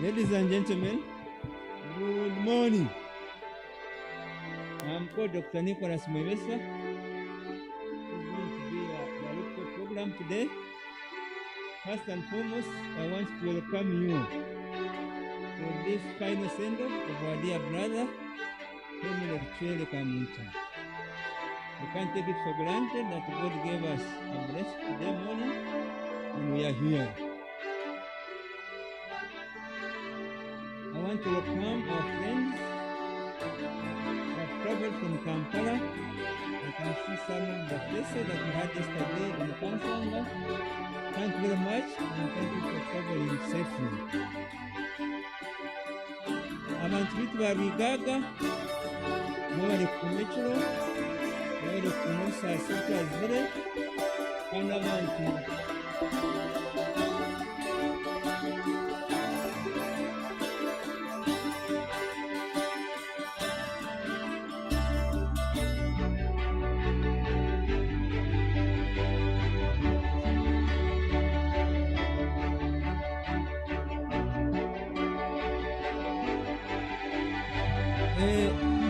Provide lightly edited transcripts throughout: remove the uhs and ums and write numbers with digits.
Ladies and gentlemen, good morning. I'm called Dr. Nicholas Mwebesa. It's going to be a lecture program today. First and foremost, I want to welcome you for this final send-off of our dear brother, Rucwere Kamuntu. We can't take it for granted that God gave us a blessed today morning and we are here. I want to welcome our friends who have traveled from Kampala. I can see some of the places that we had yesterday in Kansanga. Thank you very much and thank you for traveling safely. Abantu bitu babigaga bari ku metro bari ku saa sita zire kandi abantu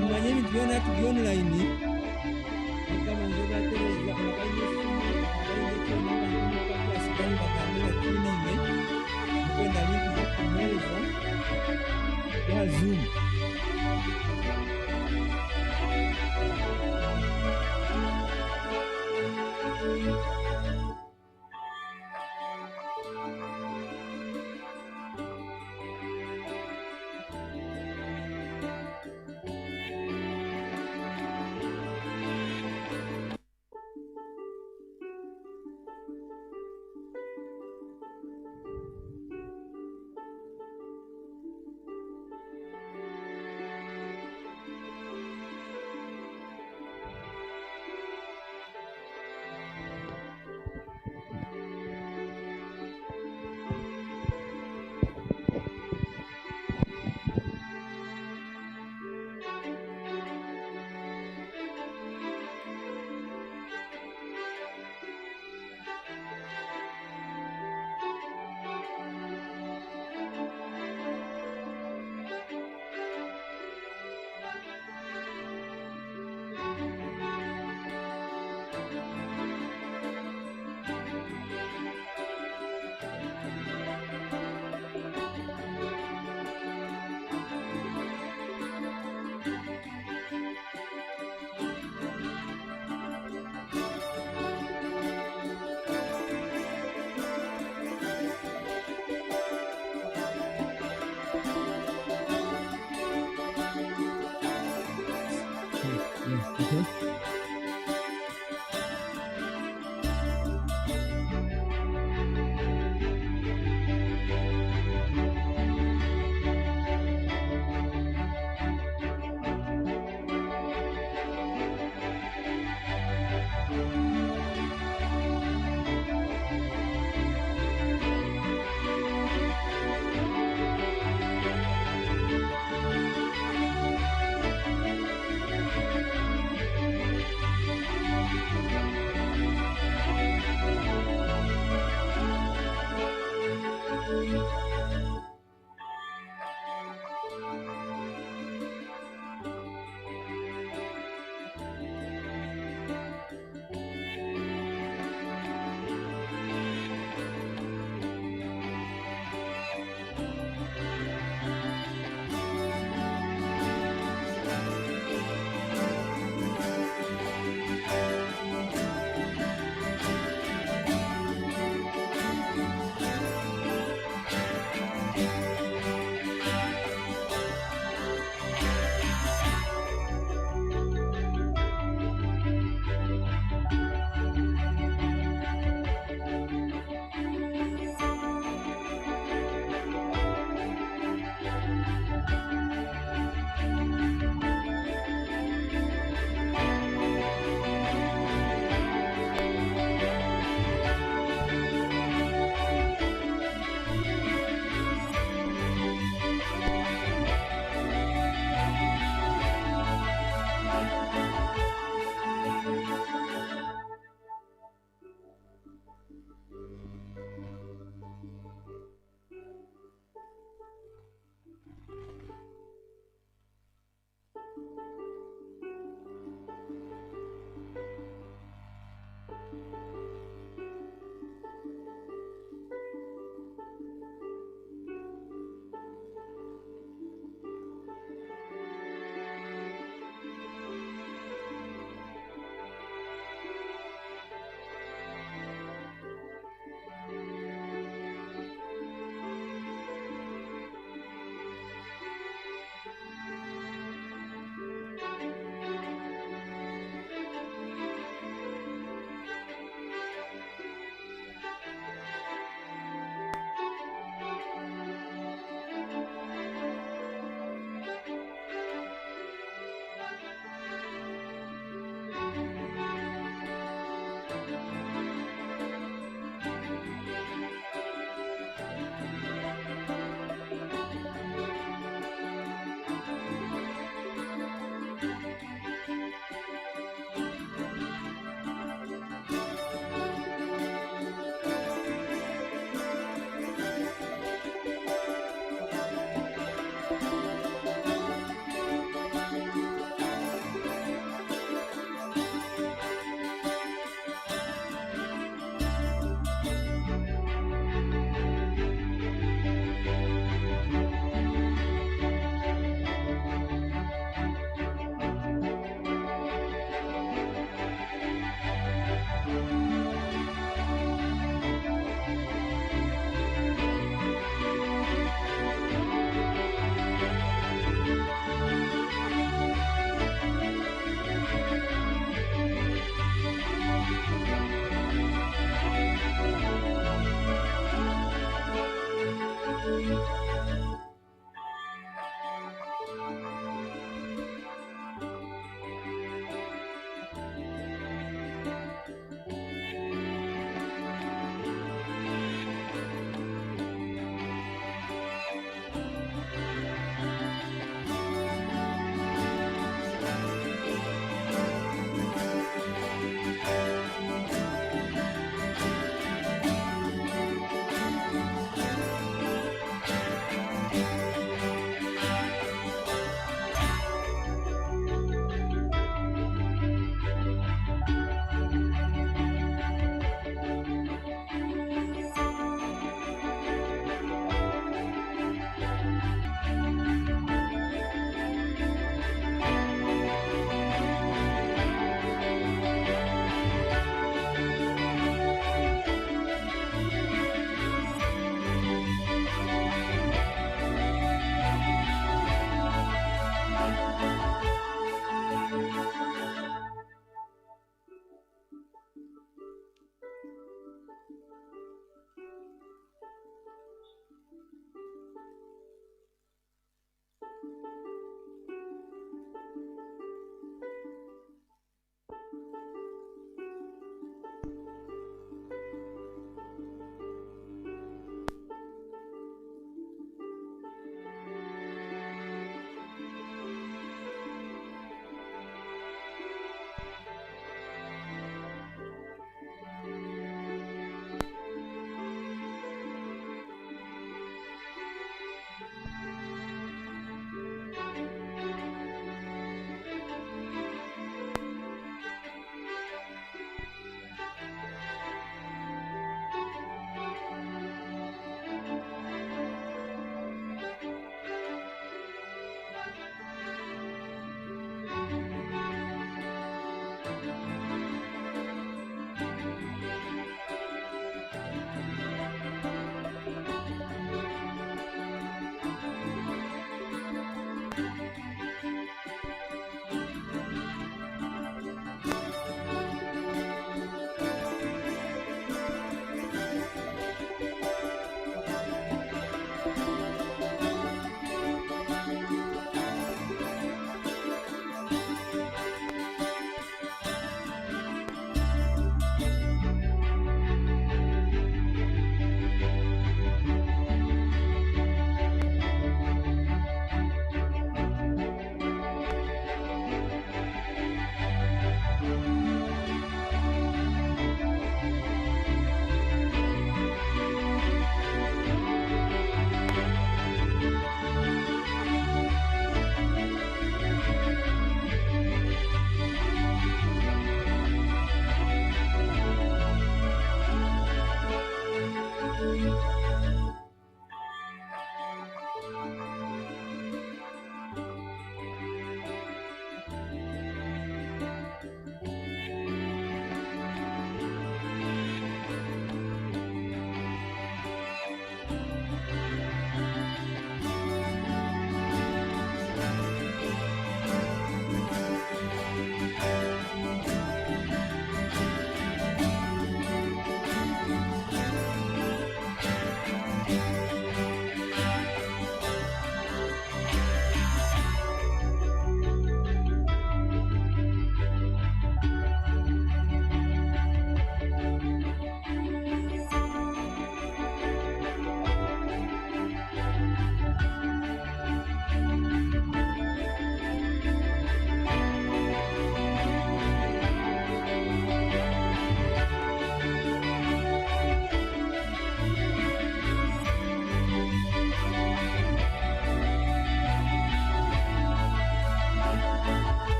mumanye byona tuli online kama nzoga tereza makaje kwa sababu bakamera tuninge kwenda link za kumeza ya Zoom.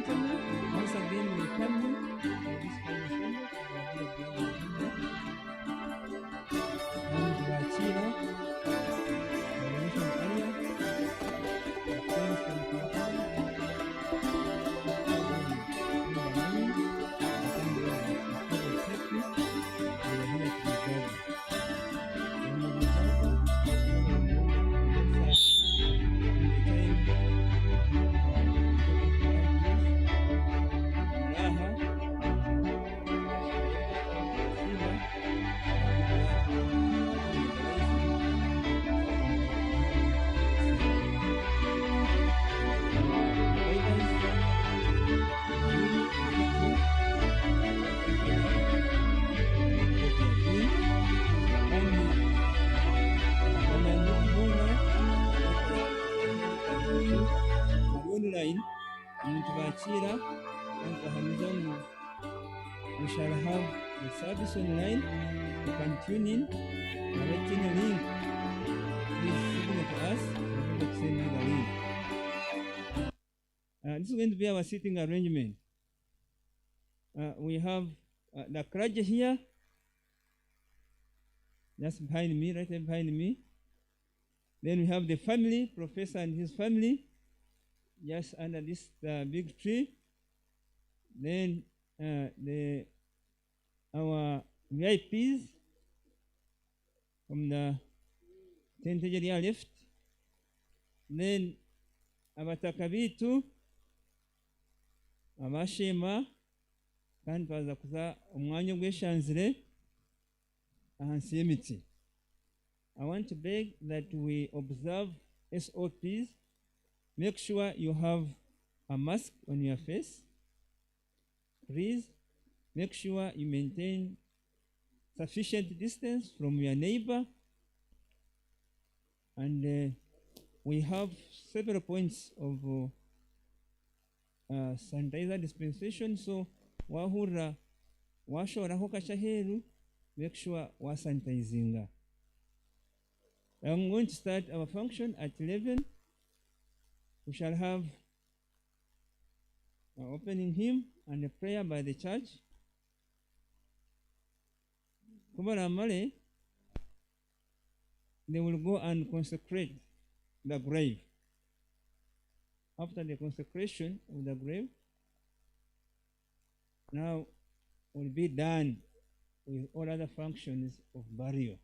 gentlemen, once again we welcome you to this final Sunday of our dear brother and Wachira, the mentioned earlier, our friends from Kampala, in the morning, I thank God that we covered safely, we are here to be gathered. When we be gathered, we will remember that in the time our important life Raha, Shiva, online umuntu bakira and Hamizangu. We shall have the service online. You can tune in. I'm writing a link. Please signal to us. Remember to send me the link. This is going to be our sitting arrangement. We have the clergy here, just behind me, right behind me. Then we have the family, professor and his family, just under this big tree. Then our VIPs from the tent area left. Then abataka bitu abashema kandi baza kuza umwanya gw'eshanzire ahansi y'emiti. I want to beg that we observe SOPs. Make sure you have a mask on your face. Please make sure you maintain sufficient distance from your neighbor. And we have several points of sanitizer dispensation. So wahura washora hokacha heru, make sure wa sanitizing. I'm going to start our function at 11. We shall have an opening hymn and a prayer by the church. Kubaramale, they will go and consecrate the grave. After the consecration of the grave, now will be done with all other functions of burial.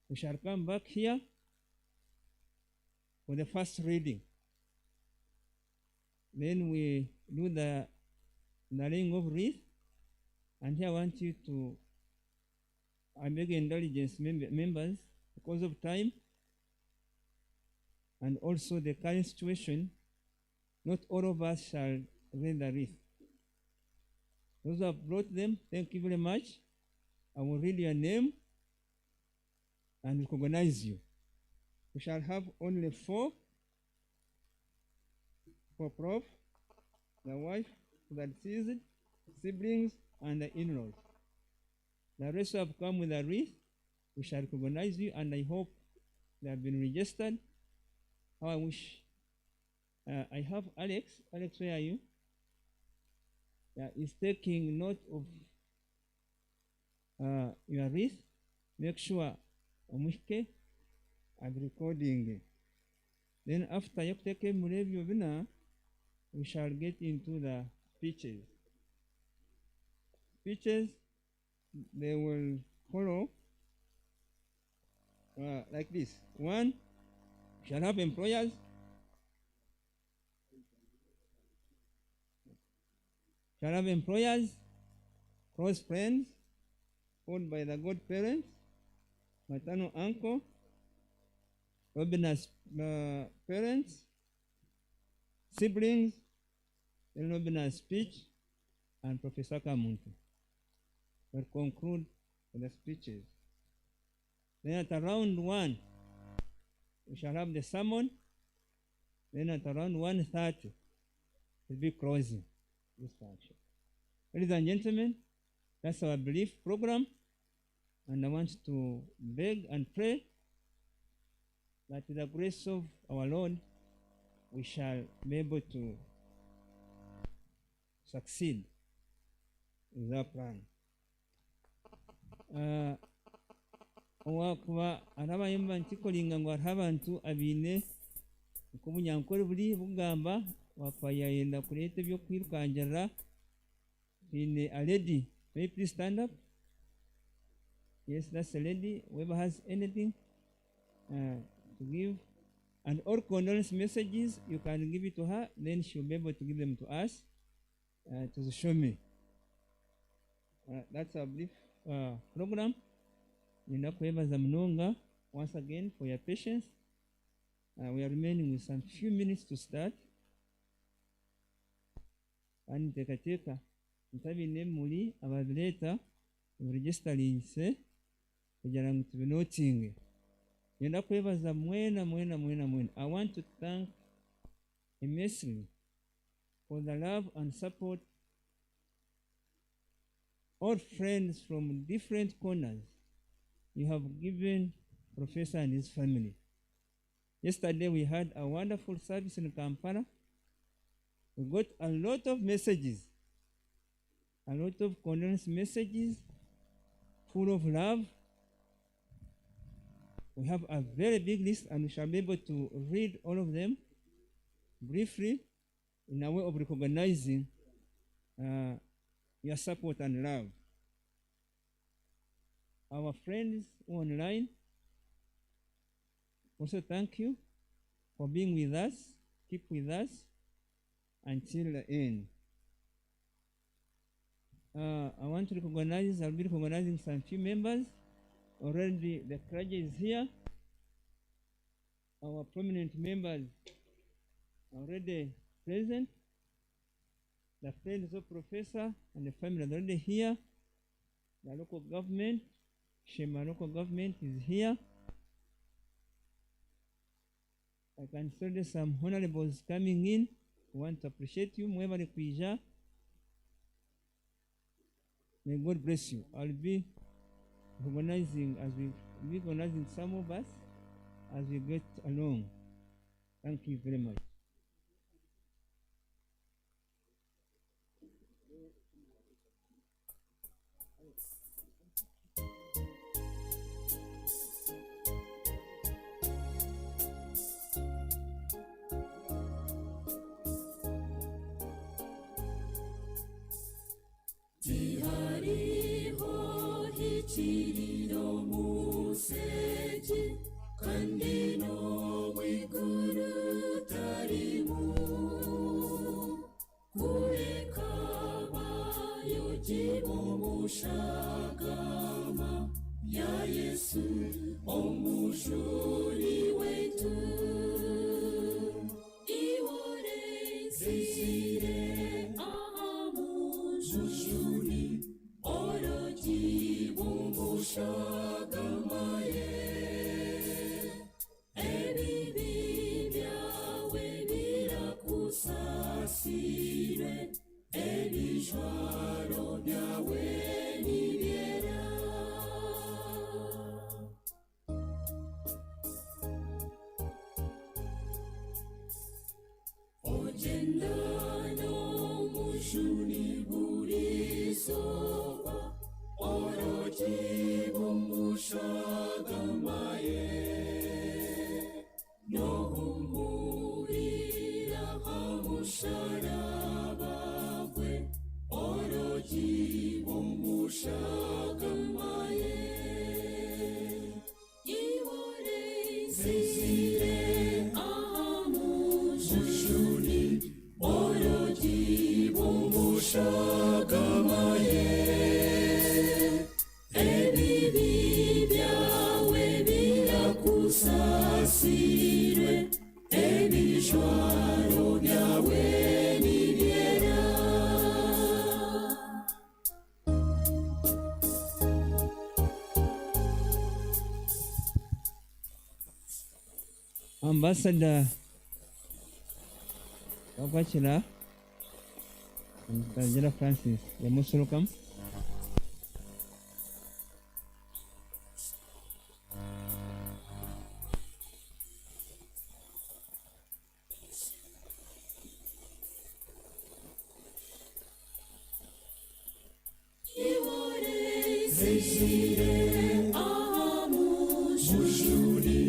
We shall come back here for the first reading. Then we do the laying of wreath. And here I want you to, I beg indulgence members, because of time and also the current situation, not all of us shall read the wreath. Those who have brought them, thank you very much. I will read your name and recognize you. We shall have only four for Prof, the wife, the deceased, siblings, and the in-laws. The rest have come with a wreath. We shall recognize you, and I hope they have been registered. How I wish. I have Alex. Alex, where are you? He's taking note of your wreath. Make sure Omushke I'm recording. Then after you take a review, we shall get into the speeches. Speeches, they will follow like this. One, shall have employers. Shall have employers, close friends, followed by the godparents, maternal uncle, Robinah's parents, siblings, then Robinah's speech, and Professor Kamuntu. We'll conclude with the speeches. Then at around 1, we shall have the sermon. Then at around 1:30, we'll be closing this function. Ladies and gentlemen, that's our belief program. And I want to beg and pray that with the grace of our Lord, we shall be able to succeed with our plan. Owakuba arabayimba ntikolinga ngo hariho abantu abine nk'obunyankore buri bugamba wakwayayenda kureta ebyo kwirukangirira in a lady. May you please stand up? Yes, that's a lady. Whoever has anything to give, and all condolence messages, you can give it to her, then she'll be able to give them to us, to show me. That's our brief program. Once again for your patience. We are remaining with some few minutes to start. And take ntabine muri abadileta registeringse kugira ngo tubinotinge. Yenda kwebaza mwena. I want to thank immensely for the love and support all friends from different corners you have given Professor and his family. Yesterday we had a wonderful service in Kampala. We got a lot of messages, a lot of condolence messages full of love. We have a very big list and we shall be able to read all of them briefly in a way of recognizing your support and love. Our friends online, also thank you for being with us. Keep with us until the end. I want to recognize, I'll be recognizing some few members. Already the clergy is here. Our prominent members are already present. The friends of Professor and the family are already here. The local government, Shema local government is here. I can see there's some honorables coming in. We want to appreciate you. May God bless you. I'll be recognizing some of us as we get along. Thank you very much. Chiriro museji kandino wiguru tarimu kurekaba yojibo mushagama ya Yesu omushuri wetu iwore sisire amushuri oroji shagamaye ebibi byawe birakusasire ebijwaro byawe nibyera ogenda n'omushuni burisoba oroji shagamaye nohumurira hamusharabagwe oroji shagamaye iwore zizire amushuni oroji shagamaye sasire ebijwaro byawe nibyera Ambassador Wakwachira and Francis Yamusulukam. Sezire Mujuri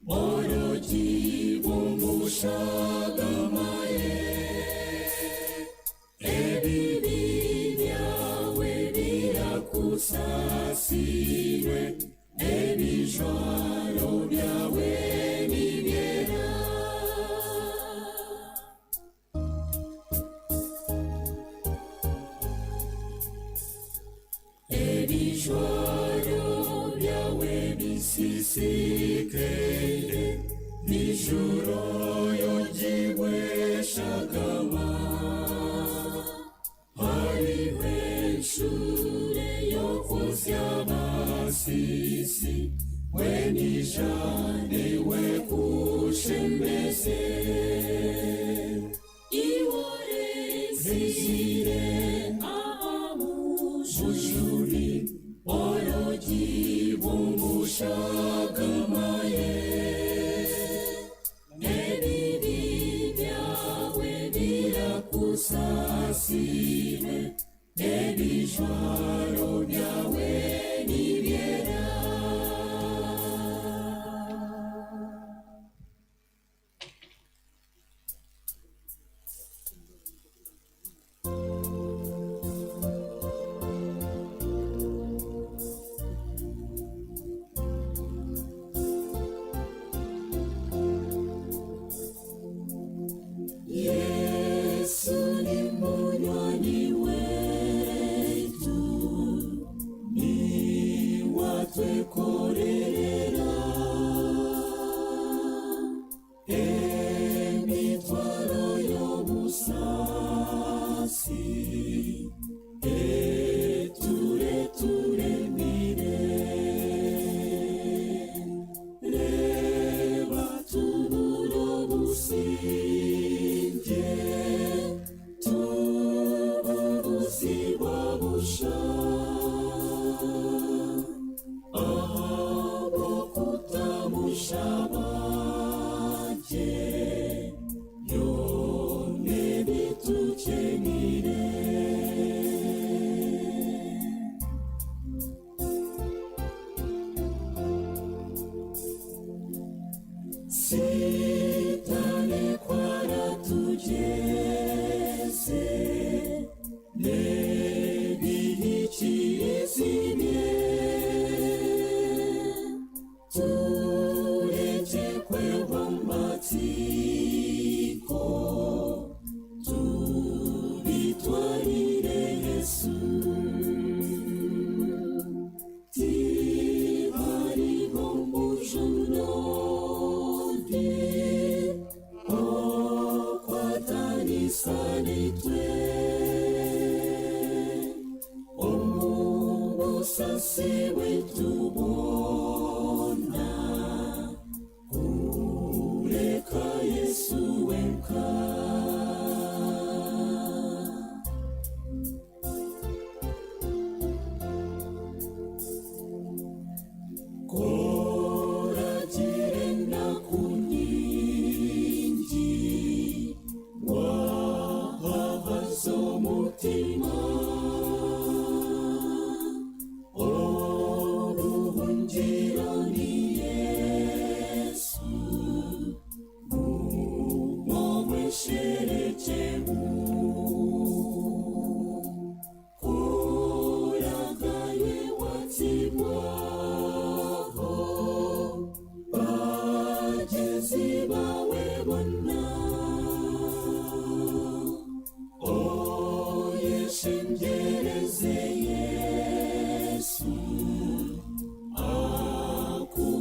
Oroji Bumushagamaye Ebibi byawe birakusasirwe Ebijwaro byawe nibyera Ebijwaro byawe bisisikeye Nijoro yongibwe shagama Hariwe nshure yo kusyabasisi Wenijane we kushembeze Iwore zizire Mujuri Oroji Bumushagamaye Ebibi byawe birakusasire Ebijwaro byawe nibyera Yesu ni munywani wetu, ni watwekorerera emitwaro y'obusasi etureturemire reba tubura obusinge tubuzibwa busha abokutamushabaje yone bitukenire Sitane kwaratugeze nebihikizimye turekekweho matsiko tubitwarire Yesu tihariho mujunodi okwatanisaniitwe omusasi wetubona kuleka Yesu wenka Cora jirenda kunyingi wahahaza umutima obuhungiro ni Yesu mumwesherekemu kuragaye watsibwaho bagezi bawe bona oyeshengereze Yesu aku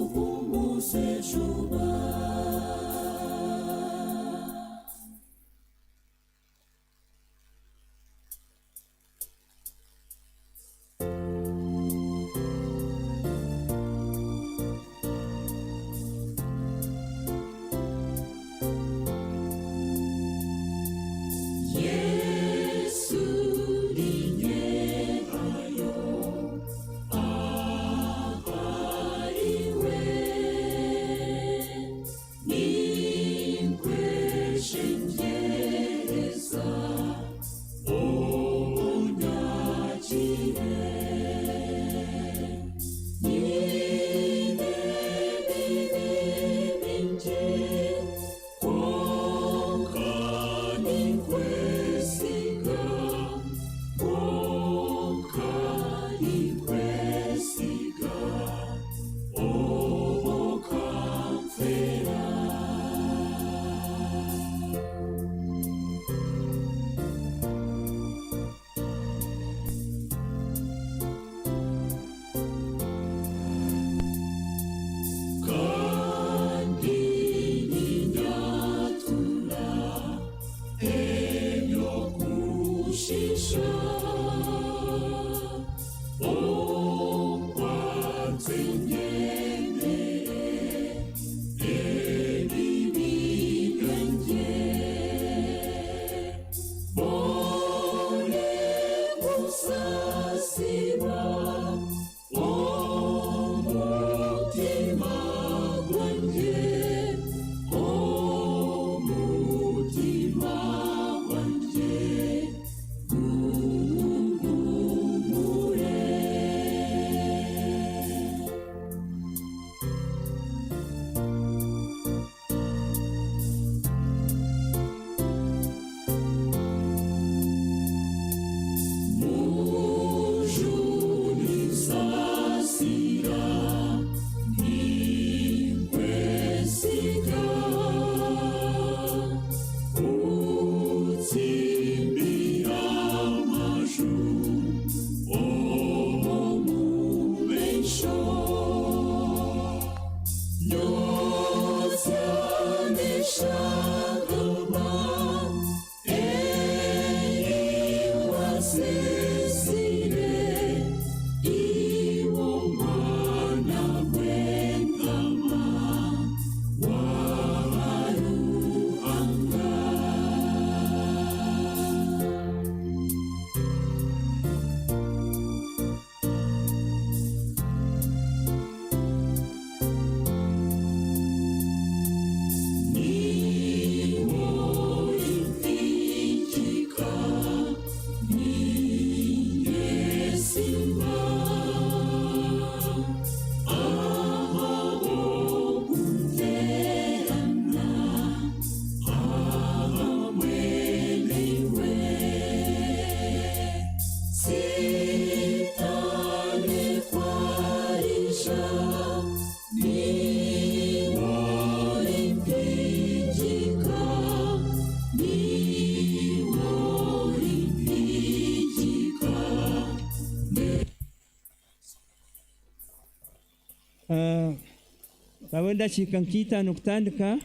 Kawe dakiika nk'itaano kutandika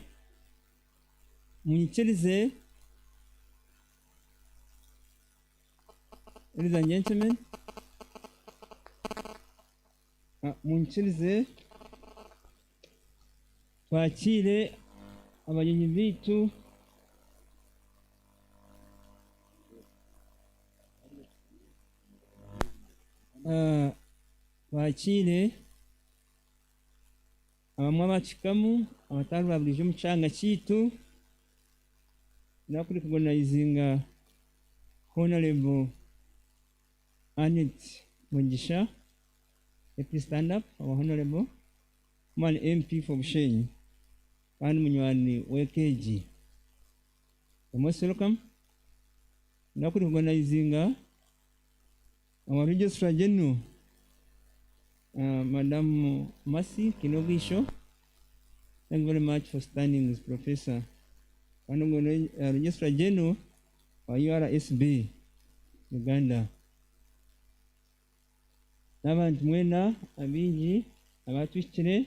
munyikirize. Ladies and gentlemen, munyikirize twakire abagenyi bitu twakire abamwe abakikamu abatari baburije mu kyanga kitu nakuri kugonayizinga Honourable Annette Mugisha. Please stand up, our Honourable man MP for Bushenyi and munywani wekeji. Most welcome. Nakuri kugonayizinga our Registrar General Madam Mercy Kinogisho. Thank you very much for standing with Professor. And Registrar General for URSB Uganda. N'abantu mwena abingi abatwikire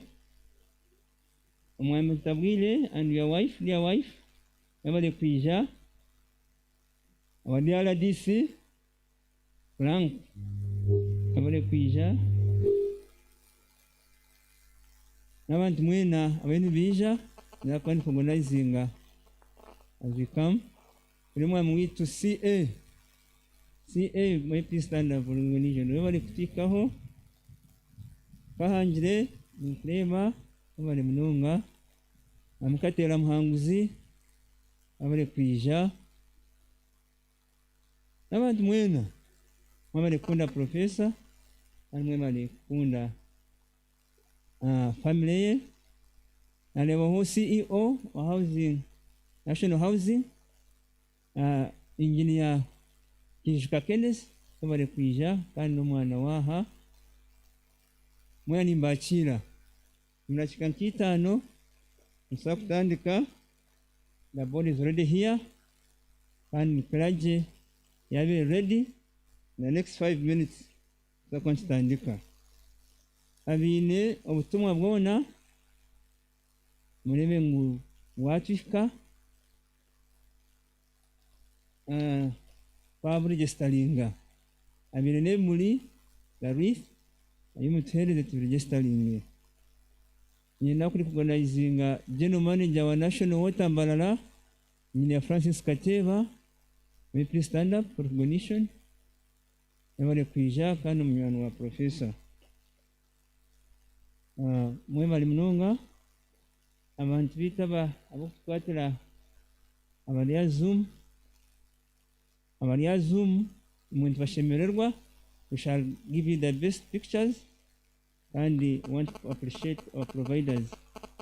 omwami Mutabwire and your wife, dear wife, nabale kwija our dear RDC Frank nabale kwija n'abantu mwena abene bija nakwani organizinga as we come. Uri mwami witu CA my please stand up for organization. Nabale kutikaho kahangire nikrema nabale munonga amukatera muhanguzi abale kwija n'abantu mwena mwabale kunda professor namwe bale kunda family ye naleba CEO wa housing national housing engineer Kishuka Kenneth bale kwija kandi n'omwana waha mwena nimbakira mnachika nk'itaano musa kutandika. The board is already here and Kiraje yabe ready. In the next 5 minutes tukatandika. Abine obutumwa bwona murebe ngu watwika registeringa abine ne muri the Wreath ayimutereze tu registering. Nyina kuri kuganizinga General Manager wa National Water Mbalala Nyina Francis Kateva. May please stand up for recognition. Yabale kwija kandi munywani wa professor. Mwe bali munonga abantu bitaba abo kukwatira abali Zoom muntu bashemererwa. We shall give you the best pictures and we want to appreciate our providers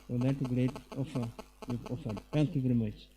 for that great offer you've offered. Thank you very much.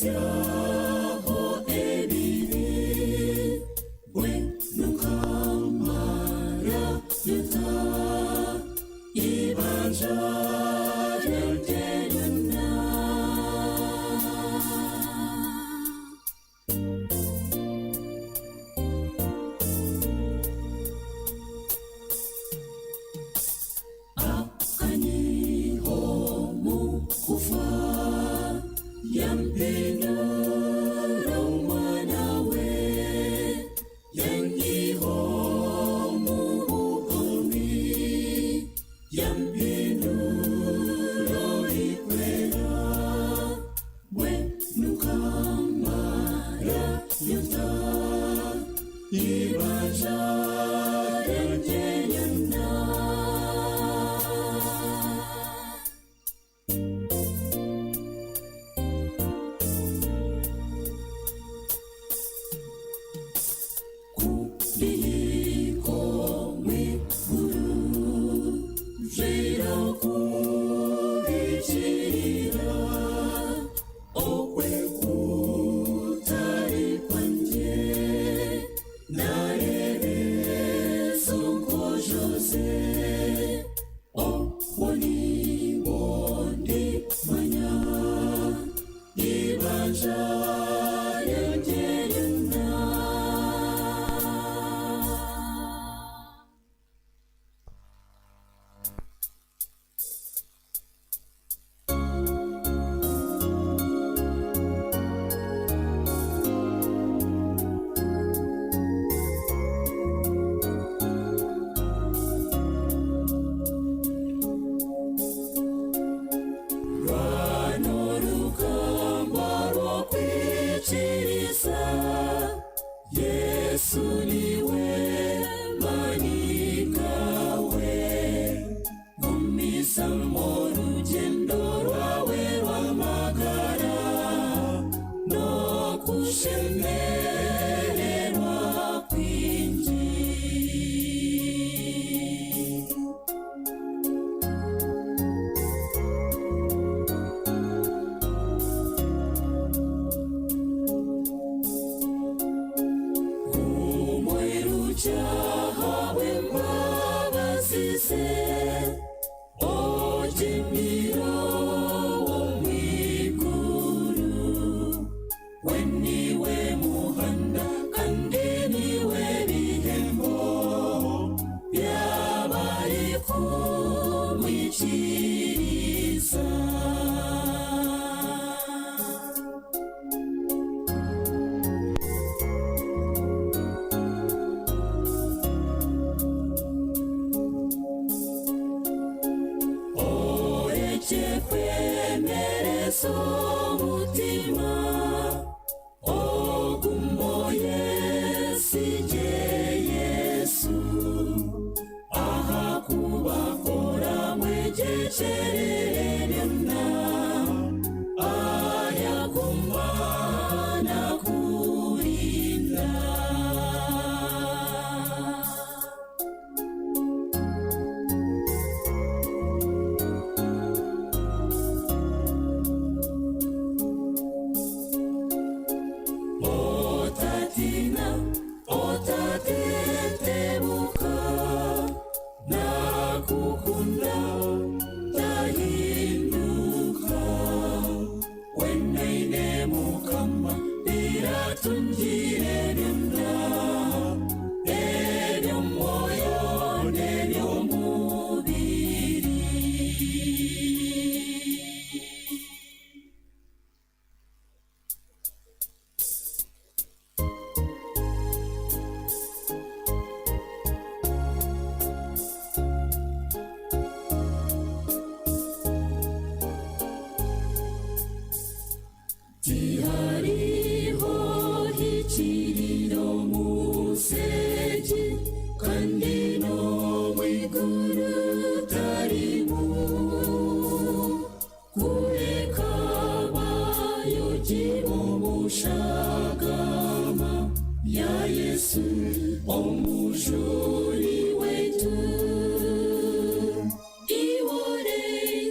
Osyaho ebiri we nukamara yuta ibanja ryongerana akanyiho mu kufa yampindura umwana we yangiho mu bugome yampindura ikwera we nukamara yuta ibanja ryanjyenyana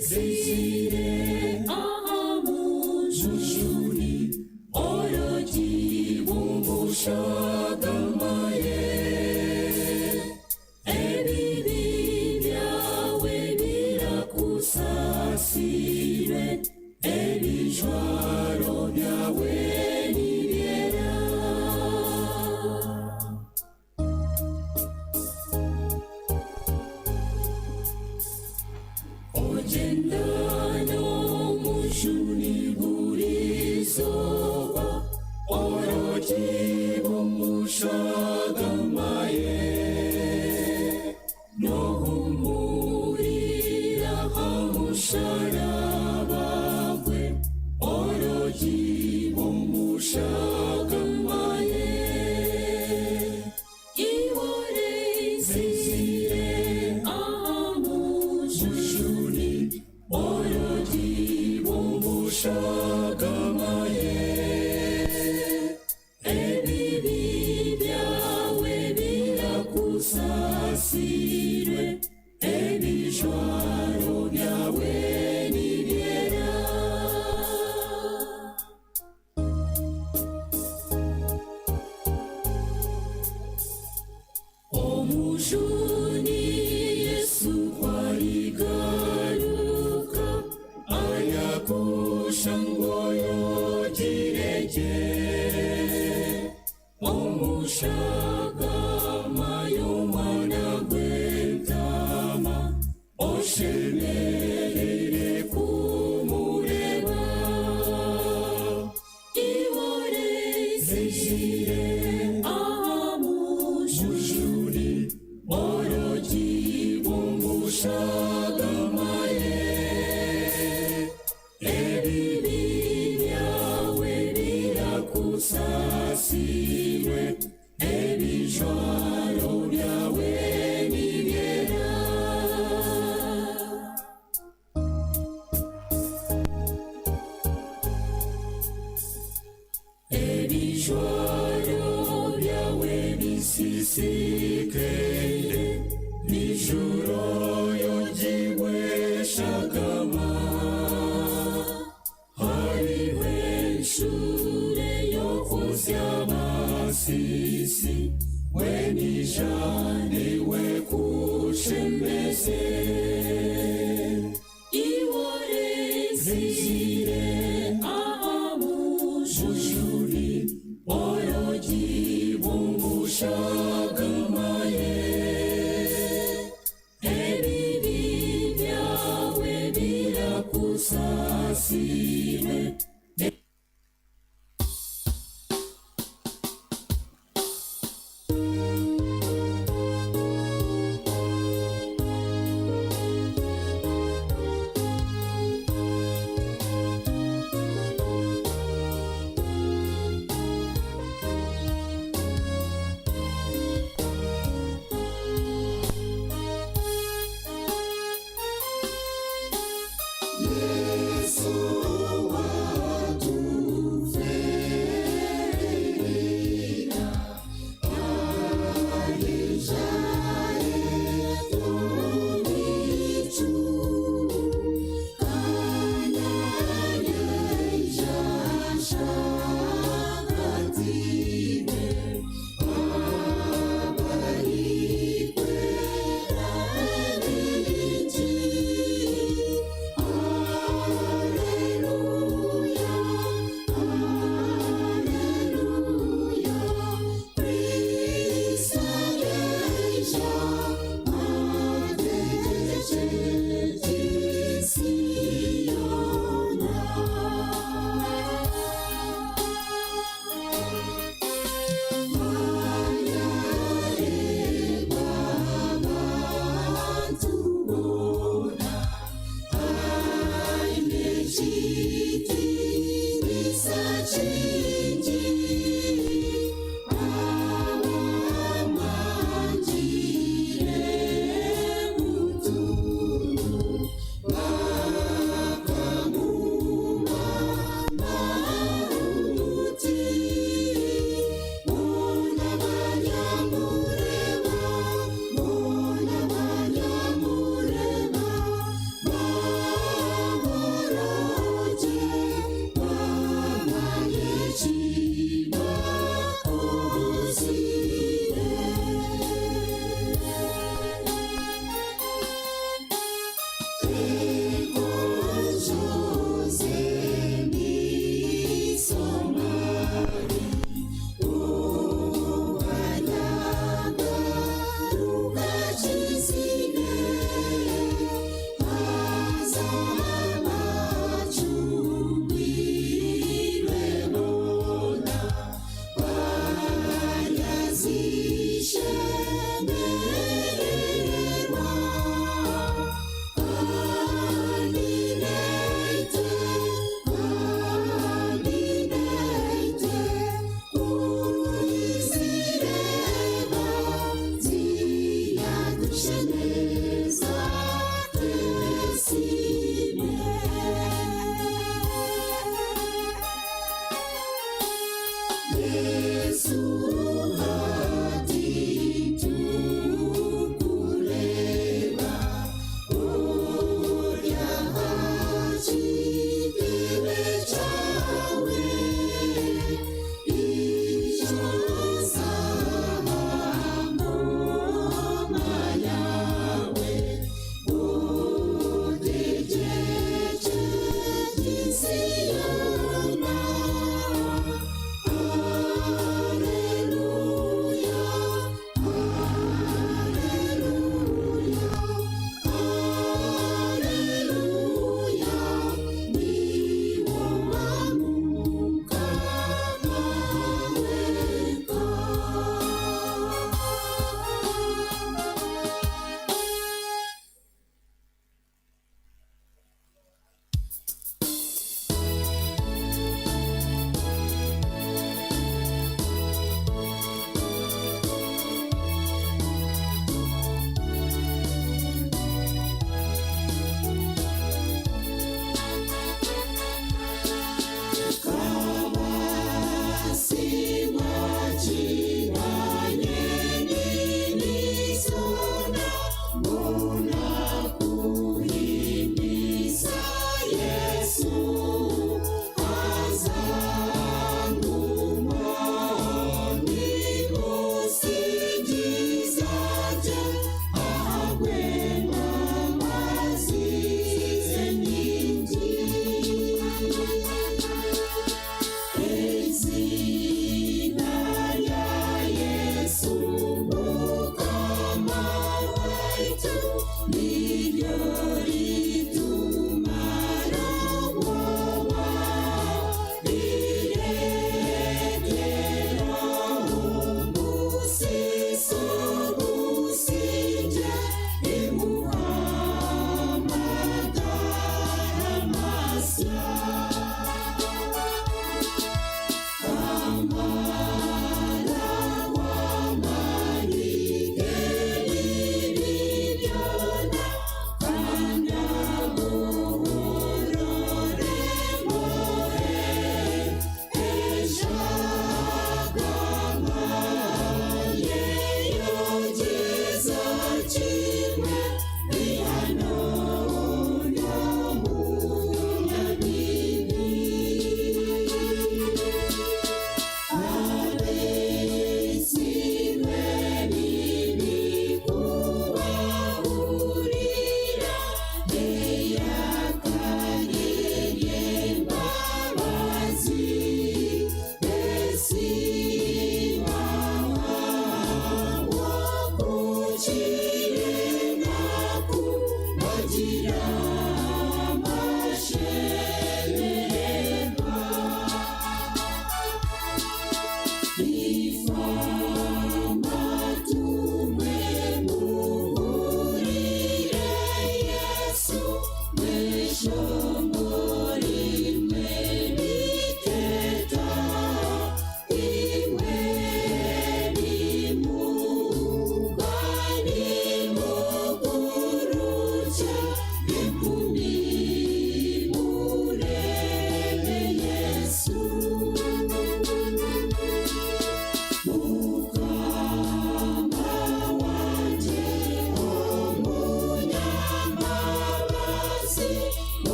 Desire, aha mujuni ebijwaro byawe nibyera. Ogenda n'omujuni buri zoba, orogi bumushagamaye, nohumurira hamusharaba gwe, orogi bumushagamaye. Iwore zizire amujuni, orogi bumushagamaye. Ebibi byawe birakusasirwe, ebijwaro byawe nibyera. Omujuni Yesu kwarigaruka, ayakusha ngo yogirege, omushagamaye omwana gw'entama, oshemerere kumureba. Iwore zizire amujuni, orogi bumushagamaye. Ebibi byawe birakusasirwe, ebijwaro byawe nibyera. Ebijwaro byawe bisisikende, nijoro yongibwe shagama. Hariho enshure yo kusya amasisi, we nijane we kushemeze. Iwore zizire amujuni, orogi bumushagamaye. Ebibi byawe birakusasirwe, Hallelujah.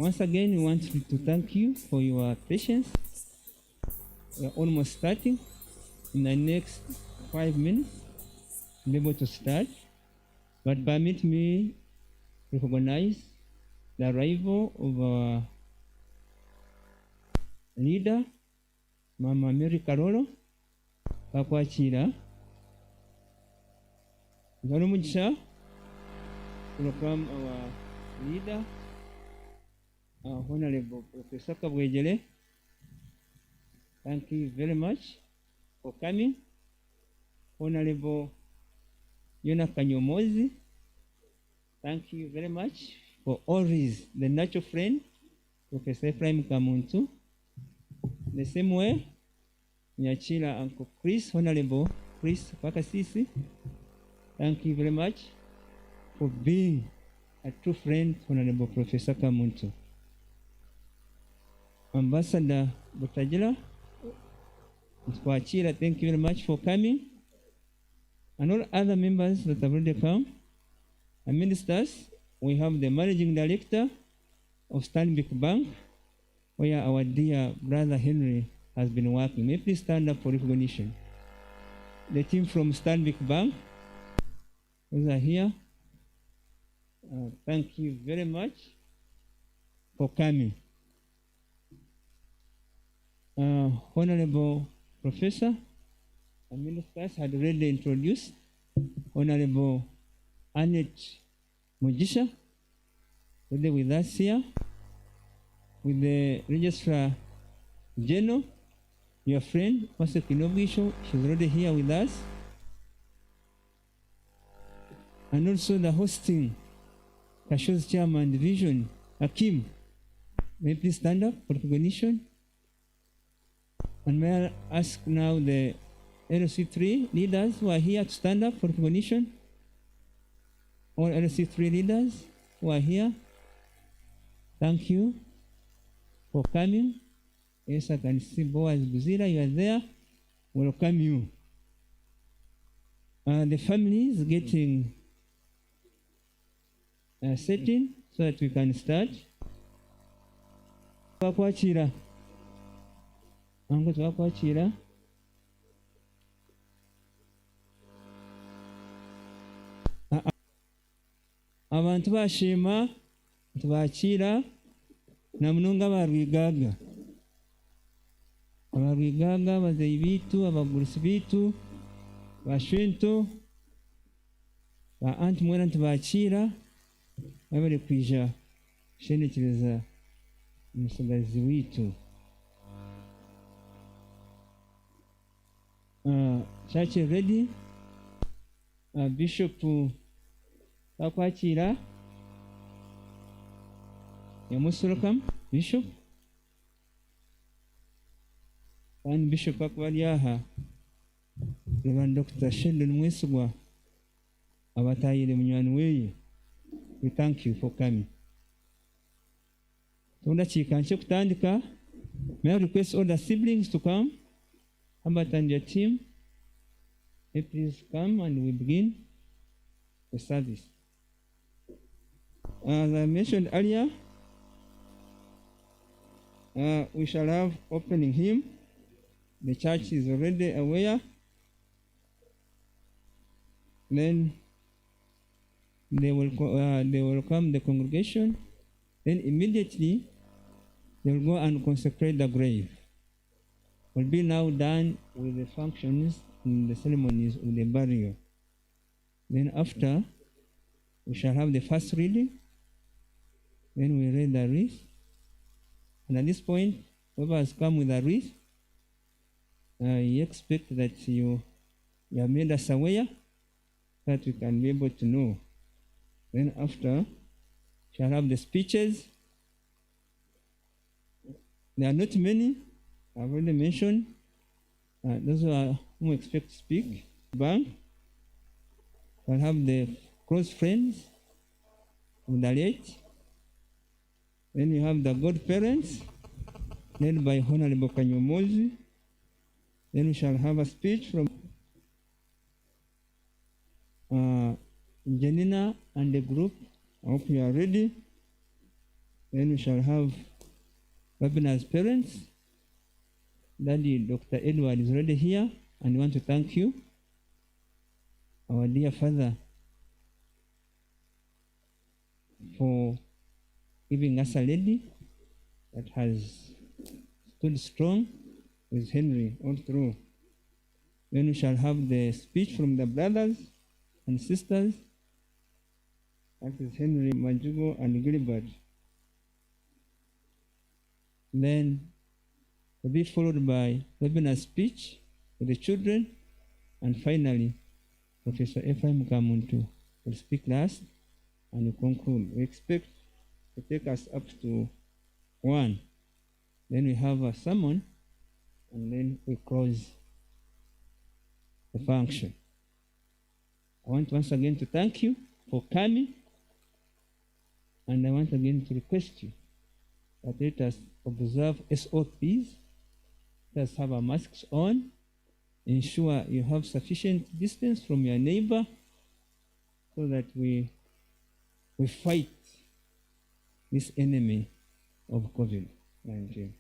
Once again, we want to thank you for your patience. We are almost starting. In the next 5 minutes, we'll be able to start. But permit me to recognize the arrival of our leader, Mama Mary Karolo, Kakwachira. Galumugisha, welcome our leader, Honorable Professor Kabwejele. Thank you very much for coming. Honorable Yona Kanyomozi, thank you very much for always the natural friend, Professor Ephraim Kamuntu. The same way, Nyachira Uncle Chris, Honorable Chris Pakasisi. Thank you very much for being a true friend, Honorable Professor Kamuntu. Ambassador Butajila, Mskwachira, thank you very much for coming. And all other members that have already come. And ministers, we have the Managing Director of Stanbic Bank, where our dear brother Henry has been working. May you please stand up for recognition. The team from Stanbic Bank, those are here. Thank you very much for coming. Honorable Professor and ministers had already introduced Honorable Annette Mugisha, today with us here, with the Registrar General, your friend, Pastor Kinobisho, she's already here with us. And also the hosting, Kasho's Chairman Division, Hakim. May you please stand up for recognition? And may I ask now the LC3 leaders who are here to stand up for recognition? All LC3 leaders who are here, thank you for coming. Yes, I can see Boaz Buzira, you are there. Welcome you. The family is getting setting so that we can start. Twakwachira. Ango twakwachira. Abantu bashima tubakira na munonga barwigaga. Abarwigaga bazeyi bitu, abagurisi bitu, bashwento, ba anti mwena tubakira. Abari kwija shenekereza umusigazi witu. Church ready. Bishop Takwachira Yamusulokam, Bishop. And Bishop Akwaliaha, Reverend Dr. Sheldon Mwisugwa, Abatayile Munyanweye. We thank you for coming. May I request all the siblings to come? Herbert and your team, please come and we begin the service. As I mentioned earlier, we shall have opening hymn. The church is already aware. Then they will welcome the congregation. Then immediately they will go and consecrate the grave. Will be now done with the functions and the ceremonies of the burial. Then after, we shall have the first reading. Then we read the wreath. And at this point, whoever has come with a wreath, I expect that you have made us aware that we can be able to know. Then after, we shall have the speeches. There are not many. I've already mentioned those who expect to speak. Bank. We'll have the close friends of the late. Then you have the godparents, led by Honorable Kanyomozi. Then we shall have a speech from Janina and the group. I hope you are ready. Then we shall have Robinah's parents. Daddy, Dr. Edward, is already here, and we want to thank you, our dear father, for giving us a lady that has stood strong with Henry all through. Then we shall have the speech from the brothers and sisters. That is Henry, Majugo, and Gilbert. Then will be followed by Robinah's speech to the children, and finally, Professor Ephraim Kamuntu will speak last and will conclude. We expect to take us up to 1. Then we have a sermon, and then we close the function. I want once again to thank you for coming, and I want again to request you that let us observe SOPs. Let us have our masks on. Ensure you have sufficient distance from your neighbor so that we fight this enemy of COVID-19.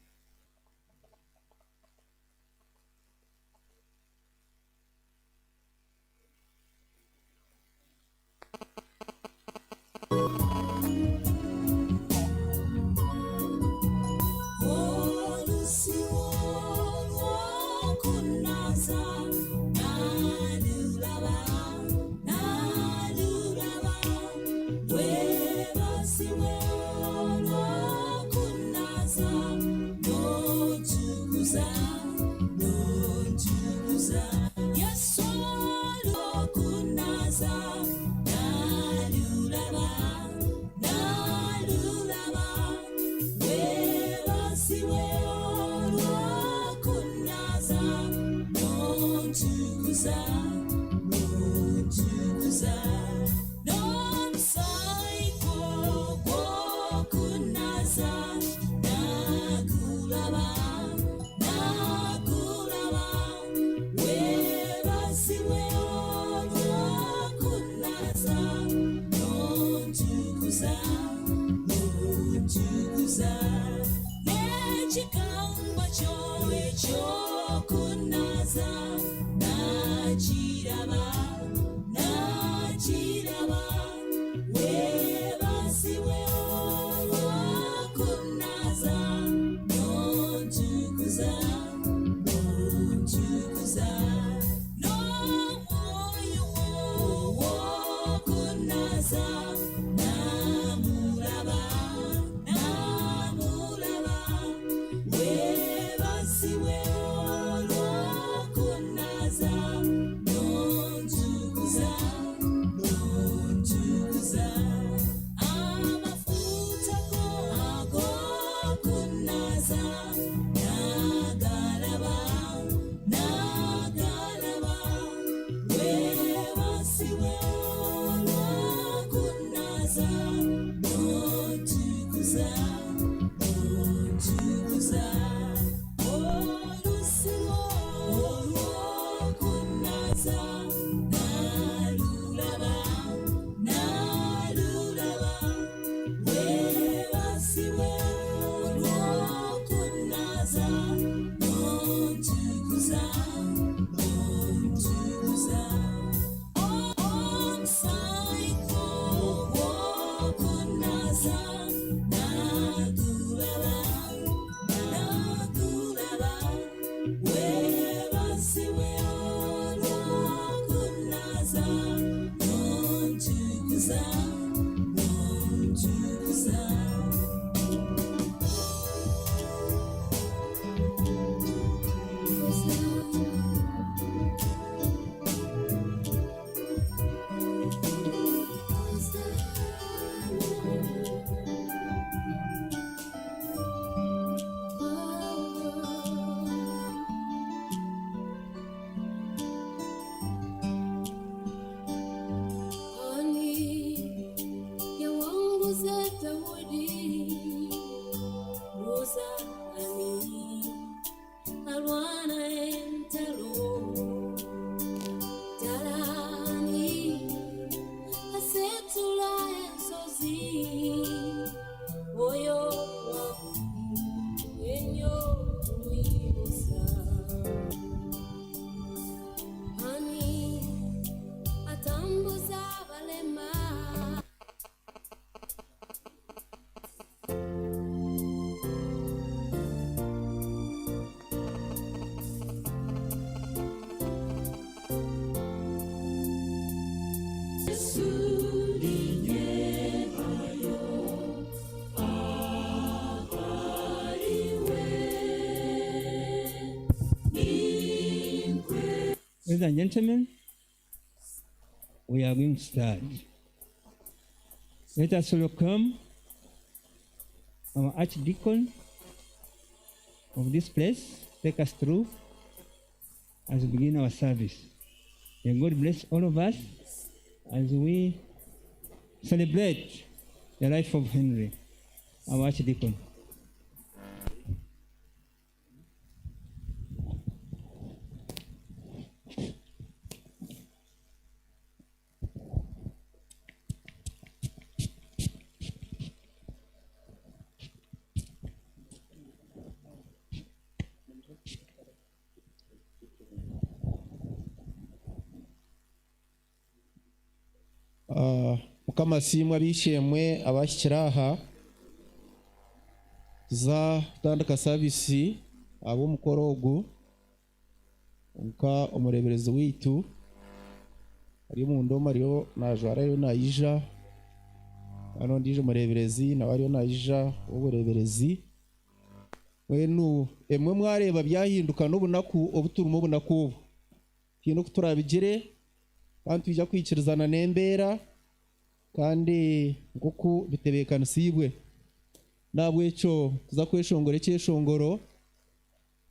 Ladies and gentlemen, we are going to start. Let us welcome our Archdeacon of this place, take us through as we begin our service. May God bless all of us as we celebrate the life of Henry, our Archdeacon. Mukama simwa bishemwe abashyiraha za tandika service abo mukorogo nka umureberezi witu ari mu ndoma ryo najwara yo nayija ano ndije umureberezi na bariyo nayija ubureberezi wenu emwe mwareba byahinduka n'ubunaku obuturumo bunakubo kintu kuturabigire kandi tujya kwikirizana nembera kandi nguku bitebekana sibwe nabwe cyo tuza kweshongore cyeshongoro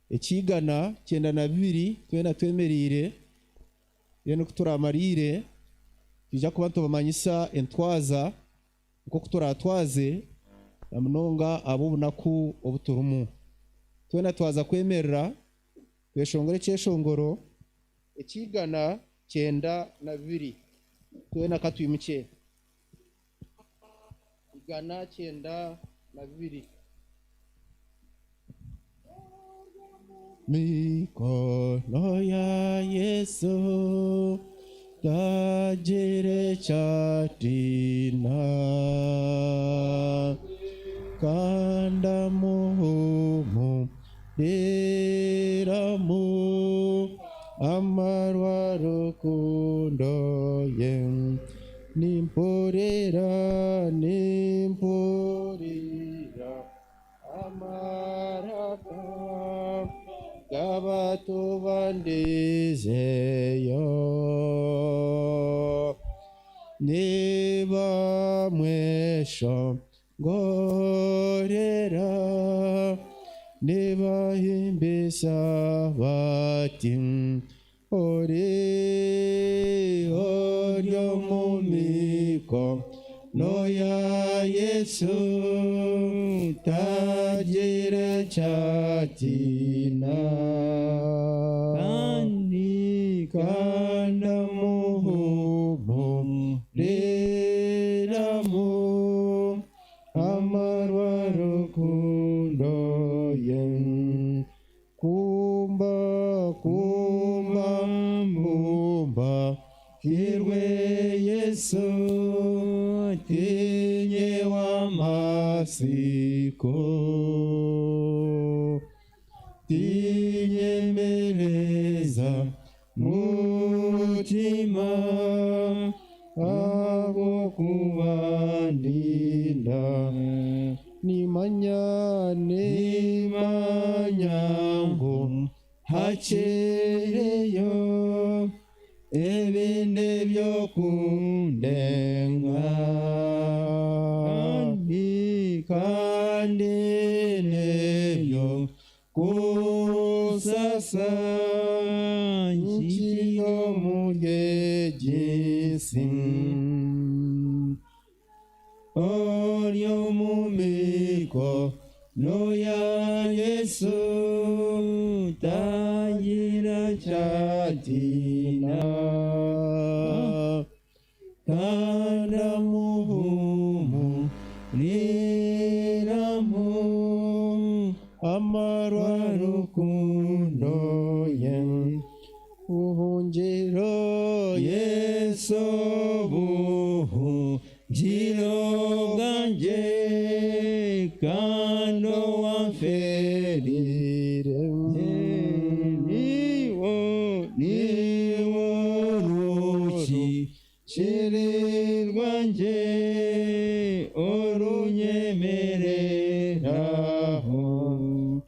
ekigana 92 twena twemerire yeno kuturamarire tujya kuba tubamanyisa entwaza uko kuturatwaze namunonga abo bunaku obuturumu twena twaza kwemerera kweshongore cyeshongoro ekigana 92 twena katwimuke igana 92 mikono ya Yesu tajire chatina kanda muhumu deramu amarwa rukundo yen nimporera amaraka gabato bandezeyo neba mwesho ngorera neba himbesa batin ore oryo mumiko no ya Yesu tajire chatina kanda muhumu leramu amarwa rukundo yen kumba mumba kirwe Yesu tinye wa masiko tinye meleza mutima abo kuwandinda nimanyango hachereyo ebinde byo kundenga kandi nebyo kusasa nchiyo mugejisi oryo mumiko no ya Yesu tajira chatina kanda muhumu niramu amarwa rukundo yen uhunjiro Yesu buhunjiro ganje kando waferire niwo ruchi shirirwanje orunyemereraho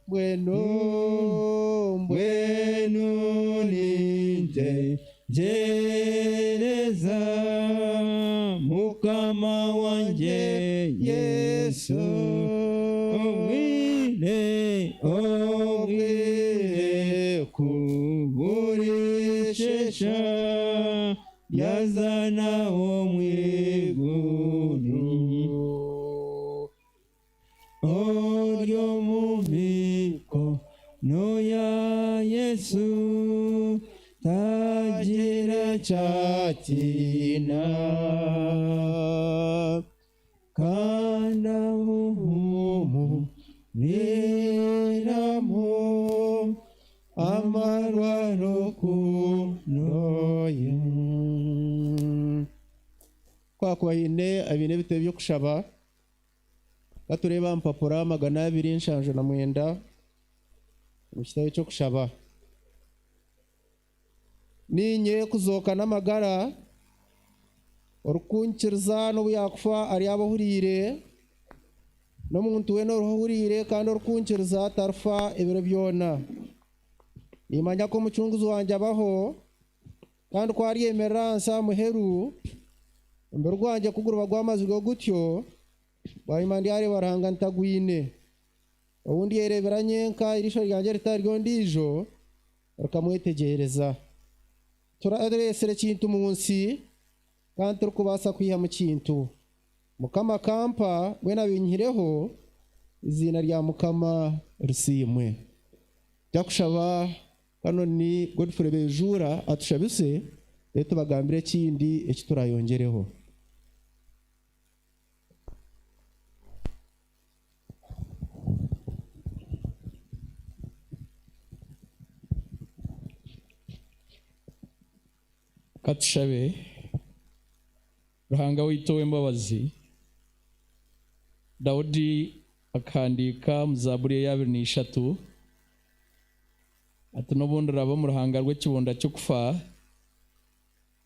bwenu ntegereza mukama wanjye Yesu obwire kuburishesha yazana omwiguru oryo mubiko noya Yesu tagira chatina kanda muhumu niramo amarwaro kunoye kwa ine abine bite byo kushaba batureba mpapura 279 mu kitabo cyo kushaba ninye kuzoka n'amagara orukunkiriza n'obuyakufa ari abahurire n'omuntu we n'oruhurire kandi orukunkiriza tarfa ebiro byona imanya ko mucunguzi wanjye abaho kandi ko ari emeransa muheru mbere rwanjye kuguruba rw'amazigo gutyo bayimandi ari baranga ntagwine ubundi yerebera nyenka irisho ryanjye ritaryo ndijo rukamwetegereza turaresere kintu munsi kandi turukubasa kwiha mu kintu mukama kampa wena binyireho izina rya mukama rusimwe byakushaba kano ni Godfrey Bejura atushabise rero bagambire kindi ekiturayongereho katushabe ruhanga witowe mbabazi Dawudi akandika mu Zaburi ya 23 ati n'ubundi rabo mu ruhanga rw'ikibunda cyo kufa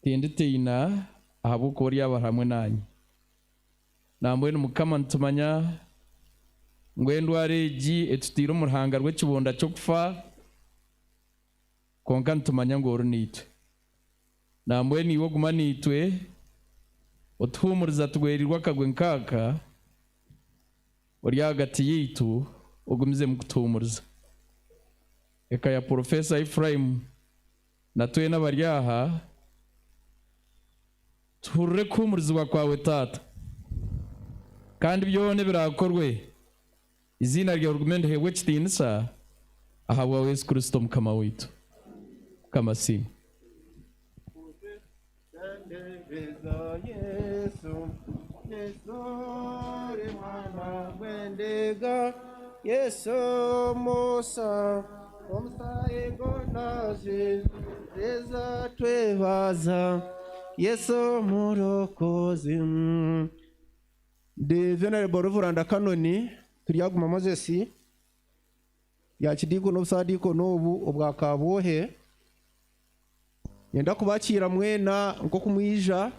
tinditeyina ahabuko bari yaba hamwe nanyi namwe n'umukama ntumanya ngwendo areji etutira mu ruhanga rw'ikibunda cyo kufa konka ntumanya ngo runitwe namwe niwo gumanitwe otuhumuriza tugwerirwa kagwe nkaka uri hagati yitu ugumize mu kutumuriza eka ya Professor Ephraim natwe n'abaryaha turure kumurizwa kwawe tata kandi byone birakorwe izina rya argument hewe kitinisa ahabwa Yesu Kristo mukama witu kama simu Yesu Musa omsaego naje reza twebaza Yesu murokozi de Venerable Reverend Kanoni turiyaguma Moses ya kidiko no sadiko nobu obwakabohe yenda kubakira mwena nko kumwija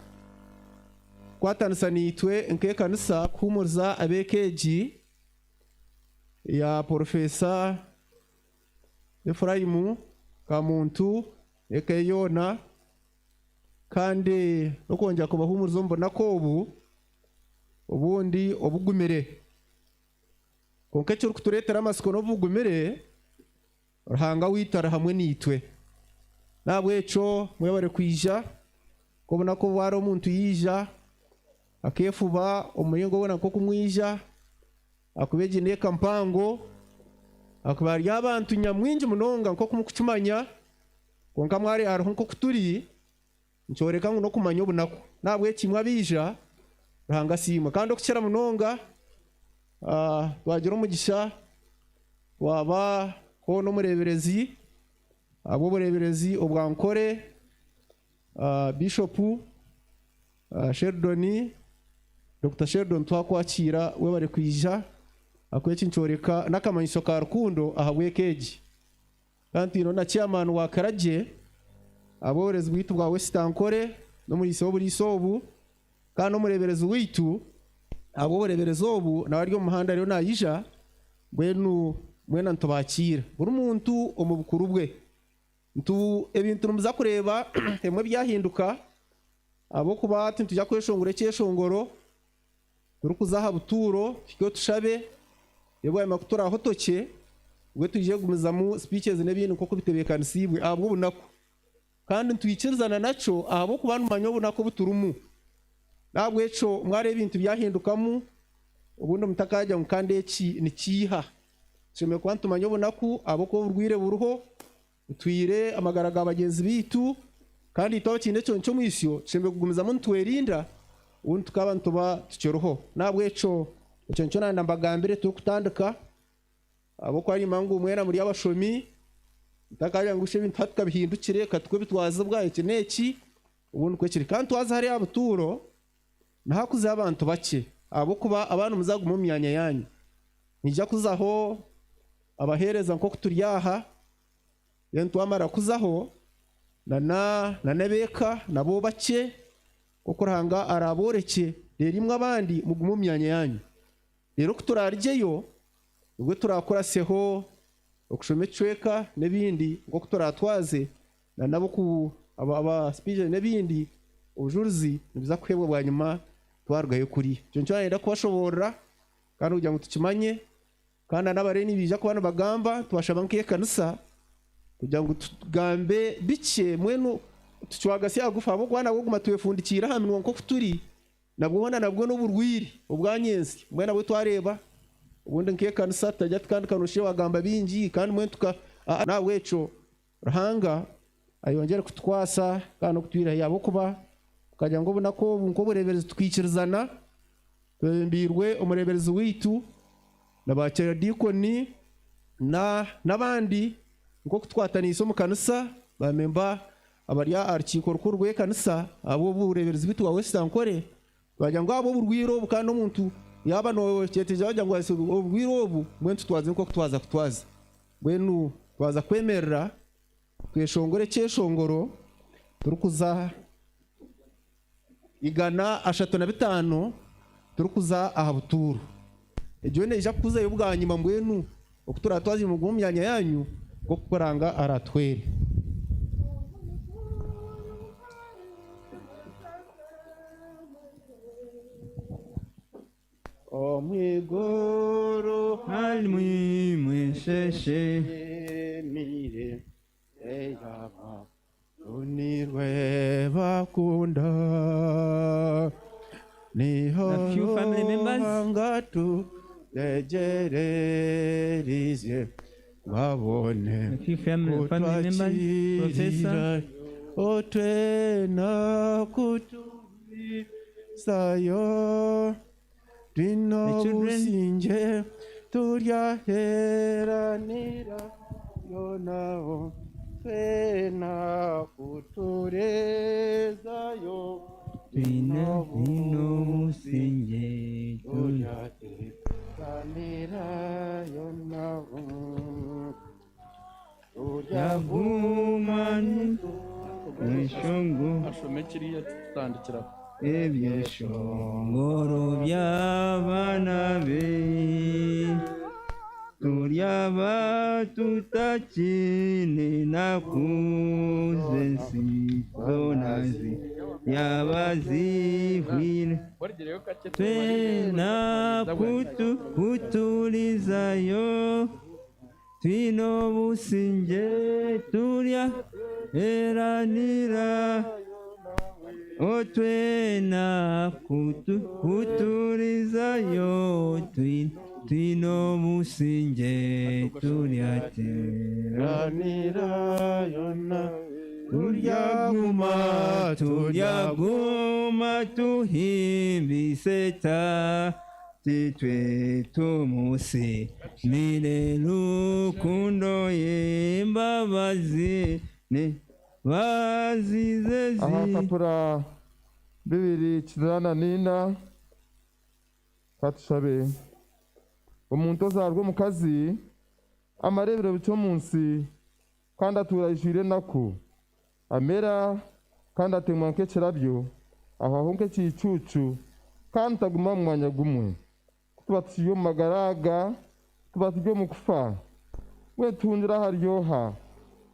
kwatansanitwe nkekanisa kumurza abekeji ya Professor Ephraim Kamuntu ekeyona kandi nokonja kubahumurizo mbona ko ubundi obugumire konke cyo kuturetera amasiko no bugumire ruhanga witara hamwe nitwe nabweco mwebare kwija kubona ko wari umuntu yija akefuba umuringo wona ko kumwija akubegine kampango akubari abantu nyamwinji munonga nko kumukucumanya konka mwari ari nko kuturi ncoreka no kumanya obunako nabwe kimwa bija ruhanga simwe kandi okukira munonga twagira umugisha waba ko no mureberezi abo bureberezi obwankore Bishop Sheldon Dr. Sheldon twakwakira we bari kwija akweki ncoreka nakamanyiso ka rukundo ahabwekeji kandi no na chairman wa Karaje aborezi bwitu bwa Westankore no muri soburi sobu kandi no mureberezi witu abo bureberezi obu na bari mu muhanda rero nayija bwenu mwena ntobakira buri muntu omubukuru bwe ebintu numuza kureba emwe byahinduka abo kuba tujya kweshongora cyeshongoro turi kuzaha buturo kyo tushabe yebwaye makutura aho toke ubwo tuje gumiza mu speeches n'ebintu koko bitebekanisiibwe abwo bunako kandi tuyikirizana naco abo kubantu manyo bunako buturumu nabwo eco mware ebintu byahindukamu ubundi mutakajya mukande eki nikiha sheme kwantu manyo bunako abo ko burwire buruho twire amagaraga abagenzi bitu kandi itaho kinde cyo mwisyo sheme kugumiza mu ntwerinda ubundi tukaba ntuba tucyeroho nabwo eco cyo nanda mbagambire tukutandika abo ko ari mangu mwera muri abashomi takajya ngushe bintu hatukabihindukire katwe bitwaza bwaye kineki ubundi kwekiri kandi twaza hari abuturo nahakuze abantu bake abo kuba abantu muzagu mu myanya yanyu nijya kuzaho abahereza nko kuturyaha yentu amara kuzaho na nebeka nabo bake kuko ranga araboreke rero imwe abandi mu myanya yanyu rero kuturaryeyo ubwo turakora seho okushomecweka nebindi ngo kuturatwaze na nabo ku aba speaker nebindi ubujuruzi nibiza kwebwa bwa nyuma twargayo kuri cyo cyane kubashobora kandi ujya mutukimanye kandi n'abare nibija ko bana bagamba tubashaba nkiye kanisa kugira ngo tugambe bike mwenu tucwagasi agufa abo kwana go gumatwefundikira hamwe ngo Turi nabwo bona nabwo n'uburwiri ubwanyensi mwena bwo twareba ubundi nkiye kanisa tajya kandi kanushe wagamba bingi kandi mwe tuka nawe eco rahanga ayongera kutwasa kandi kutwira yabo kuba kajya ngo bunako ngo burebereze twikirizana mbirwe umurebereze witu nabakera dikoni nabandi ngo kutwatana isomo kanisa bamemba abarya archiko rukurwe kanisa abo burebereze bitu wa Western Kore bajya ngo abo burwiro bukano umuntu yaba no cyeteje bajya ngo ubwirobu mwentu twaze nko kutwaza bwenu twaza kwemerera tweshongore cyeshongoro turukuza igana 35 turukuza aha buturu ejo neje kuza yubwanyima mbwenu okutura twazi mu myanya yanyu ko kukoranga aratwere omwigoro halmwi mwesheshe mire eyama unirwe bakunda niho A few family members. ngatu legererize babone A few family members, Professor. otwena kutubi sayo Dino children. businje turya heranira yonao fena kutureza yo Dino musinje turya heranira yonao turya Yagumani Mwishongo ashomekiriye tutandikira Ebyeshongoro by'abana be turyaba tutakine nakuze sizonazi yabazihwire twena kutulizayo twino businje turya eranira otwena kuturizayo twino musinje turyateranira yona turyaguma tuhimbiseta titwe tumuse mire rukundo yembabazi ne bazizezi ahapapura 2:9 katushabe omuntu ozarwe mukazi amarebero bico munsi kandi aturayishire nako amera kandi atemwa nk'ekirabyo aho aho nk'ekicucu kandi taguma mu mwanya gumwe tuba tuyo magaraga tuba tuyo mu kufa we tundira haryoha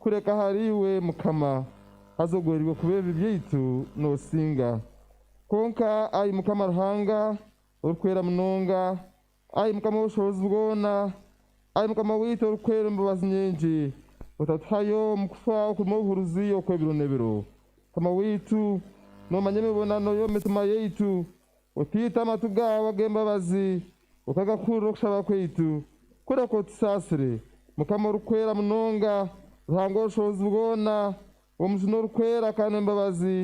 kureka hariwe mukama hazogorirwa kubeba ibyaitu nosinga konka ayi mukama ruhanga urukwera munonga ayi mukama w'ubushobozi bwona ayi mukama wita urukwera imbabazi nyinji utatuhayo mukufa okurima obuhuruzi okwebiro nebiro kama witu nomanya emibonano y'omumitima yaitu otita amatu gawe ag'embabazi okagakurira okushaba kwaitu kureka otusaasire mukama orukwera munonga ruhanga obushobozi bwona omuzi n'orukwera kandi embabazi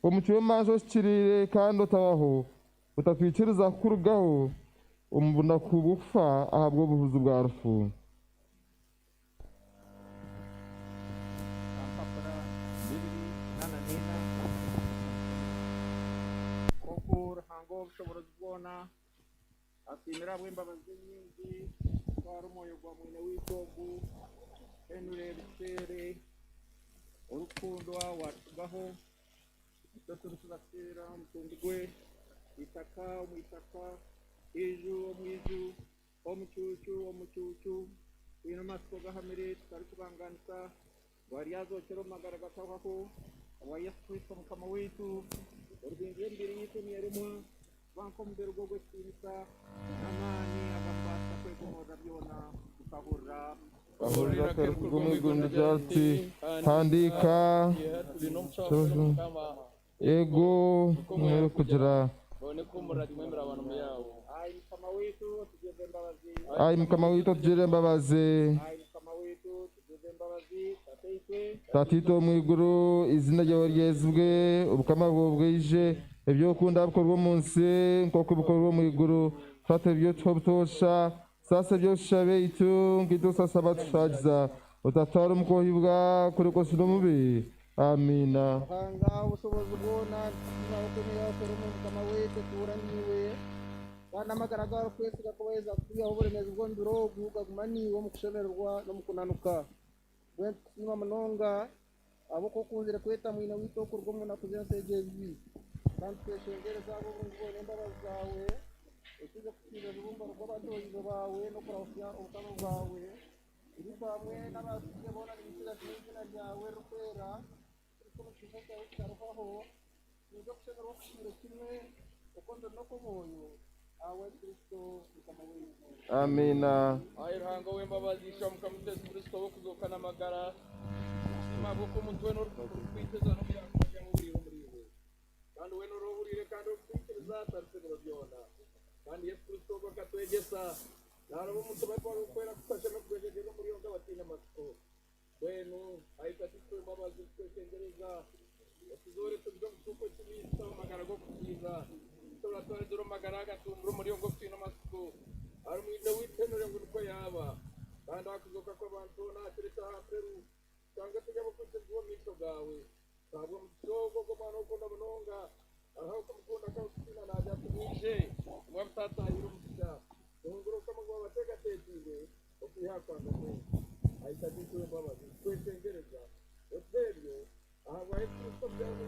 omuti w'emanja oshikirire kandi otabaho utatwikiriza kukurugaho omubunaku bw'okufa ahabwa obuhuzi bwa rufu ruhanga obushobozi bwona asimira bw'embabazi nyingi twara omwoyo gwa mwine w'itogu enure ebisere urukundo watugaho icyo turusubasira umutumbi gwe itaka omwitaka iju omwiju omucucu ino amasiko gahamire tutari kubanganisa wariyazokera omumagara gatabaho wa yesu kristo mukama witu orubingiye mbere yitu niyaremwa banko mubere gwo gwesinisa n'amani agambasa kwegomoza byona tukahurira ahurira kerukugo mwigunda ryati handika ego mwere kugira ayi mukama witu tugeze embabazi ayi mukama witu tugire embabazi tatito mwiguru izina ryawe ryezwe ubukama bwawe bwije ibyo ukunda bikorwa munsi nk'uko bikorwa mu iguru fata ibyo twabutosha sasa byo shabe itu ngito sasa batushagiza utatwara umukohi bwa kuri kose n'umubi amina hanga ubushobozi bwona n'abakomeye bakora mu mukama wese turaniwe kandi amagaragara kwese gakomeza kuyaho uburemezi bw'nduro bwugagumaniwe mu kushemererwa no mu kunanuka wema manonga abo kokunzira kweta mwina witoko rwo muna kuzensegevi kandi tweshengereza abo ngo n'imbabazi zawe ukize kukira rubumba rw'abadoyizo bawe no kurafya ubutano bwawe iri bamwe n'abasize bona n'ibitira n'izina ryawe rukwera kuko mukiza cyawe cyarufaho nizo kushaka bakubwira kimwe ukondo no kumoyo awe Kristo mukama witu amina ayi ruhanga w'embabazi shamuka mutesi Kristo wo kuzokana amagara mabo ko muntu we no kwiteza no byakujya mu buriro muri we kandi we no rohurire kandi ukwiteza tarsegero byona kandi Yesu Kristo ko katwegesa naro umuntu bakora kwera kufasha no kwejeje no muri yonga batina masiko wenu ayikatitwe embabazi kwesengereza tuzore tubyo kuko kimisa amagara go kukiza turatwara duro magaraga tumbro muri yongo kwino masiko ari mwine witenure ngo uko yaba kandi akuzoka ko abantu natirita peru cyangwa tujya bukute bwo mito gawe sabo msogo ko mano ko nabononga aho kumukunda ka usina najya tumije mwamtata yiro mutya ngoro kama ngo bateka tetinde okuya kwanga ko ayitatiwe baba kwesengereza otebyo aha wae Kristo byawe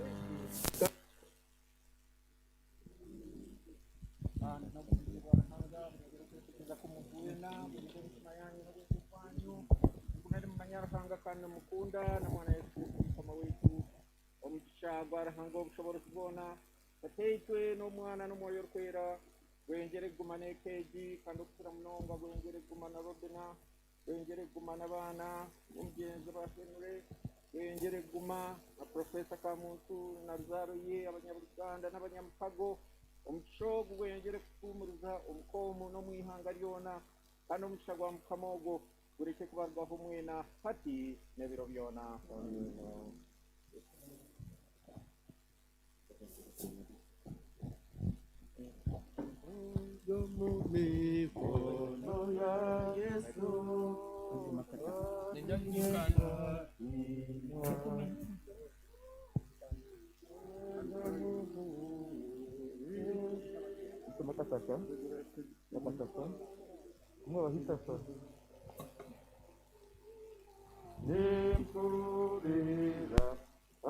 Ruhanga kandi mukunda na mwana Yesu mukama witu omugisha gwarahanga obushobozi bwona bateitwe n'omwana n'omwoyo rukwera gwengere gumana ekeji kandi okusira munonga gwengere gumana Robinah gwengere gumana abana n'omugenzi basenure gwengere guma na Professor Kamuntu na Ruzaro ye abanyabuganda n'abanyamukago omugishogo gwengere kutumuriza omukomu no mwihanga lyona kandi omugisha gwa mukamogo ureke kubarwaho mwena hati nebiro byona Yesu makataka mwahitasa Nempurira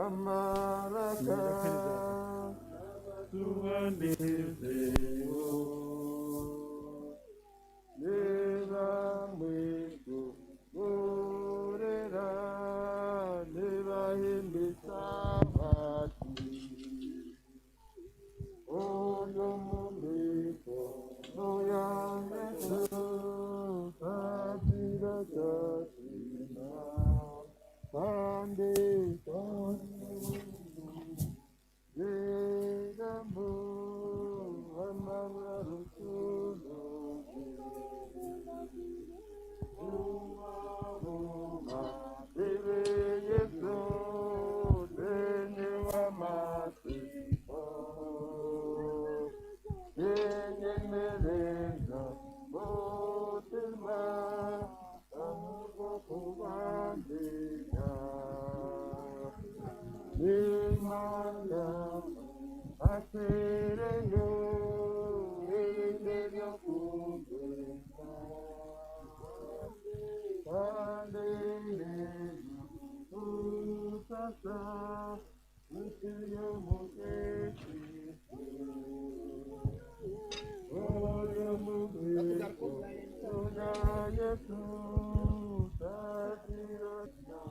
amaraka tuanezeo Nera mwetu gorera amanda atereyo ebinde byokugenza kandereyo usasa utuyo mukekisi oyo mugeko oya yesu tatirana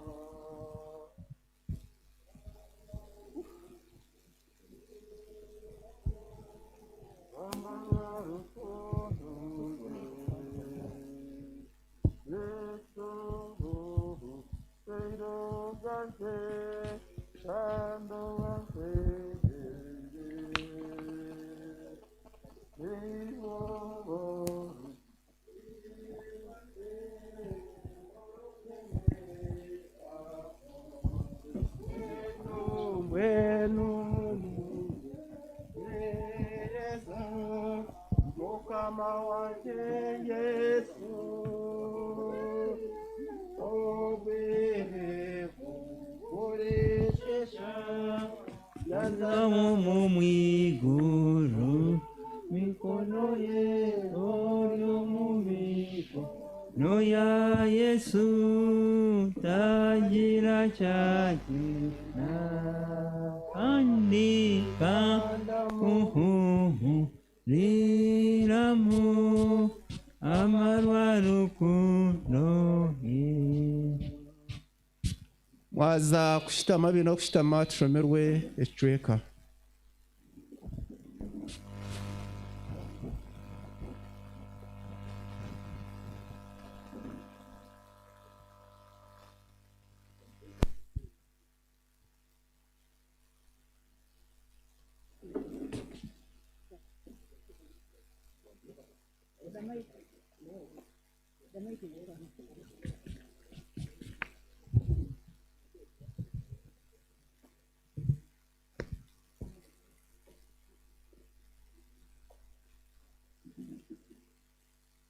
Mukama wanje Yesu oberevu kureshesha Nazamu mumwiguru mikono ye oryo mumiko no ya Yesu tagira chake na andika liramu amarwarukuno mwaza kushitama bino kushitama tushomerwe ecweka.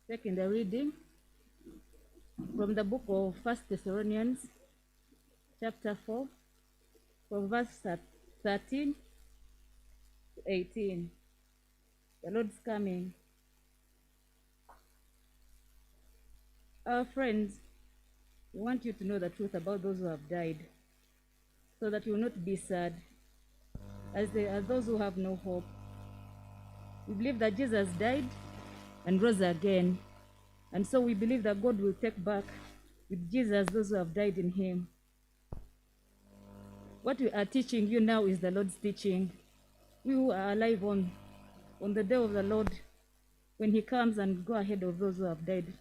Taking the reading from the book of 1 Thessalonians, chapter 4, from verse 13 to 18. The Lord's coming. Our friends, we want you to know the truth about those who have died, so that you will not be sad, as there are those who have no hope. We believe that Jesus died and rose again, and so we believe that God will take back with Jesus those who have died in him. What we are teaching you now is the Lord's teaching. We who are alive on the day of the Lord, when he comes and go ahead of those who have died,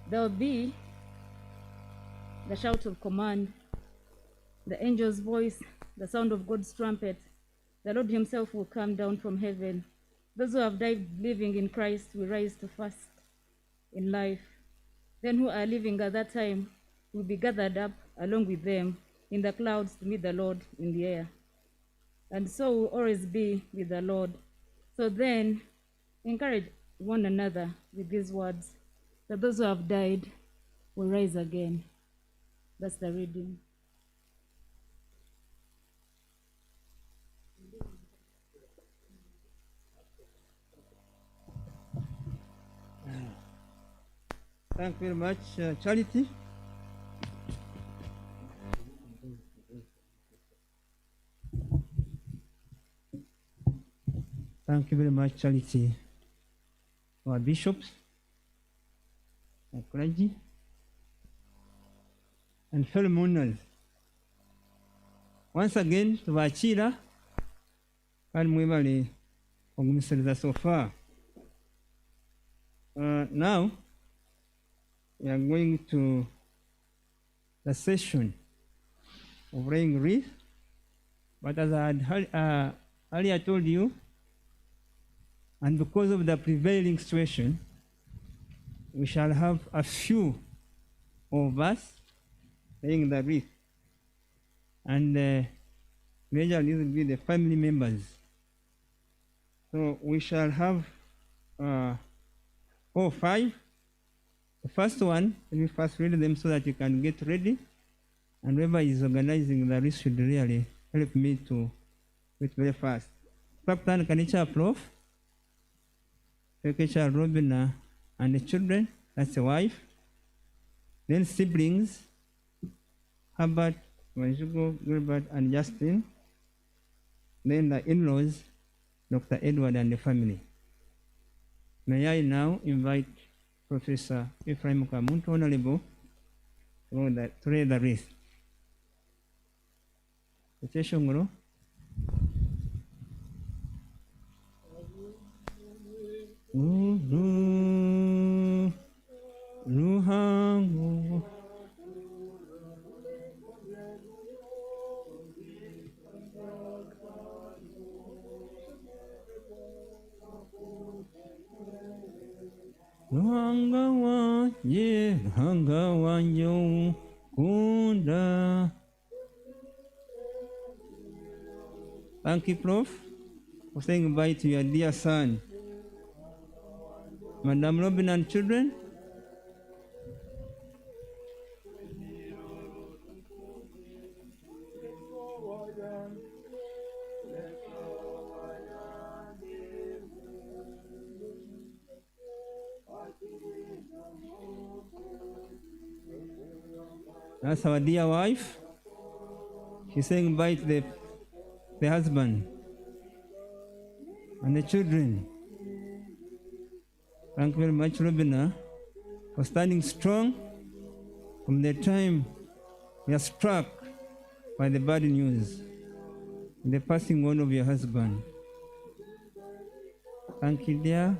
there will be the shout of command, the angel's voice, the sound of God's trumpet. The Lord himself will come down from heaven. Those who have died living in Christ will rise to first in life. Then who are living at that time will be gathered up along with them in the clouds to meet the Lord in the air. And so will always be with the Lord. So then, encourage one another with these words, that those who have died will rise again. That's the reading. Thank you very much, Charity. Thank you very much, Charity. Our bishops, our clergy, and fellow mourners. Once again, tubachira kandi mwebale okumisiriza so far. Now, we are going to the session of laying wreath. But as I had earlier told you, and because of the prevailing situation, we shall have a few of us laying the wreath. And majorly will be the family members. So we shall have 4 or 5. The first one, let me first read them so that you can get ready. and whoever is organizing the list should really help me to do it very fast. Captain Kanicha Prof, Secretary Robinah and the children, that's the wife, then siblings, Herbert, Majugo, Gilbert and Justin, then the in-laws, Dr. Edward and the family. May I now invite Professor Rucwere Kamuntu, Honorable, to read the wreath. Rucwere. Ruhango. Ruhanga wanje, ruhanga wanje kunda. Thank you, Prof, for saying goodbye to your dear son. Madam Robinah and children. That's our dear wife. She's saying goodbye to the husband and the children. Thank you very much, Robinah, for standing strong from the time we are struck by the bad news, the passing on of your husband. Thank you, dear.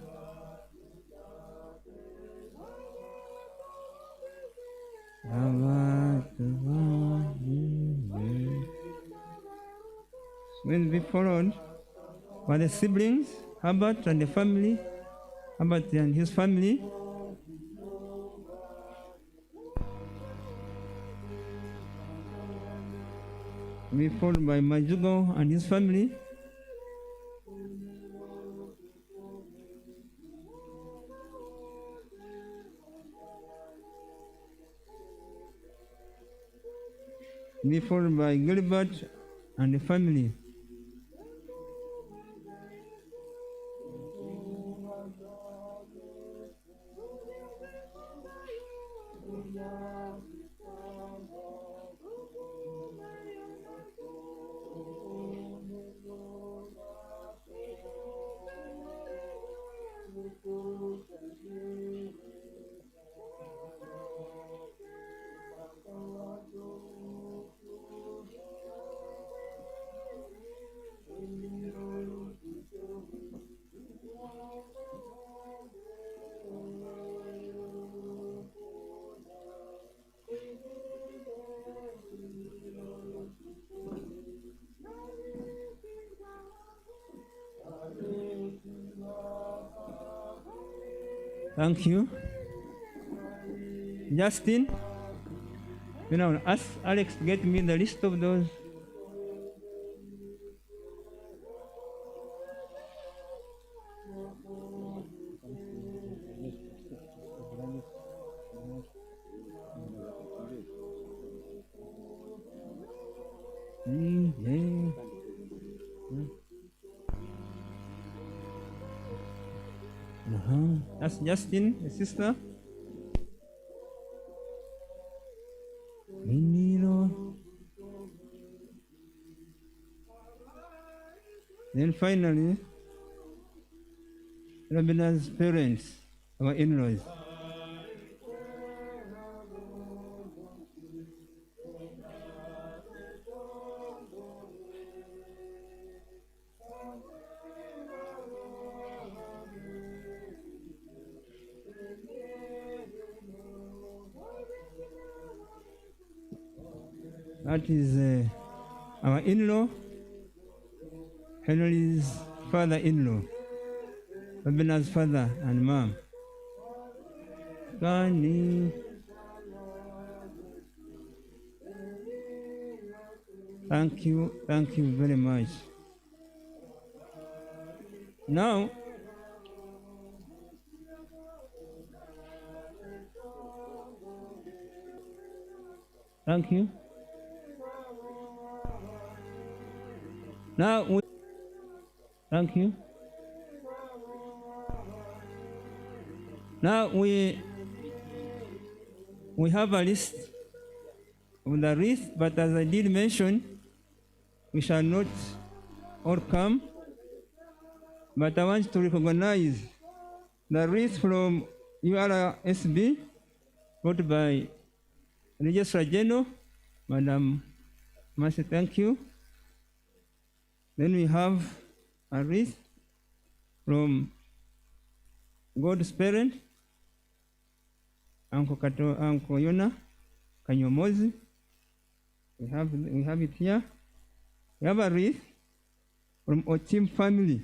Will be followed by the siblings, Herbert and the family, Herbert and his family. Will be followed by Majugo and his family. Will be followed by Gilbert and the family. Thank you. Justin, you know, ask Alex to get me the list of those. That's Justin, the sister. Then finally, Robinah's parents, our in-laws. That is our in-law, Henry's father-in-law, Robinah's father and mom. Gani. Thank you very much. Now, thank you. Now we thank you. Now we have a list of the wreath, but as I did mention, we shall not all come. But I want to recognize the wreath from URSB, brought by Registrar General, Madam Mercy, thank you. Then we have a wreath from God's parent, Uncle Yona Kanyomozi. We have it here. We have a wreath from Otim family.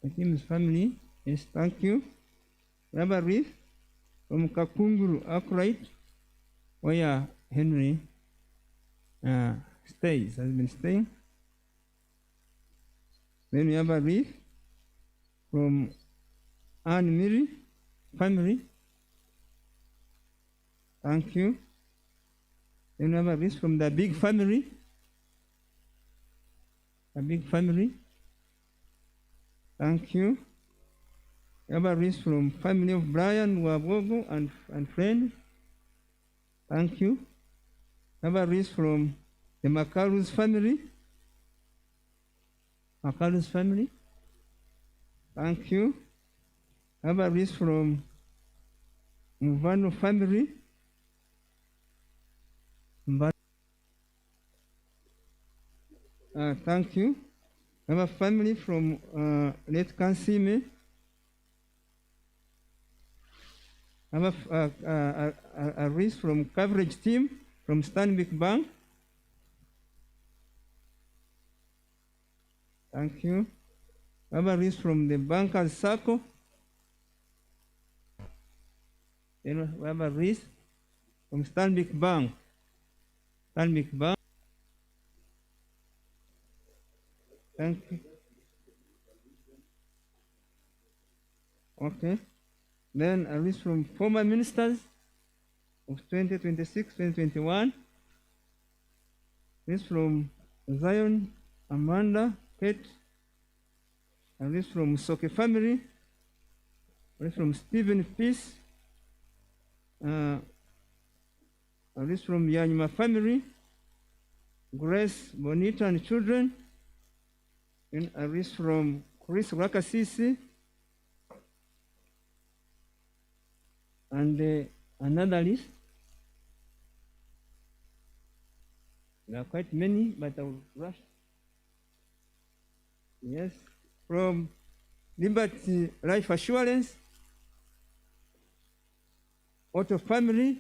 Otim's family, yes, thank you. We have a wreath from Kakunguru Arkwright, where Henry has been staying. Then we have a wreath from Anne Miri family. Thank you. Then we have a wreath from the big family. A big family. Thank you. We have a wreath from family of Brian Wabogo and friends. Thank you. We have a wreath from the Makarus family. Makarus family. Thank you. We have a wreath from Muvano family. Thank you. I have a family from Late Kansime. I have a wreath from coverage team from Stanbic Bank. Thank you. I have a wreath from the Bankers Circle. Then we have a wreath from Stanbic Bank. Stanbic Bank. Thank you. Okay. Then a list from former ministers of 2026, 2021. List from Zion, Amanda, Kate. A list from Soke family. A list from Stephen Peace. A list from Yanyuma family. Grace, Bonita and children. And a list from Chris Rakasisi. And another list. There are quite many, but I will rush. Yes, from Liberty Life Assurance, Auto Family,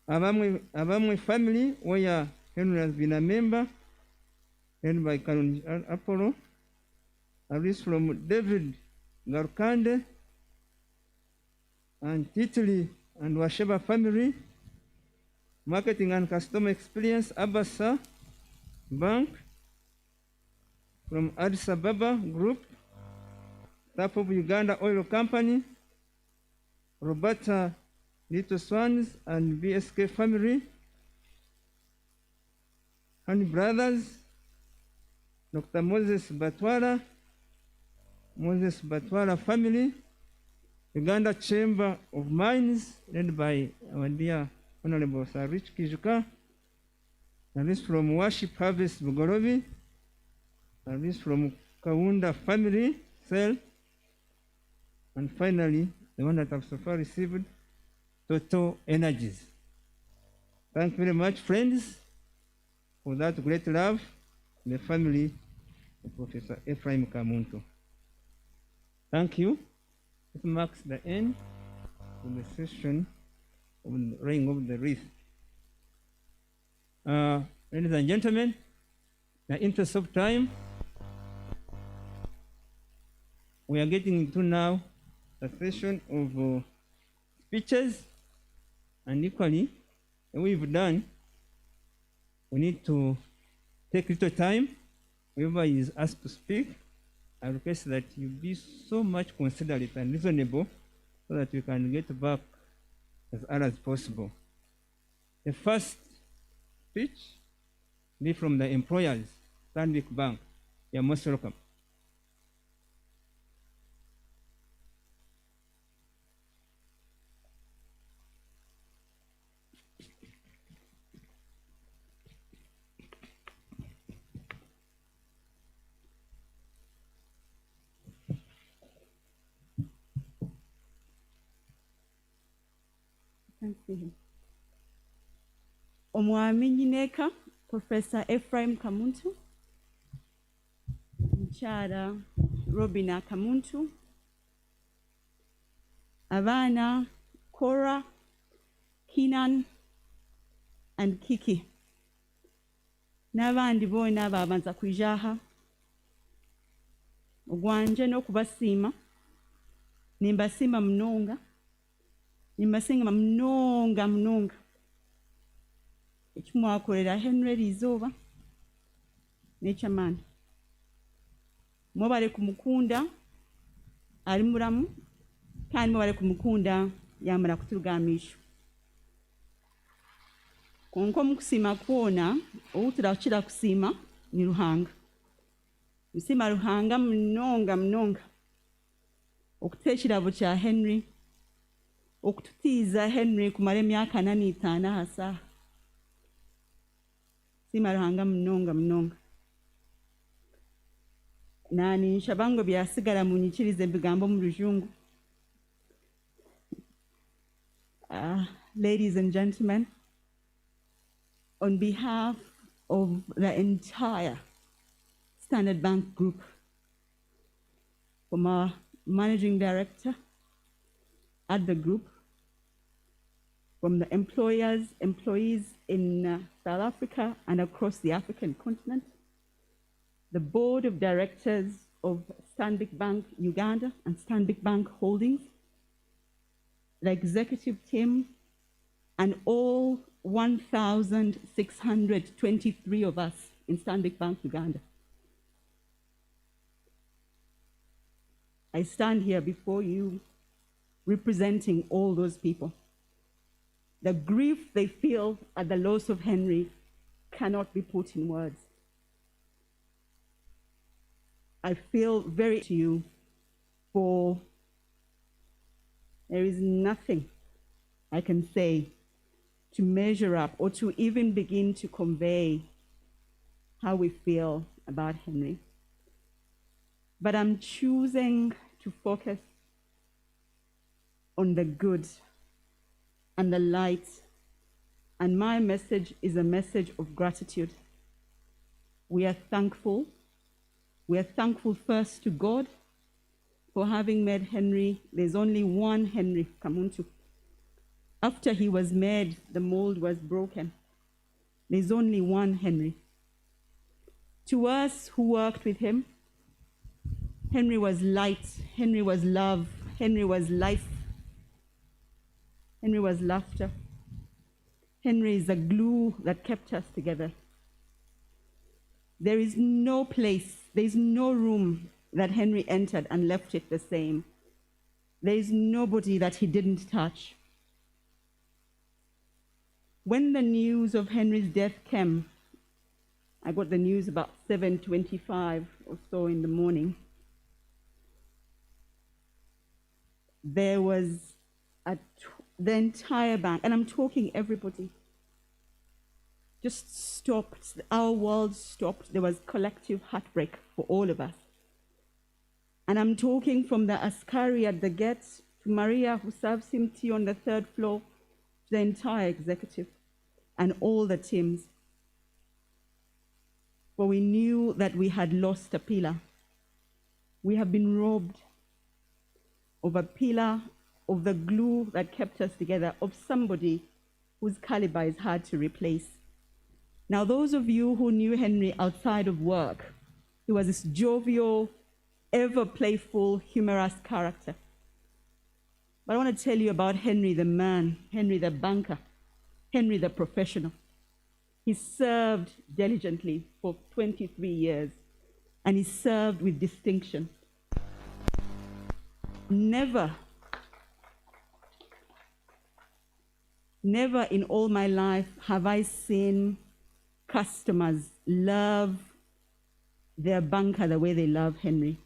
Abamwe family, where Henry has been a member, and by Canon Apollo. A list from David Garkande, and Titli and Washeba family, Marketing and Customer Experience, Abasa Bank, from Addis Ababa Group, Tap of Uganda Oil Company, Roberta Little Swans and BSK family, Honey Brothers, Dr. Moses Batwala family, Uganda Chamber of Mines, led by our dear Honorable Sir Rich Kijuka. A list from Worship Harvest Bugorobi. A list from Kaunda family, Cell. And finally, the one that I've so far received, Total Energies. Thank you very much, friends, for that great love, the family of Professor Ephraim Kamuntu. Thank you. This marks the end of the session of the laying of the wreath. Ladies and gentlemen, in the interest of time, we are getting into now the session of speeches, and equally, we've done, we need to take little time. Whoever is asked to speak, I request that you be so much considerate and reasonable so that we can get back as early as possible. The first speech be from the employers, Stanbic Bank. You're most welcome. Omwami Nyineka, Professor Ephraim Kamuntu, Mukyala Robinah Kamuntu, Abaana Cora, Keenan and Kiki, n'abandi boona ababanza kwijaha, ogwanje n'okubasiima, nimbasiima munonga, nimbasinga munonga ekimwakolera Henry Lizoba n'ekyamaani. Mwebale kumukunda ali mulamu kandi mwebale kumukunda yamala kutulugamisha. Konko mukusiima kwona outira kukira kusiima ni Ruhanga. Musiima Ruhanga munonga okuta ekirabo kya Henry, okututiiza Henry kumala emyaka 45 hasa. Siima Ruhanga munonga. Nani nshabango byasigala munyikirize ebigambo mu Luzungu. Ladies and gentlemen, on behalf of the entire Standard Bank Group, from our managing director at the group, from the employees in South Africa and across the African continent, the board of directors of Stanbic Bank Uganda and Stanbic Bank Holdings, the executive team, and all 1,623 of us in Stanbic Bank Uganda. I stand here before you representing all those people. The grief they feel at the loss of Henry cannot be put in words. I feel very to you, for there is nothing I can say to measure up or to even begin to convey how we feel about Henry. But I'm choosing to focus on the good and the light, and my message is a message of gratitude. We are thankful. We are thankful first to God for having made Henry. There's only one Henry Kamuntu. After he was made, the mold was broken. There's only one Henry. To us who worked with him, Henry was light, Henry was love, Henry was life, Henry was laughter. Henry is the glue that kept us together. There is no place, there is no room that Henry entered and left it the same. There is nobody that he didn't touch. When the news of Henry's death came, I got the news about 7:25 or so in the morning. There was the entire bank, and I'm talking everybody, just stopped. Our world stopped. There was collective heartbreak for all of us. And I'm talking from the askari at the gate to Maria, who serves him tea on the 3rd floor, to the entire executive and all the teams. For we knew that we had lost a pillar. We have been robbed of a pillar, of the glue that kept us together, of somebody whose caliber is hard to replace. Now, those of you who knew Henry outside of work, he was this jovial, ever playful, humorous character. But I want to tell you about Henry the man, Henry the banker, Henry the professional. He served diligently for 23 years, and he served with distinction. Never in all my life have I seen customers love their banker the way they love Henry.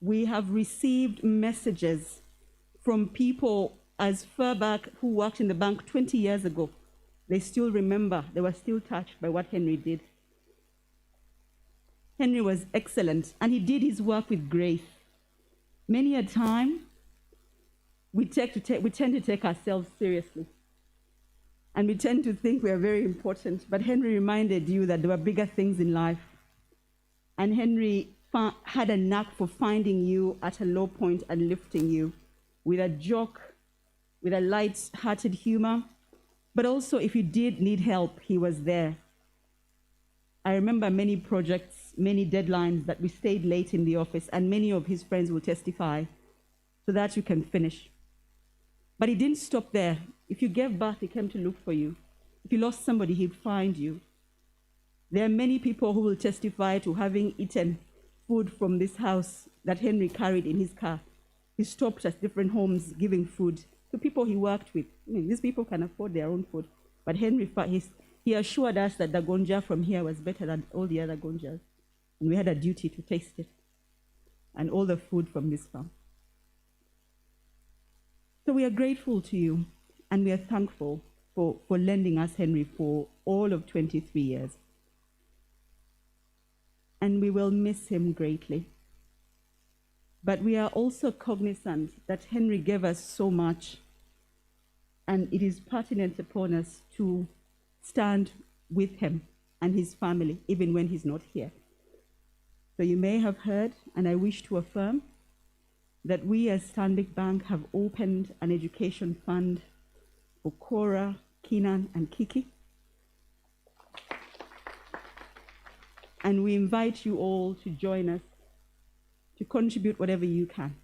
We have received messages from people as far back who worked in the bank 20 years ago. They still remember, they were still touched by what Henry did. Henry was excellent, and he did his work with grace. Many a time, we tend to take ourselves seriously. And we tend to think we are very important. But Henry reminded you that there were bigger things in life. And Henry had a knack for finding you at a low point and lifting you with a joke, with a light-hearted humor. But also, if you did need help, he was there. I remember many projects, many deadlines that we stayed late in the office, and many of his friends will testify, so that you can finish. But he didn't stop there. If you gave birth, he came to look for you. If you lost somebody, he'd find you. There are many people who will testify to having eaten food from this house that Henry carried in his car. He stopped at different homes giving food to people he worked with. I mean, these people can afford their own food. But Henry, he assured us that the gonja from here was better than all the other gonjas. And we had a duty to taste it. And all the food from this farm. So we are grateful to you, and we are thankful for lending us Henry for all of 23 years. And we will miss him greatly. But we are also cognizant that Henry gave us so much, and it is pertinent upon us to stand with him and his family, even when he's not here. So you may have heard, and I wish to affirm, that we as Stanbic Bank have opened an education fund for Cora, Keenan, and Kiki. And we invite you all to join us, to contribute whatever you can,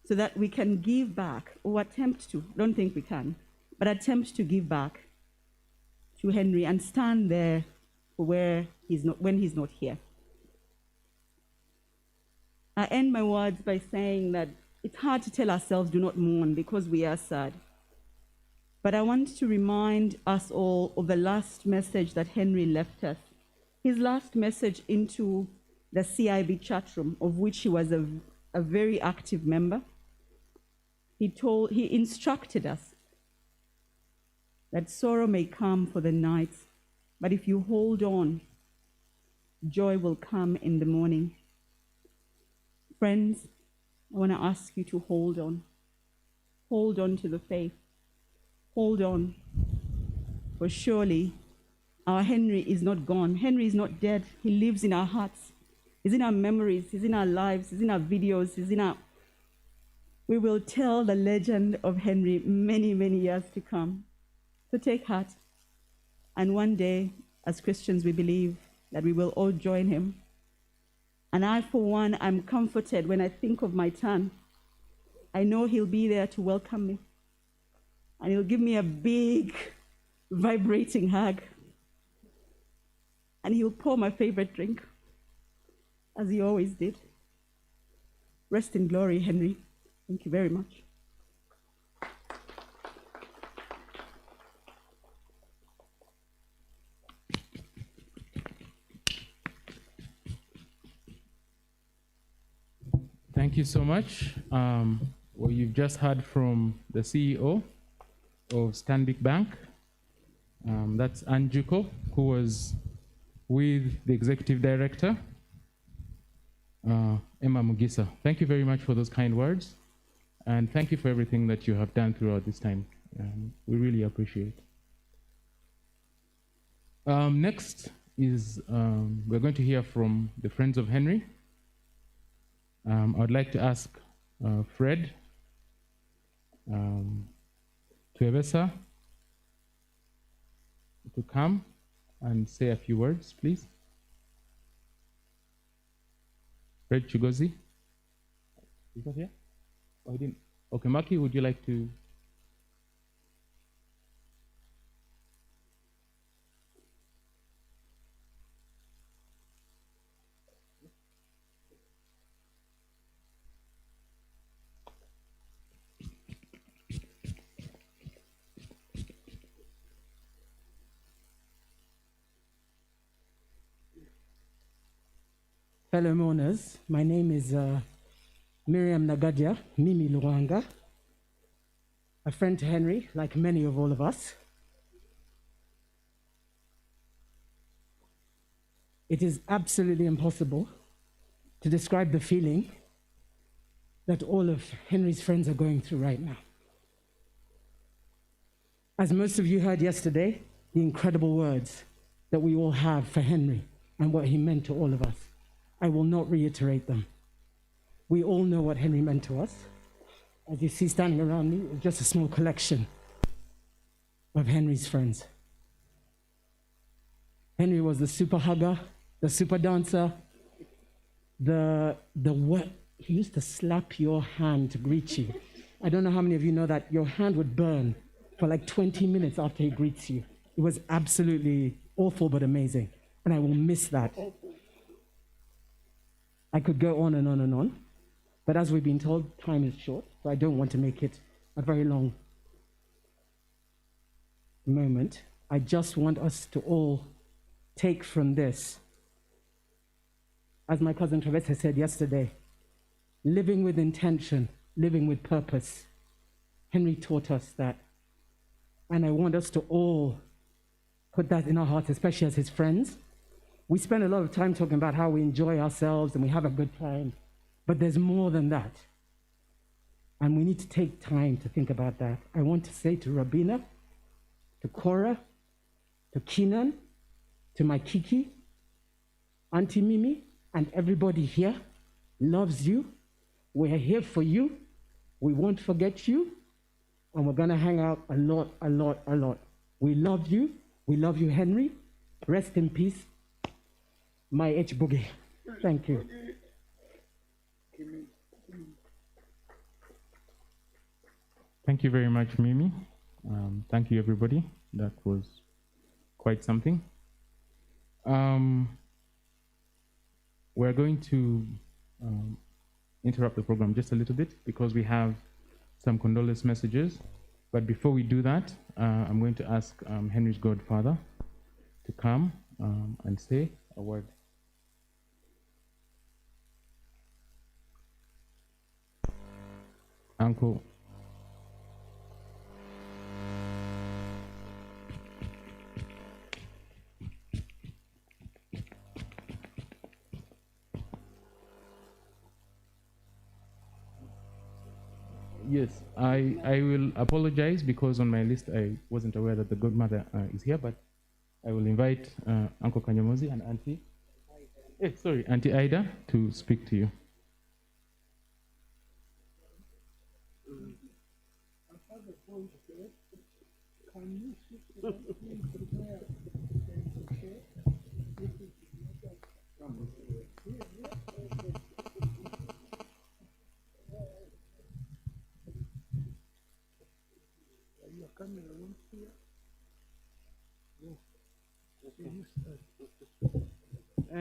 so that we can give back, or attempt to, don't think we can, but attempt to give back to Henry and stand there for when he's not here. I end my words by saying that it's hard to tell ourselves do not mourn because we are sad. But I want to remind us all of the last message that Henry left us. His last message into the CIB chat room, of which he was a very active member. He instructed us that sorrow may come for the night, but if you hold on, joy will come in the morning. Friends, I want to ask you to hold on. Hold on to the faith. Hold on. For surely our Henry is not gone. Henry is not dead. He lives in our hearts. He's in our memories. He's in our lives. He's in our videos. We will tell the legend of Henry many, many years to come. So take heart. And one day, as Christians, we believe that we will all join him. And I, for one, I'm comforted when I think of my turn. I know he'll be there to welcome me. And he'll give me a big, vibrating hug. And he'll pour my favorite drink, as he always did. Rest in glory, Henry. Thank you very much. Thank you so much. Well, you've just heard from the CEO of Stanbic Bank. That's Majugo, who was with the executive director, Emma Mugisa. Thank you very much for those kind words. And thank you for everything that you have done throughout this time. We really appreciate it. Next is, we're going to hear from the Friends of Henry. I would like to ask Fred Tuevesa to come and say a few words, please. Fred Chugozi. Is that here? Oh, he didn't. Okay, Maki, would you like to? fellow mourners. My name is Miriam Nagadia, Mimi Luanga, a friend to Henry, like many of all of us. It is absolutely impossible to describe the feeling that all of Henry's friends are going through right now. As most of you heard yesterday, the incredible words that we all have for Henry and what he meant to all of us. I will not reiterate them. We all know what Henry meant to us. As you see standing around me, it's just a small collection of Henry's friends. Henry was the super hugger, the super dancer, he used to slap your hand to greet you. I don't know how many of you know that your hand would burn for like 20 minutes after he greets you. It was absolutely awful but amazing, and I will miss that. I could go on and on and on, but as we've been told, time is short, so I don't want to make it a very long moment. I just want us to all take from this, as my cousin Teresa said yesterday, living with intention, living with purpose. Henry taught us that. And I want us to all put that in our hearts, especially as his friends. We spend a lot of time talking about how we enjoy ourselves and we have a good time, but there's more than that. And we need to take time to think about that. I want to say to Robinah, to Cora, to Keenan, to my Kiki, Auntie Mimi, and everybody here loves you. We're here for you. We won't forget you. And we're gonna hang out a lot, a lot, a lot. We love you. We love you, Henry. Rest in peace, my H Boogie. Thank you. Thank you very much, Mimi. Thank you, everybody. That was quite something. We're going to interrupt the program just a little bit because we have some condolence messages. But before we do that, I'm going to ask Henry's godfather to come and say a word. Uncle. Yes, I will apologize because on my list I wasn't aware that the godmother is here, but I will invite Uncle Kanyamozi and Auntie, Auntie Ida to speak to you.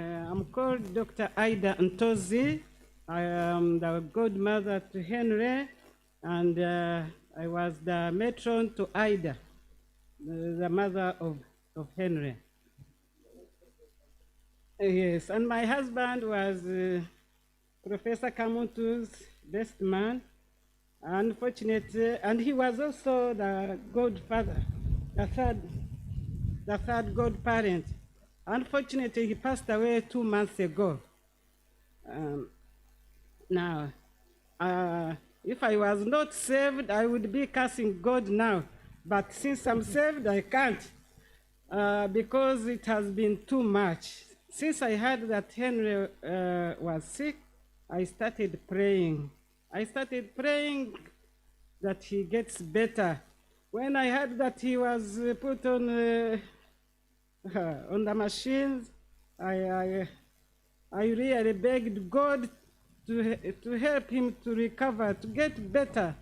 I'm called Dr. Ida Ntozi. I am the godmother to Henry, and I was the matron to Ida, the mother of Henry. Yes, and my husband was Professor Kamuntu's best man. Unfortunately, and he was also the godfather, the third godparent. Unfortunately, he passed away 2 months ago. Now, if I was not saved, I would be cursing God now. But since I'm saved, I can't, because it has been too much. Since I heard that Henry was sick, I started praying. I started praying that he gets better. When I heard that he was put on the machines, I really begged God to help him to recover, to get better.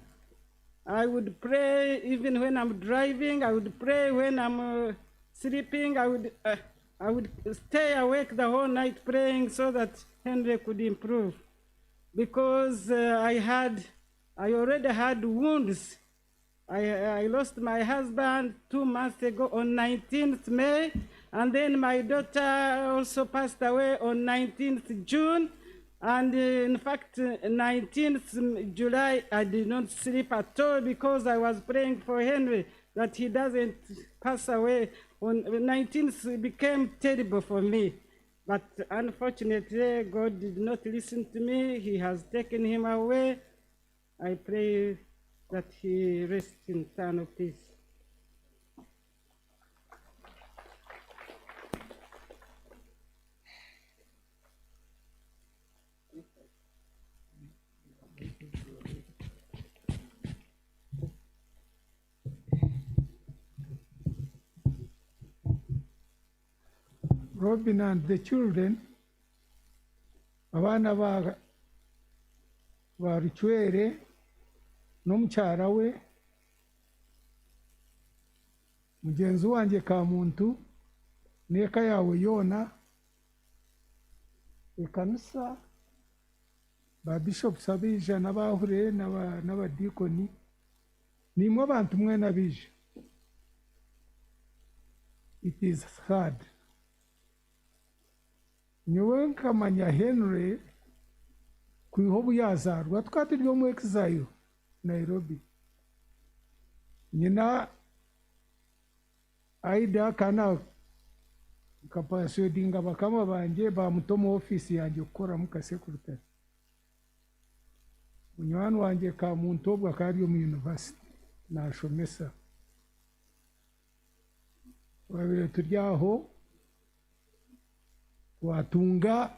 I would pray even when I'm driving. I would pray when I'm sleeping. I would stay awake the whole night praying so that Henry could improve. Because I already had wounds. I lost my husband 2 months ago on 19th May, And then my daughter also passed away on 19th June. And in fact, 19th July, I did not sleep at all because I was praying for Henry that he doesn't pass away. On 19th, it became terrible for me. But unfortunately, God did not listen to me. He has taken him away. I pray that he rests in eternal peace. Robin and the children, abana ba Rucwere n'omukyara we, mugenzi wange Kamuntu, n'eka yawe yona, ekanisa, ba bishops abija n'abahure n'abadikoni, nimwe abantu mwena bije. It is hard. Nyewe nkamanya Henry kwiho yazarwa twatiriwe mu exile Nairobi. Nyina aida kana kapasyo dinga bakama banje bamutomo office yanjye gukora mu secretary. Munywani wanje Kamuntu obwa kariyo mu university nashomesa. Wabire turyaho watunga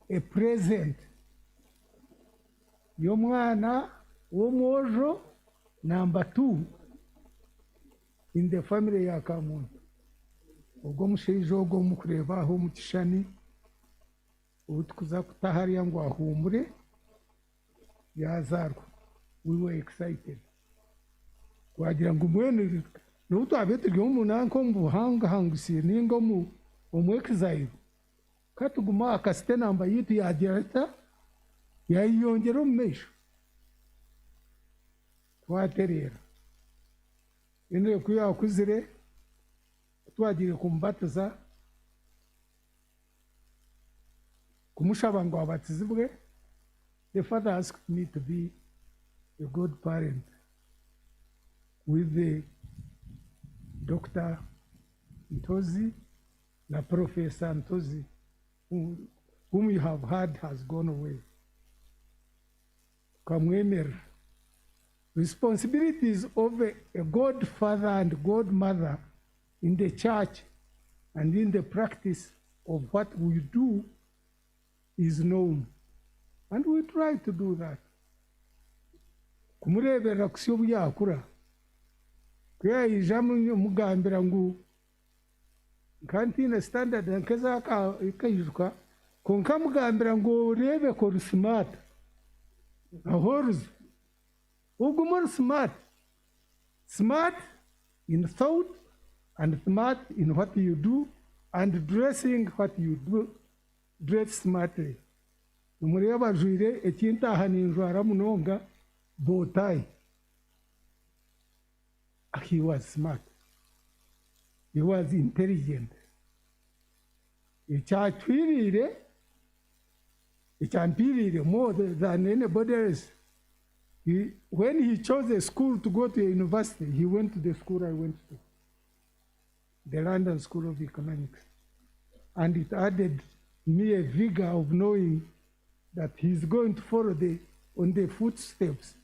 a present y'omwana w'omwojo number 2 in the family ya Kamuntu. Ubwo mushaija ogwo mukurebaho mu kishani utukuza kutahariya ngo ahumure yazarwa. We were excited. Wagira ngo mwene n'utu abetiri y'omunanko mbuhanga hangusiye ningo mu exile. Katuguma akasite namba yitu ya direta yayongera omumesho. Twaterera. Ene kuya kuzire twagire kumbatiza kumushaba ngo abatizibwe. The father asked me to be a good parent with the Dr. Ntozi na Professor Ntozi, whom you have heard has gone away. Kamwemer. Responsibilities of a godfather and godmother in the church and in the practice of what we do is known. And we try to do that. Kumurebera kusyo byakura. Kuya ijamu mugambira ngu kantina standard nkeza ikayuka konka mugambira ngo urebe ko smart. Ahoruz. Ugumur smart. Smart in thought and smart in what you do and dressing what you do. Dress smartly. Umureba jwire ekinta haninjwara munonga botai. He was smart. He was intelligent. Echampirire more than anybody else. When he chose a school to go to a university, he went to the school I went to, the London School of Economics. And it added me a vigor of knowing that he's going to follow on the footsteps.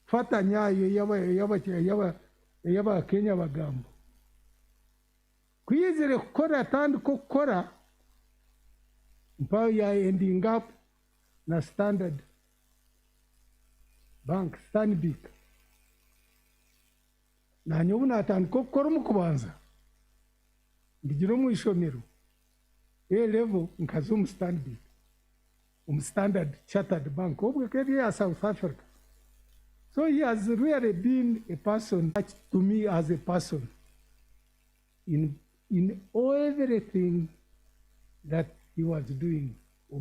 Fata nyayo yaba Kenya bagambo. Kwizere kukora tandi kukora mpao ya ending up na Standard Bank, Stanbic. Na nyobuna tandi kukora mukubanza. Ndijiro mu ishomero. Level nkazumu Stanbic. Standard Chartered Bank. Obwe keri South Africa. So he has really been a person to me as a person in everything that he was doing. The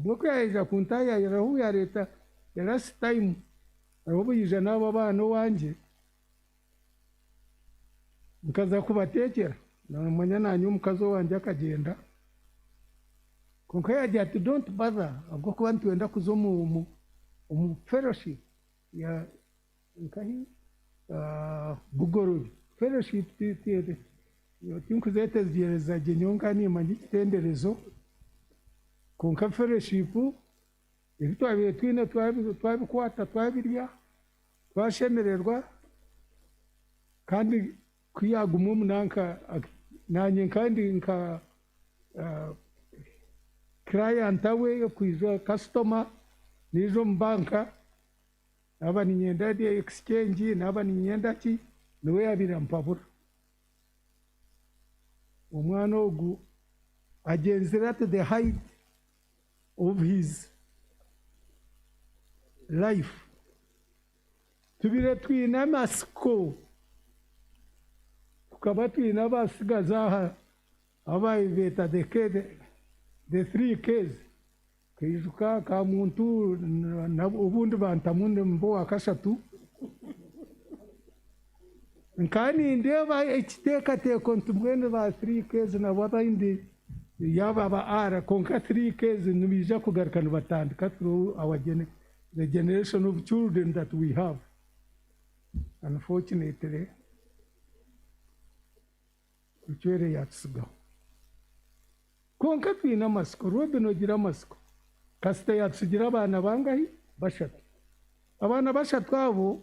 last time nkaza kubatekera namanya nanyu umukazi wanjye akagenda konka yagiye ati don't bother ahubwo kuba ntwenda kuza mu fellowship ya nkahi bugorobi fellowship tiyete tinkuzetezgereza genyonga nimanya ikitenderezo konka fellowship ebitwabiye twine twabikwata twabirya twashemererwa kandi kuyaguma umunanka nanye kandi nka client awe yo kwiza customer nizo mbanka aba ni nyenda di exchange naba ni nyenda ki niwe yabira mpabura umwana ogu agenzera to the height of his life tubire twina amasiko tukaba twina abasigaza aha abaye beta the 3 Ks Kijuka Kamuntu ubundi bantamunde mbo akashatu nkani ndeba ekiteka teko ntumwene ba 3 Ks na babindi yaba ba ara konka 3 Ks nibija kugarukana batandika through our the generation of children that we have. Unfortunately, Rucwere yatsigaho konka twina amasiko Robinah ogira amasiko kasita yatsigira abana bangahi bashatu abana bashatu abo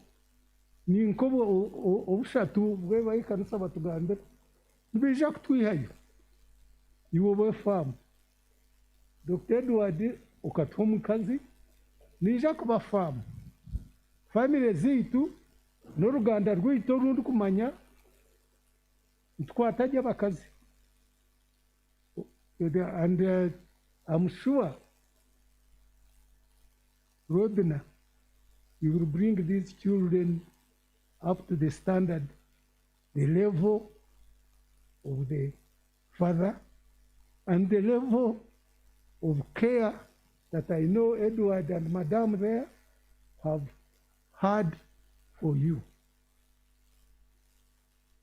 ni nkobo obushatu bwe bayikanisa batugambira nibija kutwihayo iwo befamu Dr. Edward ukatwa omukazi nija kubafamu family ziitu n'oruganda rwaitu orundi kumanya ntwatajya abakazi and I'm sure Robinah, you will bring these children up to the standard, the level of the father and the level of care that I know Edward and Madame there have had for you.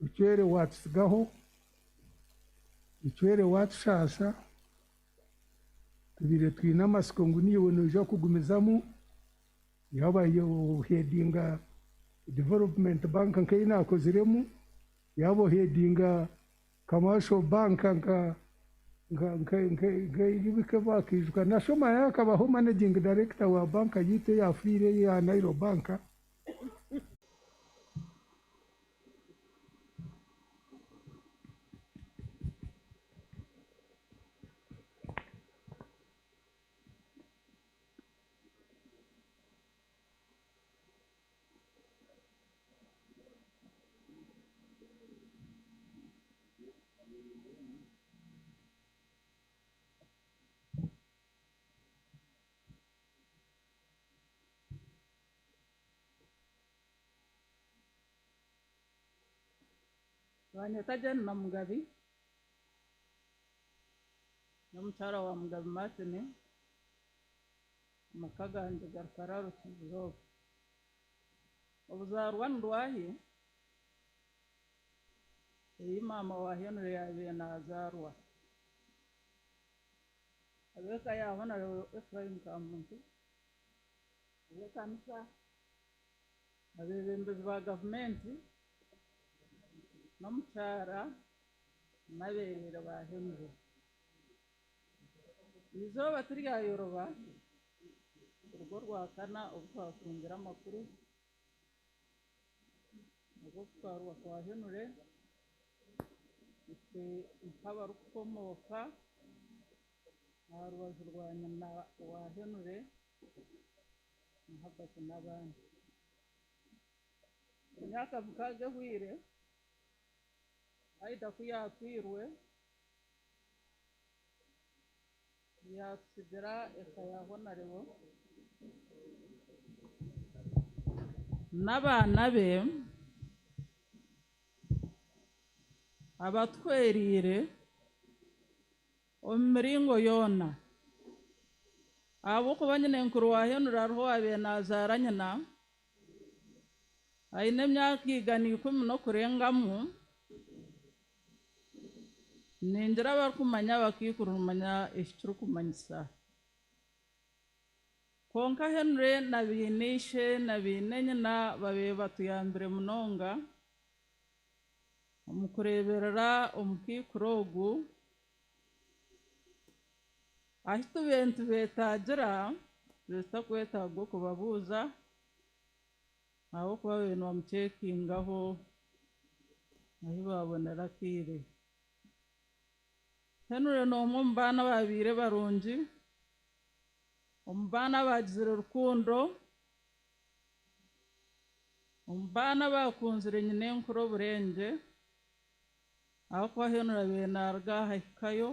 Rucwere watsigaho Rucwere watshasa tubire twina amasiko ngo niwe noja kugumizamu yaba yo headinga development bank nkaina akoziremu yabo headinga commercial bank nka ibike bakijuka nashoma yakabaho managing director wa bank yite ya Afire ya Nairo Bank Wanyatajan na Mugabi na mchara wa Mugabi Martine makaga anje garkararo chibuzo obuzarwan rwahi mama wa Henry yabe na zarwa abeka ya Honours Kamuntu abeka nsa abebembezi ba government Namchara naberera ba Henry izo batiriga Yoruba urwo rwakana ubutwakungira amakuru ubwo twarwa kwa Henry nkaba rukomoka arubazo rwa nyina wa Henry Herbert n'abandi imyaka bukage hwire aida kuyakwirwe yasigara ekayabonarebo n'abana be abatwerire omuringo yona abo kubanyine nkuru wa Henry ariho abe nazaranyina aine myaka igani 10 no kurengamu ninjira bakumanya bakikurumanya ishuru kumanyisa konka Henry na binishe na binenye na babe batuyambire munonga umukureberera umukikurogu ahito bentu betagira besta kwetagwa kubabuza aho kuba bintu bamucekingaho aho babonera kire Henry no mumbana babire barungi umbana bagizira urukundo umbana bakunzire nyine nkuro burenge aho kwa Henry benarga hakayo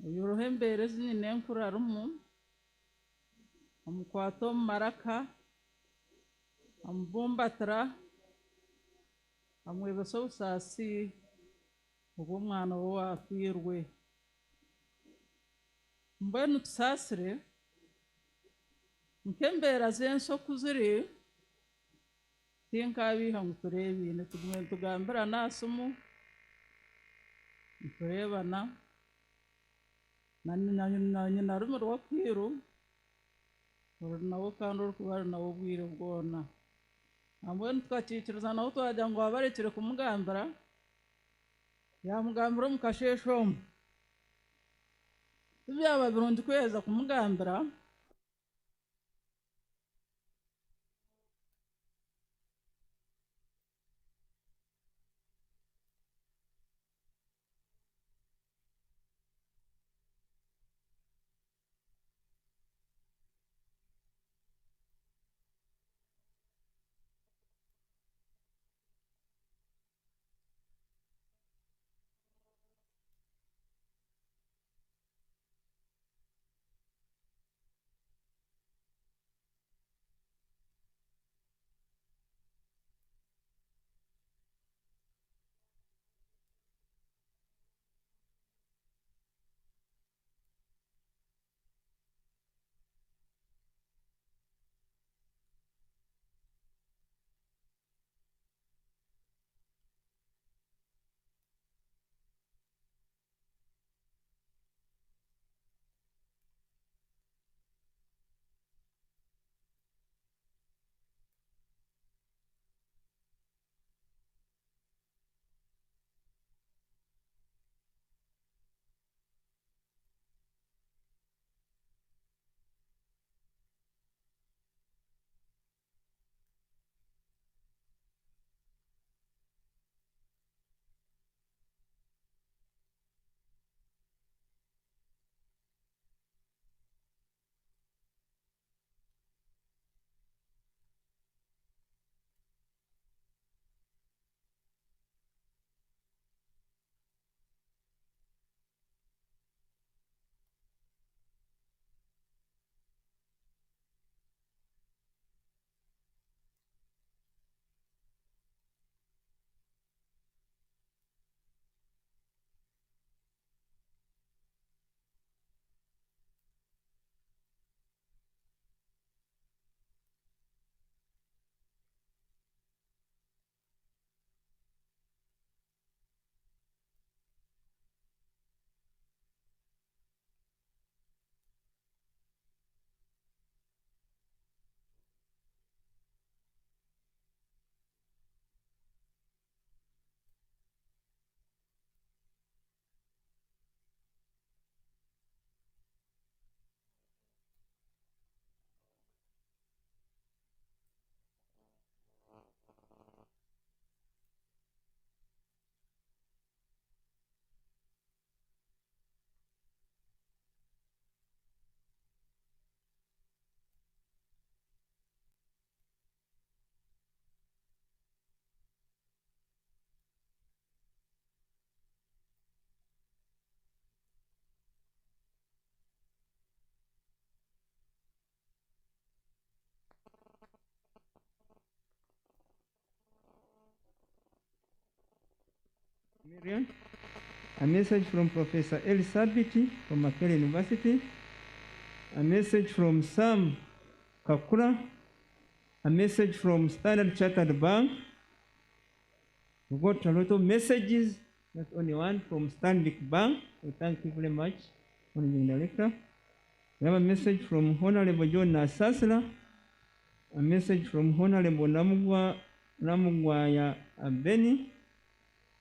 yuruhembere nyine nkuro arumu amukwato maraka ambumbatra amwebeso usasi ubwo mwana wo wakwirwe mbona tusasire nkembera zenso kuziri tinkabiha nguturebine tugambira nasumu turebana na rumu rwo kwiru nawo kandi uri kubara nawo bwire bwona ambwe twakikiriza nawo twajya ngo abarekere kumugambira yamugambira mukasheshomu byaba birundi kweza kumugambira Miriam. A message from Professor Elisabeth from Makerere University. A message from Sam Kakura. A message from Standard Chartered Bank. We've got a lot of messages Not only one, from Stanbic Bank. We thank you very much, Managing Director. We have a message from Honorable John Nasasla, a message from Honorable Namugwaya Abeni,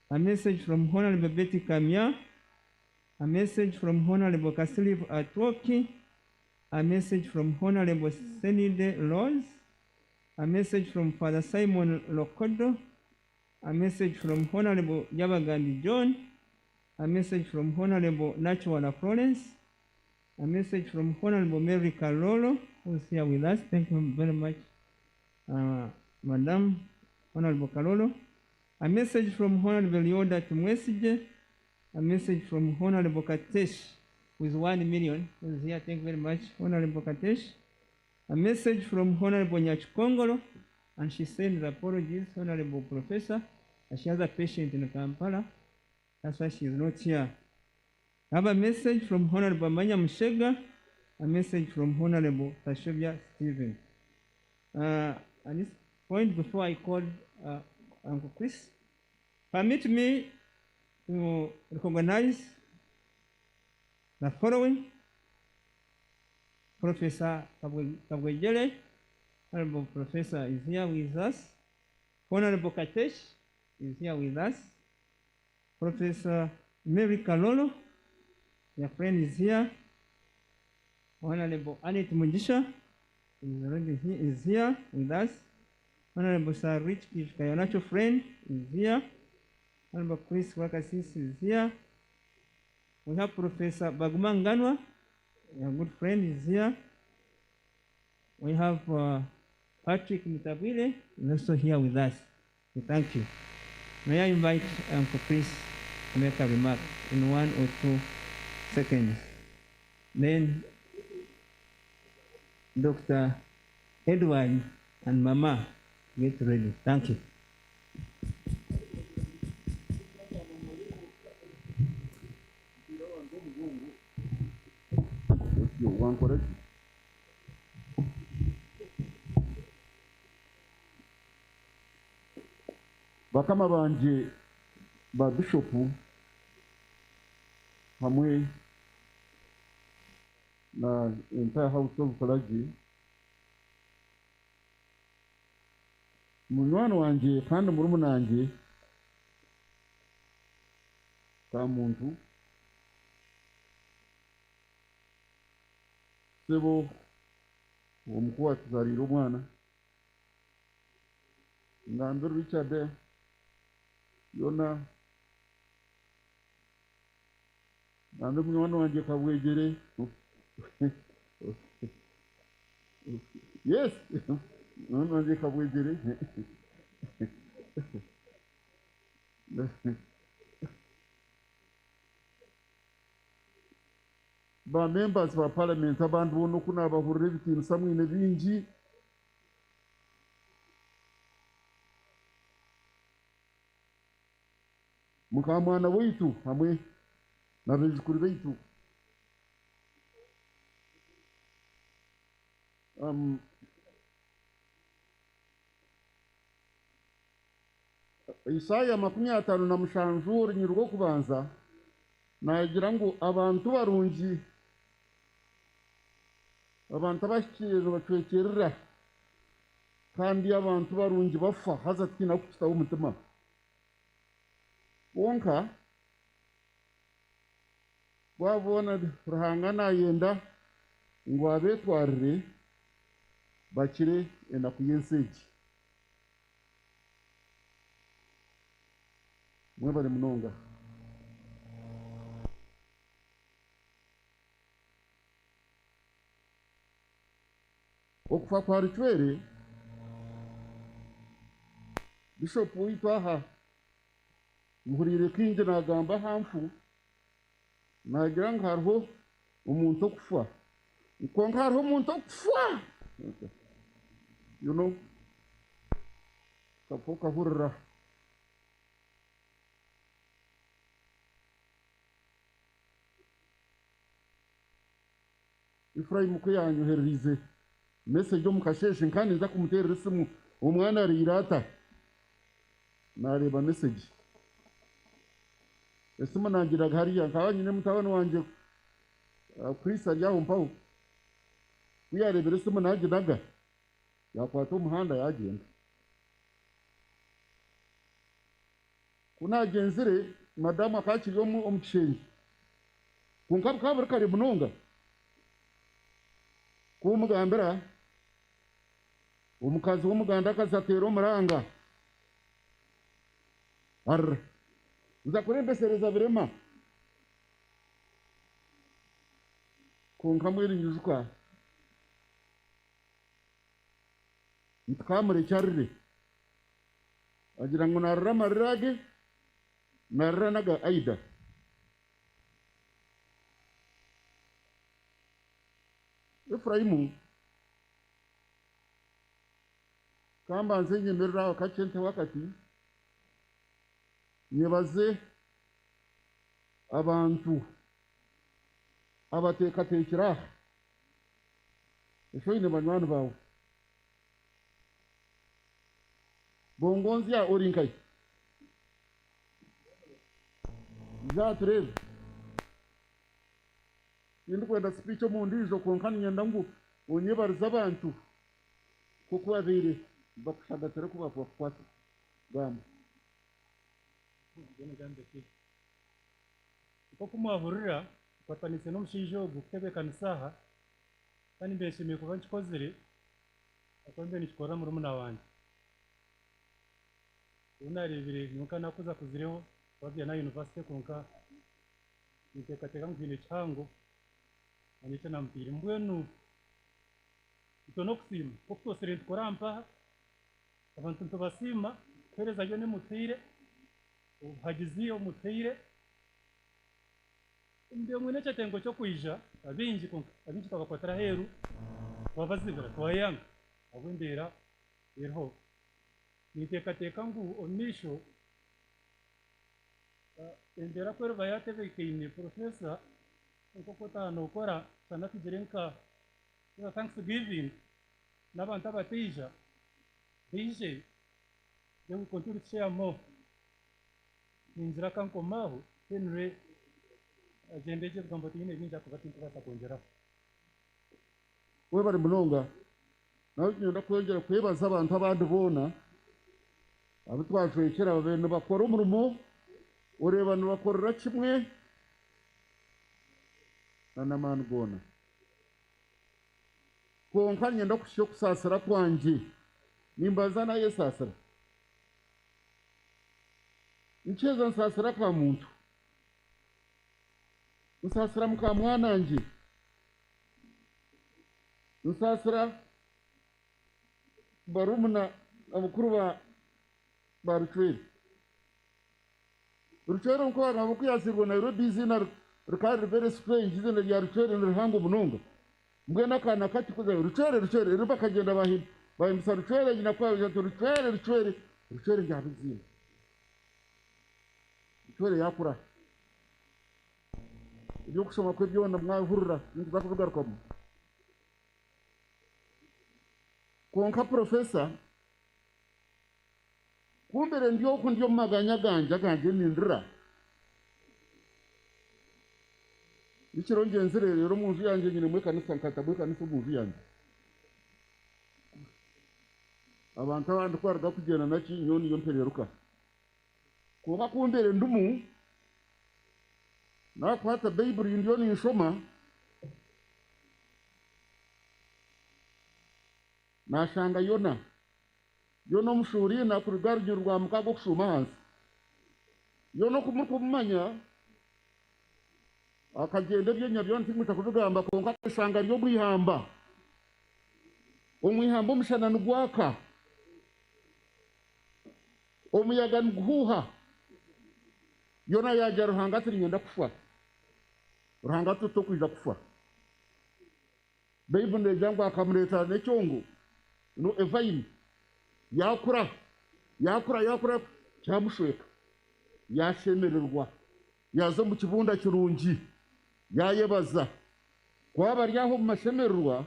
a message from Honorable Betty Kamya, a message from Honorable Kasilif Atwoki, a message from Honorable Senide Rose, a message from Father Simon Lokodo, a message from Honorable Yabagandi John, a message from Honorable Natural Florence, a message from Honorable Mary Carolo, who is here with us. Thank you very much, Madam Honorable Carolo. A message from Honorable Yoda Tumwesije, a message from Honorable Katesh, who is 1 million, who is here. Thank you very much, Honorable Katesh. A message from Honorable Nyachkongolo, and she sends apologies, Honorable Professor, as she has a patient in Kampala. That's why she is not here. I have a message from Honorable Manya Mshega, a message from Honorable Tashovia Stephen. At this point, before I call Uncle Chris, permit me to recognize the following. Professor Kabwejele, Honorable Professor, is here with us. Honorable Katesh is here with us. Professor Mary Kalolo, your friend, is here. Honorable Annette Mujisha is here with us. Honorable Sir Rich Kayanacho friend is here. Honorable Chris Wakasis is here. We have Professor Bagumanganwa, your good friend, is here. We have Patrick Mutabile is also here with us. We thank you. May I invite Uncle Chris to make a remark in 1 or 2 seconds. Then Dr. Edward and Mama get ready. Thank you. Bakama banje ba bishopu hamwe na entire house of Kolaji, munywano wanje kandi murumuna wanje Kamuntu, sebo omukuru atuzalira omwana Ngandor Richard yona Ngandor munywano wanje Kabwejere. Yes, munywano wanje Kabwejere. Ba members ba parliament abantu bono kuna abahurire bitintu samwine bingi mukamwana waitu hamwe na bezukuru baitu Isaya 57 nyirwo kubanza nagira ngo abantu barungi abantu abashikiriza bacwekerera kandi abantu barungi bafa haza tina kutaho umutima wonka wabona ruhangana yenda ngo abetwarire bakire ena kuyenseji mwebale munonga okufa kwa Rucwere Bishop witwaha muhurire kinje nagamba hamfu nagira ngo hariho umuntu okufa uko hariho umuntu okufa you know kapoka hurra Ifraim ko yanyohereze message yo mukasheshe kandi nza kumuterera isimu umwana rirata nareba message ese munangiraga hariya nkaba nyine mutabana wanje Chris aryaho mpaho uyarebera ese munangiraga yakwata umuhanda yagenda kunagenzere madamu akakiriyo omuchenyi kunkabukabura kari munonga kumugambira omukazi w'omuganda akazatera omuranga arra nza kurembesereza birema kunkamwiringizuka ntikamurekyarire agira ngo narra amarira narra naga aida Efraimu kamba nze nyemerera wakachente wakati nyebaze abantu abatekatekera esho ine banywana bawe bongonzi ya orinkai zaturebe ndi kwenda speech omundijo konkani nyenda ngu onyebariza abantu kuko abire bakushagatira kuba kwatu gamba uko kumwahurira kwatanise n'omushinja ogu kutebekana isaha kandi mbeshimiye kuba nkikozire akombe nikikora murumuna wanje unarebire nuka nakuza kuzireho wabya na university konka nitekateka nkine chango anite nampire mbwenu itono kusima kokutosere tukorampa abantu ntubasima pereza yo nemutire hagiziyo mutire ndio mwene chatengo cyo kwija abinji twabakwatara heru babazibira twayanga abwendera yerho nitekateka ngu omisho endera kwero bayatebekine professor ukokotano ukora sana tijerenka Thanksgiving n'abantu abatija bije yo kontura cyamo ninzira kankomaho tenre agenda je bwamba tine binja kubatinta basakongera we bari munonga nawe nyenda kwongera kwebaza abantu abandi bona abitwajwekera babene bakora umurimo urebana bakorera kimwe nanamani gona konka nyenda kushiyo kusasira kwanje nimbaza na yesasira ncheza nsasira kwa muntu nsasira muka mwananje nsasira barumuna abukuru ba Rucwere nko abukuyasirwa Nairobi izina rikari very strange izina rya Rucwere nirihango munonga mbwena kana kati kuza Rucwere riba kagenda bahina bayimusa Rucwere nyina kwa Rucwere njabizina Rucwere yakura ibyo kusoma kwe byona mwahurura ntiza kuvugaruka mu konka professor kumbere ndio kundio maganya ganje nindira ikiro ngenzere rero munzu yanje nyine mwe kanisa nkatabwe kanisa munzu yanje abantu abandi kwarga kugenda naki nyoni yo mpereruka kuba kumbere ndumu na kwata bible ndio ni nshoma nashanga yona mushuri na kurugaryo rwa mukago kushuma hansi yono kumumanya akagenda byenya byonti muta kuvugamba konka kashanga ryo gwihamba omwihamba mushana nugwaka omuyaga nguha yona yaja ruhanga tiri ngenda kufa ruhanga tuto kuja kufa Bible njangwa akamureta necyongo no evaini yakura cyamushweka yashemererwa yazo mu kibunda kirungi yayebaza kwaba ryaho mu mashemererwa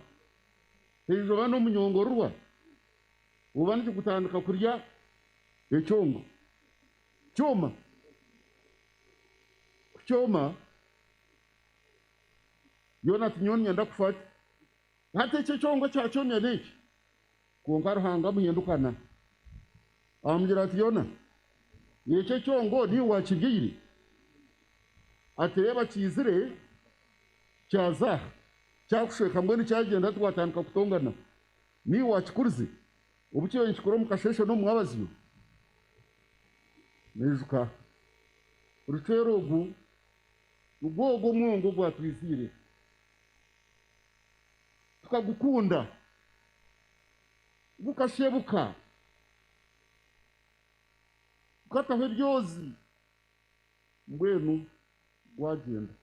hejuru bano munyongorwa ubanje gutandika kurya ecyongo cyoma kuchoma yona tinyoni yenda kufati hata icho chongo chachomya neki kuonga ruhanga muhendukana amjira ati yona yeche chongo ni wachigiri atereba chizire chaza chakusheka mbweni chagenda twatandika kutongana ni wachikuruzi ubuchiyo nchikoro mukasheshe no mwabaziyo nezuka rutero ogu ubwogo mwongo gwatwizire tukagukunda bukashebuka ukataho ryozi mbwenu gwagenda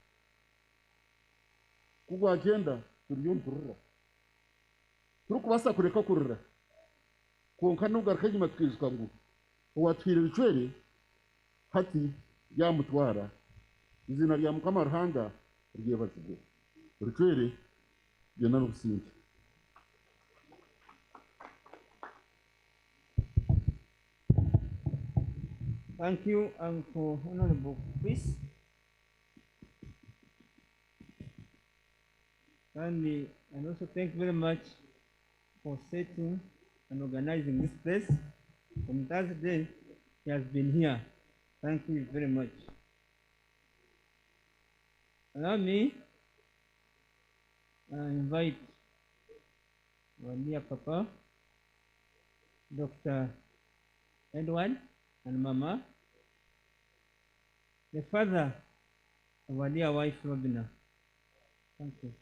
kugwagenda turiyumvurura turukubasa kureka kurura konka nugaruka nyuma twizuka ngo uwatwire Rucwere hati yamutwara izina rya Mukama Ruhanga ryebazigwe Rucwere gena n'ubusinzi. Thank you, Uncle Honorable Chris. And also thank you very much for setting and organizing this place. From Thursday, he has been here. Thank you very much. Allow me invite our dear Papa, Dr. Edward and Mama, the father of our dear wife, Robinah. Thank you.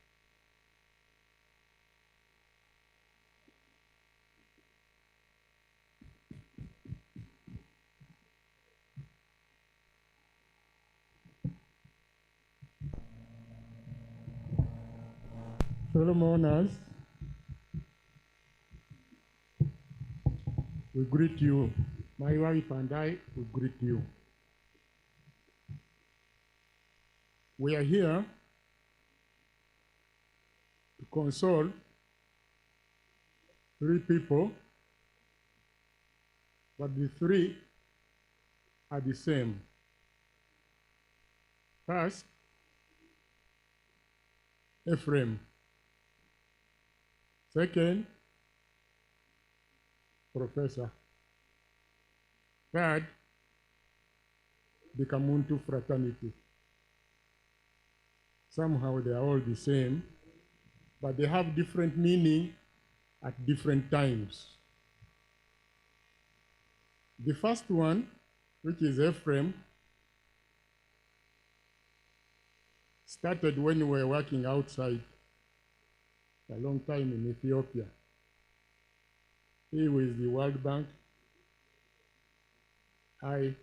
Fellow mourners, we greet you. My wife and I will greet you. We are here to console 3 people, but the 3 are the same. First, Ephraim. Second, Professor. Third, the Kamuntu fraternity. Somehow they are all the same, but they have different meaning at different times. The first one, which is Ephraim, started when we were working outside a long time in Ethiopia. He with the World Bank, I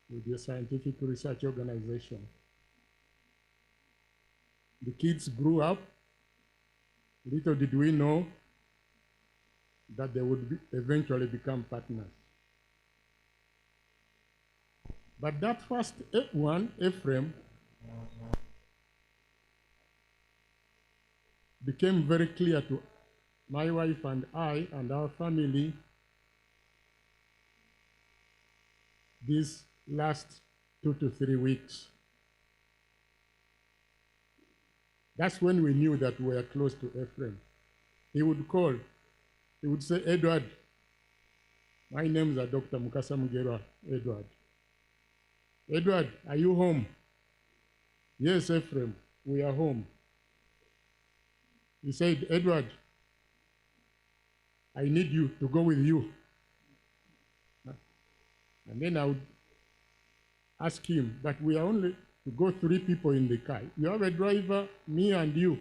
with the Scientific Research Organization. The kids grew up. Little did we know that they would eventually become partners. But that first one, Ephraim, became very clear to my wife and I and our family these last 2 to 3 weeks. That's when we knew that we were close to Ephraim. He would call, he would say, Edward, my names are Dr. Mukasa Mugera, Edward. Edward, are you home? Yes, Ephraim, we are home. He said, Edward, I need you to go with you. And then I would ask him, but we are only to go 3 people in the car. You have a driver, me and you.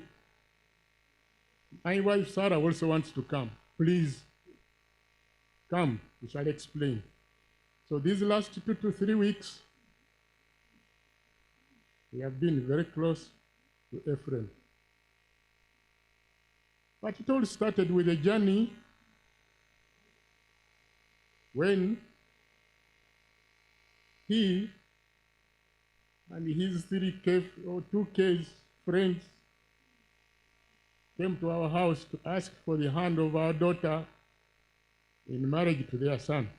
My wife Sarah also wants to come. Please, come, we shall explain. So these last 2 to 3 weeks, we have been very close to Ephraim. But it all started with a journey when he and his 2 Ks friends came to our house to ask for the hand of our daughter in marriage to their son.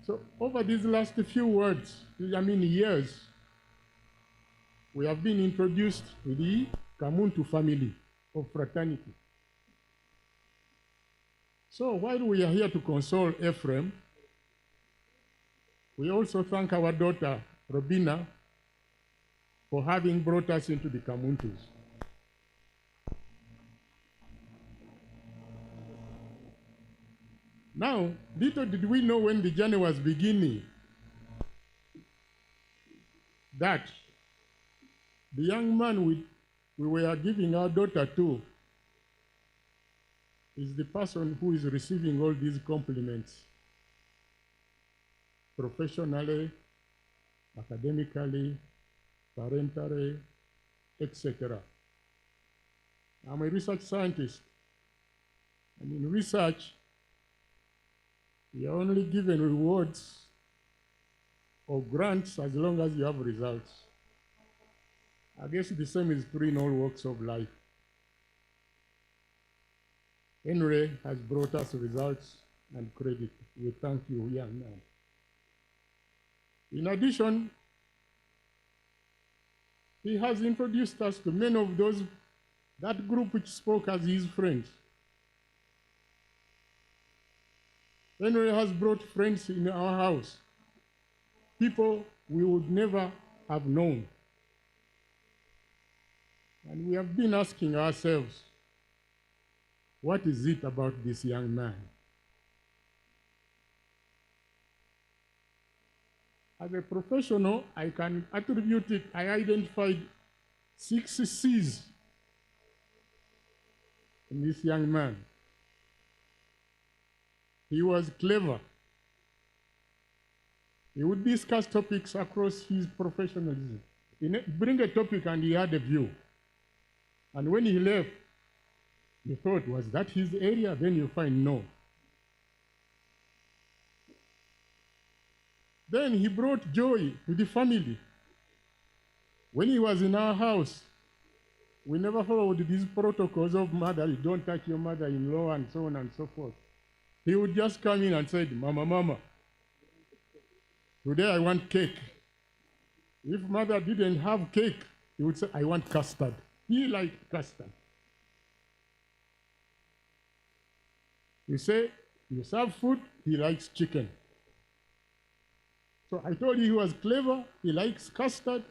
So over these last few years, we have been introduced to the Kamuntu family of fraternity. So while we are here to console Ephraim, we also thank our daughter, Robinah, for having brought us into the Kamuntus. Now, little did we know when the journey was beginning that the young man we were giving our daughter to is the person who is receiving all these compliments professionally, academically, parentally, etc. I'm a research scientist, and in research, you are only given rewards or grants as long as you have results. I guess the same is true in all walks of life. Henry has brought us results and credit. We thank you, young man. In addition, he has introduced us to many of that group which spoke as his friends. Henry has brought friends in our house, people we would never have known. And we have been asking ourselves, what is it about this young man? As a professional, I can attribute it. I identified 6 C's in this young man. He was clever. He would discuss topics across his professionalism. He'd bring a topic and he had a view. And when he left, you thought, was that his area? Then you find no. Then he brought joy to the family. When he was in our house, we never followed these protocols of mother, you don't touch your mother-in-law and so on and so forth. He would just come in and say, Mama, today I want cake. If mother didn't have cake, he would say, I want custard. He liked custard. You say, you serve food, he likes chicken. So I told you he was clever, he likes custard,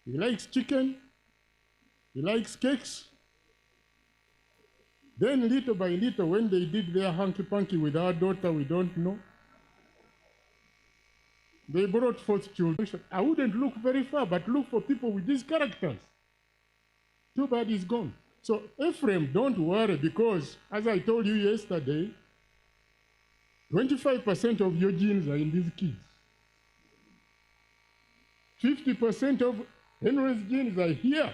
he likes chicken, he likes cakes. Then little by little, when they did their hanky-panky with our daughter, we don't know, they brought forth children. I wouldn't look very far, but look for people with these characters. Too bad he's gone. So Ephraim, don't worry, because as I told you yesterday, 25% of your genes are in these kids. 50% of Henry's genes are here.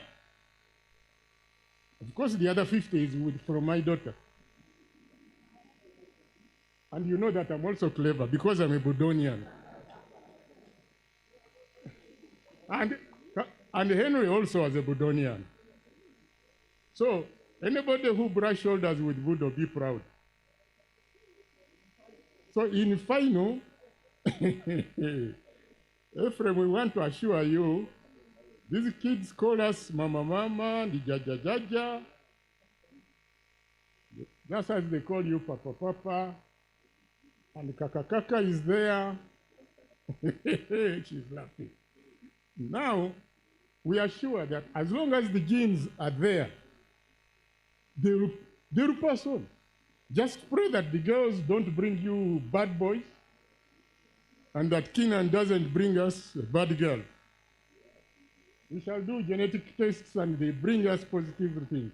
Of course, the other 50 is from my daughter. And you know that I'm also clever because I'm a Budonian. And Henry also was a Budonian. So anybody who brush shoulders with Budo, be proud. So in final, Ephraim, we want to assure you, these kids call us Mama, and Jaja. Just as they call you Papa, and Kaka is there. She's laughing. Now, we are sure that as long as the genes are there, they will pass on. Just pray that the girls don't bring you bad boys, and that Keenan doesn't bring us a bad girl. We shall do genetic tests and they bring us positive things.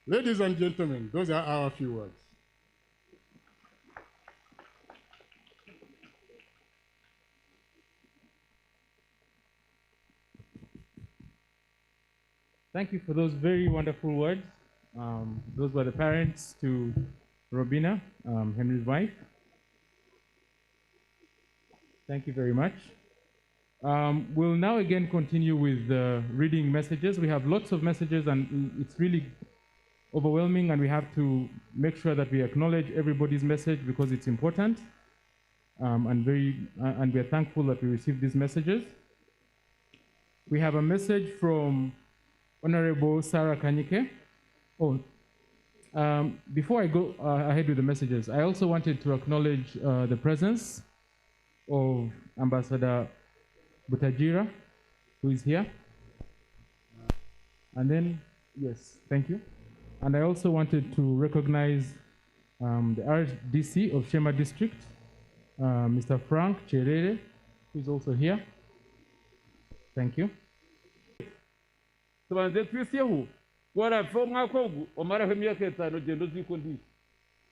Ladies and gentlemen, those are our few words. Thank you for those very wonderful words. Those were the parents to Robinah, Henry's wife. Thank you very much. We'll now again continue with reading messages. We have lots of messages and it's really overwhelming, and we have to make sure that we acknowledge everybody's message because it's important. and we are thankful that we received these messages. We have a message from Honorable Sarah Kanyike. Before I go ahead with the messages, I also wanted to acknowledge the presence of Ambassador Butajira, who is here. And then, yes, thank you. And I also wanted to recognize the RDC of Shema District, Mr. Frank Cherere, who is also here. Thank you. tubanze twisiyeho warapfa umwaka ogu omaraho emyaka etaano gendo zikundi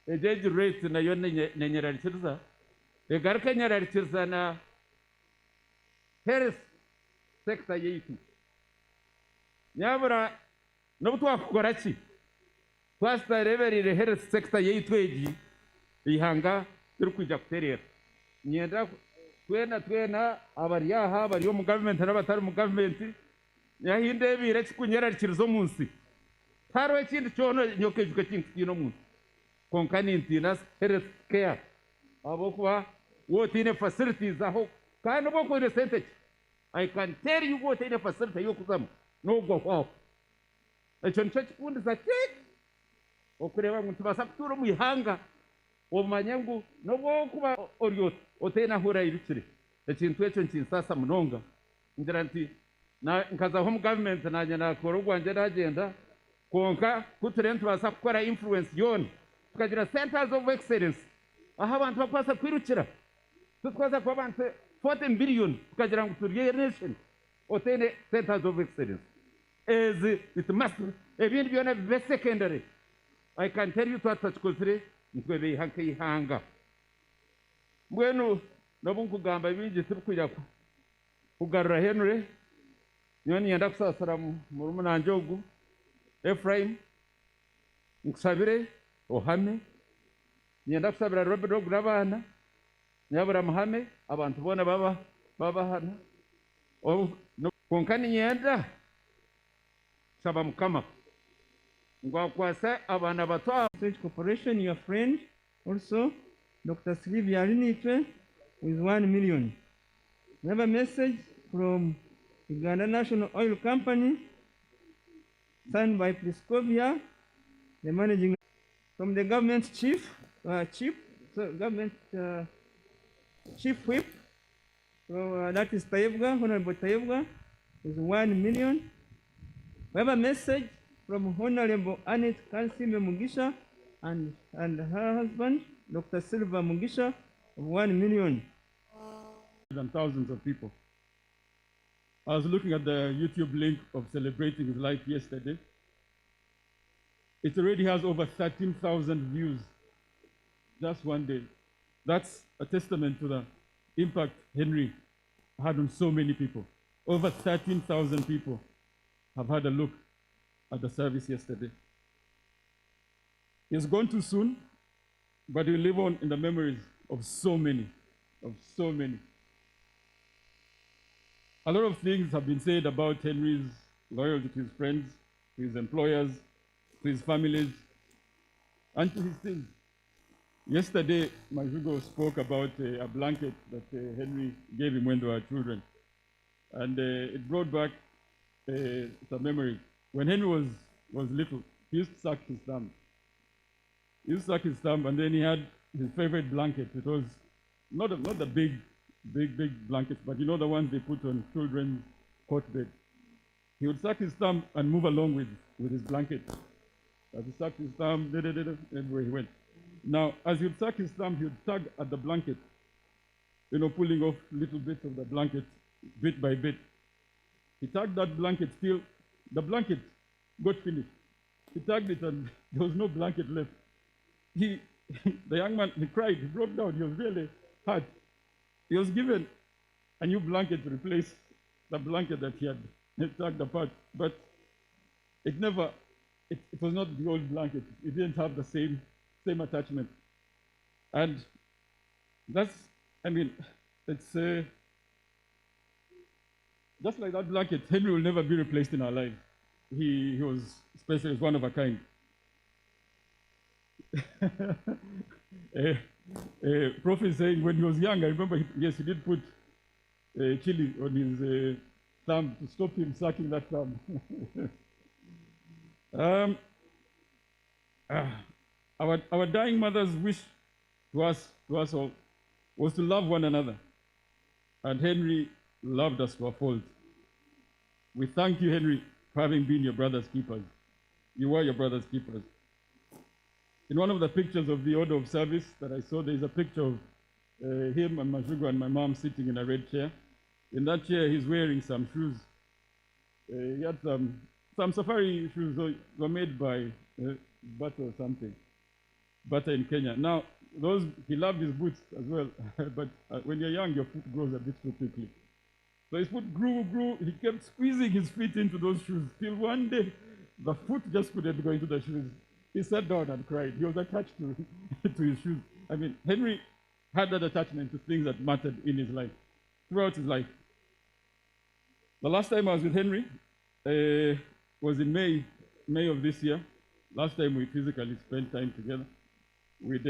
ejeji rate nayo nenyerarikiriza egaruka enyerarikiriza na health sector yaitu nyabura nobu twakukora ki twasitareberire health sector yaitu egi ihanga turikuija kuterera nyenda twena abari aha abari omu government n'abatari mu government yahinde ebire kikunyerarikiriza omunsi hariho ekindi kyona nyoka ejuka kinkutiine omunsi konka nintiina health care habwokuba wotiine facilities aho kandi oba okwine sente ki I can tell you wotiine facility y'okuzamu n'ogwa hwaho ekyo nikyo kikundiza kiki okureba ngu nitubaasa kutuura omu ihanga omanye ngu n'obwokuba ori otaine ahu orayirukire ekintu ekyo nkinsaasa munonga ngira nti nkazaho omu gavumenti nanye nakora ogwangye nagenda konka kuture nitubaasa kukora influence yoona tukagira centers of excellence aho abantu bakubaasa kwirukira tutubaasa kuba abantu 40 billion tukagira ngu turi nation otaine centers of excellence it must ebintu byona bibe secondary. I can tell you twatakikozire nitwebe ihanga mbwenu nobu nkugamba bingi tibikuja kugarura Henry niyo niyenda kusasira murumunanje ogu Ephraim nkusabire ohame niyenda kusabira Robert ogu n'abaana nyabura muhame abantu bona baba hano konka niyenda kusaba mukama ngwakwasa abana bato Research Corporation, your friend, also Dr. Sylvia Rinitwe with 1 million. We have a message from Uganda National Oil Company, signed by Priscovia, the managing from the government chief whip. So that is Tayebga, Honorable Tayebga, with 1 million. We have a message from Honorable Annette Kansime Mugisha and her husband, Dr. Silva Mugisha, of 1 million. And thousands of people. I was looking at the YouTube link of celebrating his life yesterday. It already has over 13,000 views just one day. That's a testament to the impact Henry had on so many people. Over 13,000 people have had a look at the service yesterday. He's gone too soon, but he'll live on in the memories of so many. A lot of things have been said about Henry's loyalty to his friends, to his employers, to his families, and to his things. Yesterday, Majugo spoke about a blanket that Henry gave him when they were children. And it brought back a memory. When Henry was little, he used to suck his thumb. He used to suck his thumb, and then he had his favorite blanket. It was not the big blankets, but you know the ones they put on children's cot bed. He would suck his thumb and move along with his blanket. As he sucked his thumb, everywhere he went. Now, as he would suck his thumb, he would tug at the blanket, pulling off little bits of the blanket, bit by bit. He tugged that blanket still. The blanket got finished. He tugged it and there was no blanket left. The young man, he cried, he broke down, he was really hurt. He was given a new blanket to replace the blanket that he had tugged apart, but it was not the old blanket. It didn't have the same attachment. And it's just like that blanket, Henry will never be replaced in our lives. He was special, he was one of a kind. Prof is saying when he was young, I remember, yes, he did put chili on his thumb to stop him sucking that thumb. Our dying mother's wish to us all was to love one another. And Henry loved us to a fault. We thank you, Henry, for having been your brother's keepers. You were your brother's keepers. In one of the pictures of the order of service that I saw, there is a picture of him and Majugo and my mom sitting in a red chair. In that chair, he's wearing some shoes. He had some safari shoes that were made by Butter or something. Butter in Kenya. Now, he loved his boots as well, but when you're young, your foot grows a bit too quickly. So his foot grew, he kept squeezing his feet into those shoes, till one day, the foot just couldn't go into the shoes. He sat down and cried. He was attached to his shoes. I mean, Henry had that attachment to things that mattered in his life, throughout his life. The last time I was with Henry was in May of this year. Last time we physically spent time together. We'd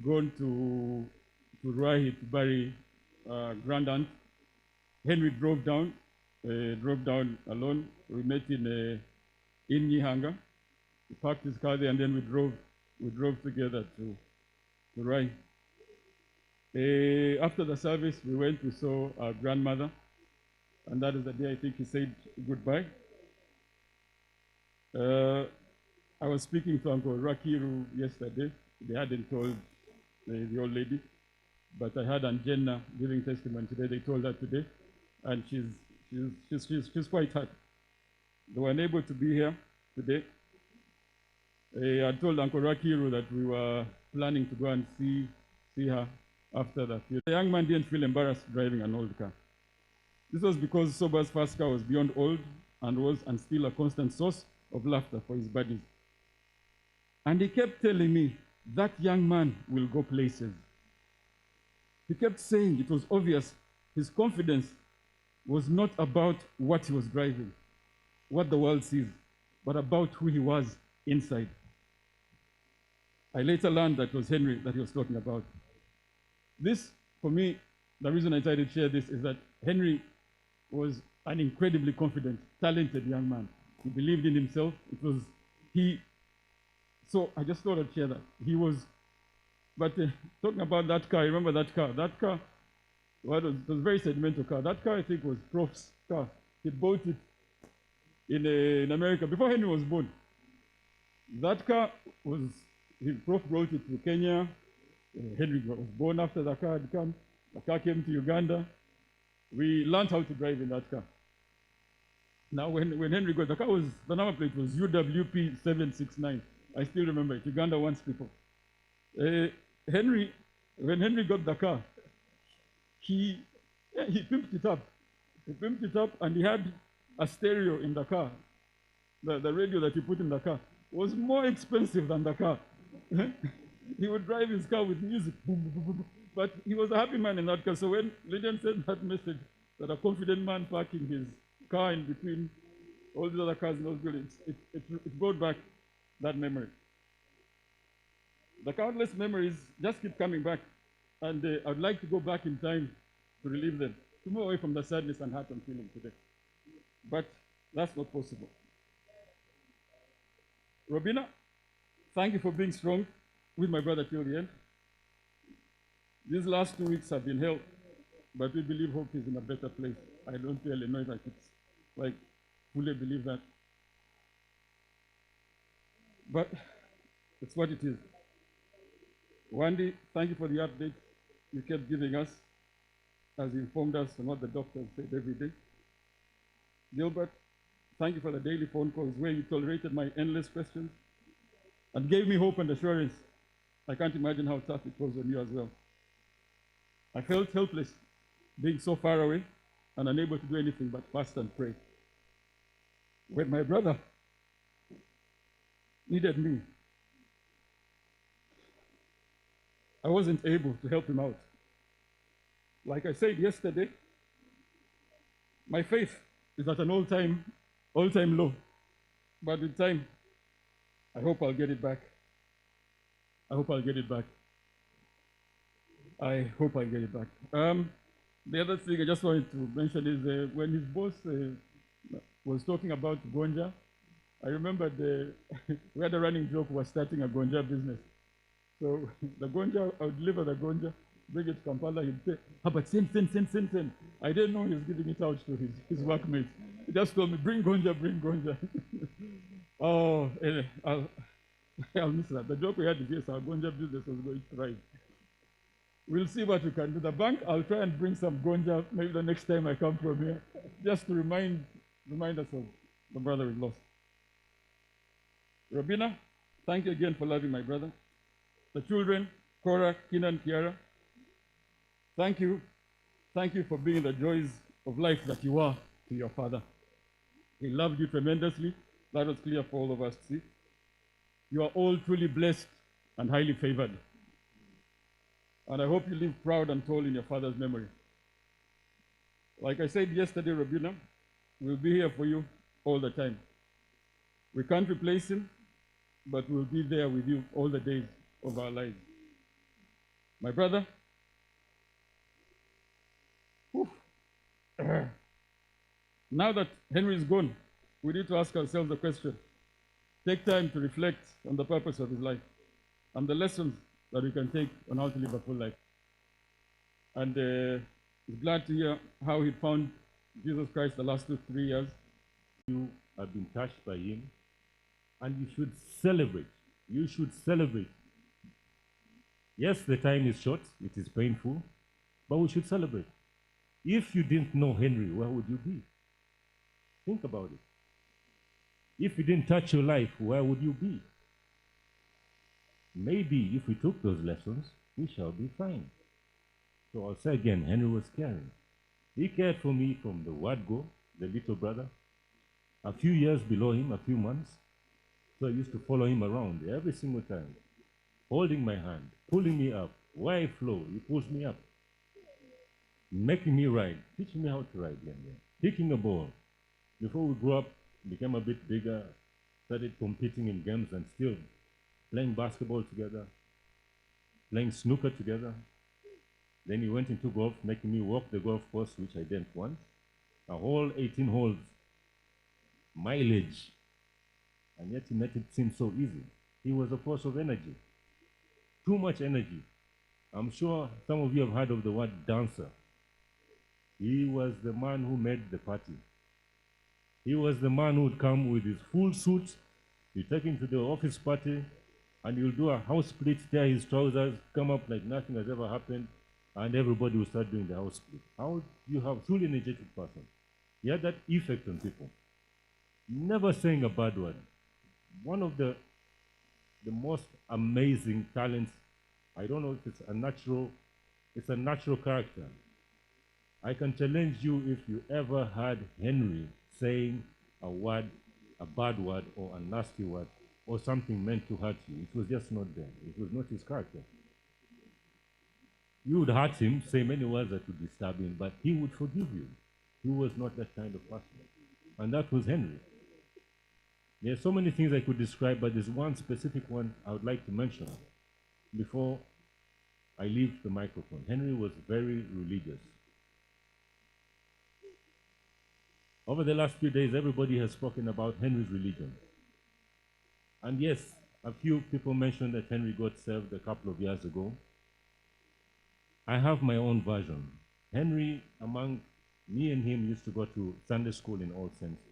gone to Wreath to bury grand aunt. Henry drove down alone. We met in Nyihanga. He parked his car there, and then we drove together to Wreath. After the service, we saw our grandmother, and that is the day I think he said goodbye. I was speaking to Uncle Rakiru yesterday. They hadn't told the old lady, but I had Aunt Jenna giving testimony today. They told her today, and she's quite hurt. They were unable to be here today. I told Uncle Rakiru that we were planning to go and see her after that. The young man didn't feel embarrassed driving an old car. This was because Soba's first car was beyond old and still a constant source of laughter for his buddies. And he kept telling me, that young man will go places. He kept saying it was obvious his confidence was not about what he was driving, what the world sees, but about who he was inside. I later learned that it was Henry that he was talking about. This, for me, the reason I tried to share this is that Henry was an incredibly confident, talented young man. He believed in himself. So I just thought I'd share that. Talking about that car, I remember that car. That car, well, it was a very sentimental car. That car, I think, was Prof's car. He bought it in America before Henry was born. That car Prof brought it to Kenya. Henry was born after the car had come. The car came to Uganda. We learned how to drive in that car. Now, when Henry got the car, the number plate was UWP 769. I still remember it. Uganda wants people. When Henry got the car, he pimped it up. He pimped it up, and he had a stereo in the car. The radio that he put in the car was more expensive than the car. He would drive his car with music, boom, boom, boom, boom. But he was a happy man in that car. So when Lydian sent that message that a confident man parking his car in between all the other cars in those buildings, it brought back that memory. The countless memories just keep coming back, and I'd like to go back in time to relive them, to move away from the sadness and hurt I'm feeling today. But that's not possible. Robinah, thank you for being strong with my brother till the end. These last 2 weeks have been hell, but we believe hope is in a better place. I don't really know if I could fully believe that. But it's what it is. Wendy, thank you for the update you kept giving us as you informed us on what the doctors said every day. Gilbert, thank you for the daily phone calls where you tolerated my endless questions and gave me hope and assurance. I can't imagine how tough it was on you as well. I felt helpless being so far away and unable to do anything but fast and pray. When my brother needed me, I wasn't able to help him out. Like I said yesterday, my faith is at an all-time low. But with time, I hope I'll get it back. I hope I'll get it back. I hope I get it back. The other thing I just wanted to mention is when his boss was talking about Gonja, I remember we had a running joke, was starting a Gonja business. So the Gonja, I would deliver the Gonja, bring it to Kampala, he'd say, but send. I didn't know he was giving it out to his workmates. He just told me, bring Gonja. Oh, anyway, I'll miss that. The joke we had is, yes, our Gonja business was going to thrive. We'll see what we can do. The bank, I'll try and bring some Gonja maybe the next time I come from here, just to remind us of the brother we lost. Robinah, thank you again for loving my brother. The children, Cora, Keenan and Kiara, thank you. Thank you for being the joys of life that you are to your father. He loved you tremendously. That was clear for all of us to see. You are all truly blessed and highly favored. And I hope you live proud and tall in your father's memory. Like I said yesterday, Robinah, we'll be here for you all the time. We can't replace him, but we'll be there with you all the days of our lives. My brother, now that Henry is gone, we need to ask ourselves the question. Take time to reflect on the purpose of his life and the lessons that we can take on how to live a full life. And he's glad to hear how he found Jesus Christ the last 2-3 years. You have been touched by him, and you should celebrate. You should celebrate. Yes, the time is short, it is painful, but we should celebrate. If you didn't know Henry, where would you be? Think about it. If you didn't touch your life, where would you be? Maybe if we took those lessons, we shall be fine. So I'll say again, Henry was caring. He cared for me from the word go, the little brother. A few years below him, a few months. So I used to follow him around every single time, holding my hand, pulling me up. Where I flow, he pulls me up. Making me ride, teaching me how to ride, kicking a ball. Before we grew up, became a bit bigger, started competing in games and still playing basketball together, playing snooker together. Then he went into golf, making me walk the golf course, which I didn't want. A whole 18 holes, mileage. And yet he made it seem so easy. He was a force of energy. Too much energy. I'm sure some of you have heard of the word dancer. He was the man who made the party. He was the man who would come with his full suit. You take him to the office party, and you'll do a house split, tear his trousers, come up like nothing has ever happened, and everybody will start doing the house split. How do you have a truly energetic person? He had that effect on people. Never saying a bad word. One of the most amazing talents, I don't know if it's a natural character. I can challenge you if you ever heard Henry saying a word, a bad word, or a nasty word, or something meant to hurt you. It was just not there. It was not his character. You would hurt him, say many words that would disturb him, but he would forgive you. He was not that kind of person. And that was Henry. There are so many things I could describe, but there's one specific one I would like to mention before I leave the microphone. Henry was very religious. Over the last few days, everybody has spoken about Henry's religion. And yes, a few people mentioned that Henry got saved a couple of years ago. I have my own version. Henry, among me and him, used to go to Sunday school in All Saints.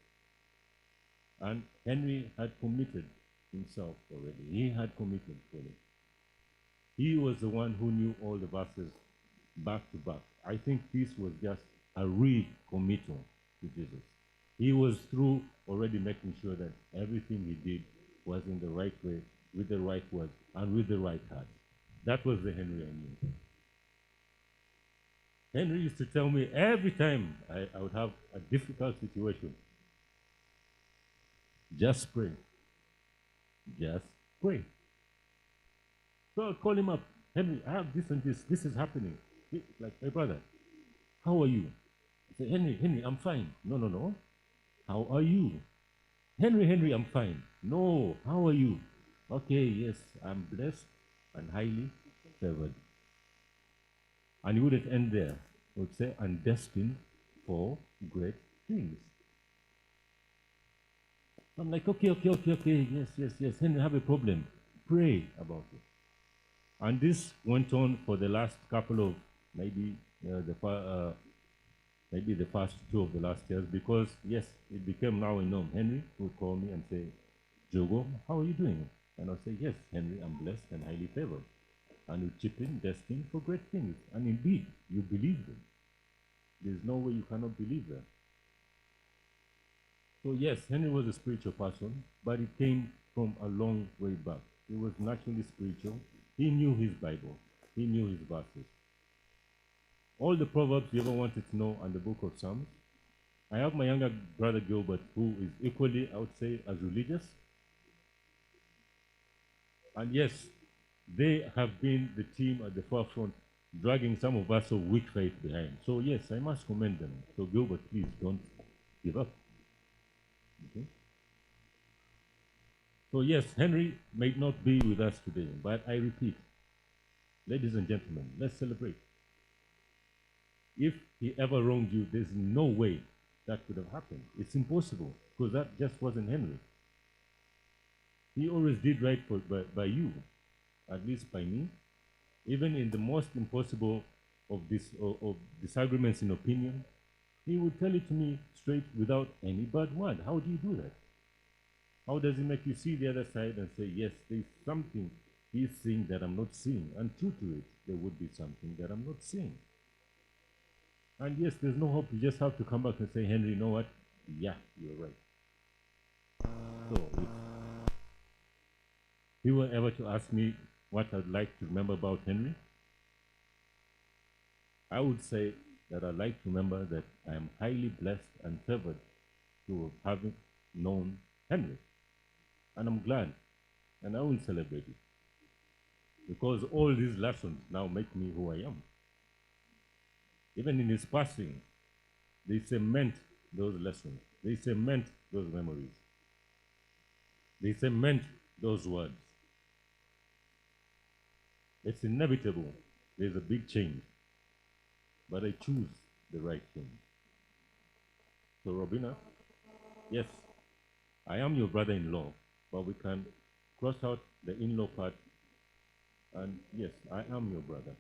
And Henry had committed himself already. He had committed fully. He was the one who knew all the verses back to back. I think this was just a recommittal to Jesus. He was through already making sure that everything he did was in the right way, with the right words, and with the right heart. That was the Henry I knew. Henry used to tell me every time I would have a difficult situation, just pray. Just pray. So I'll call him up. Henry, I have this and this. This is happening. Like, hey brother, how are you? I say, Henry, I'm fine. No. How are you? Henry, I'm fine. No, how are you? Okay, yes, I'm blessed and highly favored. And he wouldn't end there. He would say, and destined for great things. I'm like, okay, yes, Henry, have a problem. Pray about it. And this went on for the last couple of, maybe the first 2 of the last years, because yes, it became now a norm. Henry would call me and say, Jogo, how are you doing? And I'll say, yes, Henry, I'm blessed and highly favored. And you chip in, destined for great things. And indeed, you believe them. There's no way you cannot believe them. So yes, Henry was a spiritual person, but it came from a long way back. He was naturally spiritual. He knew his Bible. He knew his verses. All the Proverbs you ever wanted to know and the book of Psalms. I have my younger brother Gilbert, who is equally, I would say, as religious. And yes, they have been the team at the forefront, dragging some of us of weak faith behind. So yes, I must commend them. So Gilbert, please don't give up. Okay? So yes, Henry may not be with us today, but I repeat, ladies and gentlemen, let's celebrate. If he ever wronged you, there's no way that could have happened. It's impossible, because that just wasn't Henry. He always did right by you, at least by me. Even in the most impossible of disagreements in opinion, he would tell it to me straight without any bad word. How do you do that? How does he make you see the other side and say, yes, there's something he's seeing that I'm not seeing, and true to it, there would be something that I'm not seeing. And yes, there's no hope. You just have to come back and say, Henry, you know what? Yeah, you're right. So if you were ever to ask me what I'd like to remember about Henry, I would say that I'd like to remember that I am highly blessed and favored to have known Henry. And I'm glad, and I will celebrate it. Because all these lessons now make me who I am. Even in his passing, they cement those lessons. They cement those memories. They cement those words. It's inevitable. There's a big change. But I choose the right thing. So Robinah, yes, I am your brother-in-law, but we can cross out the in-law part. And yes, I am your brother.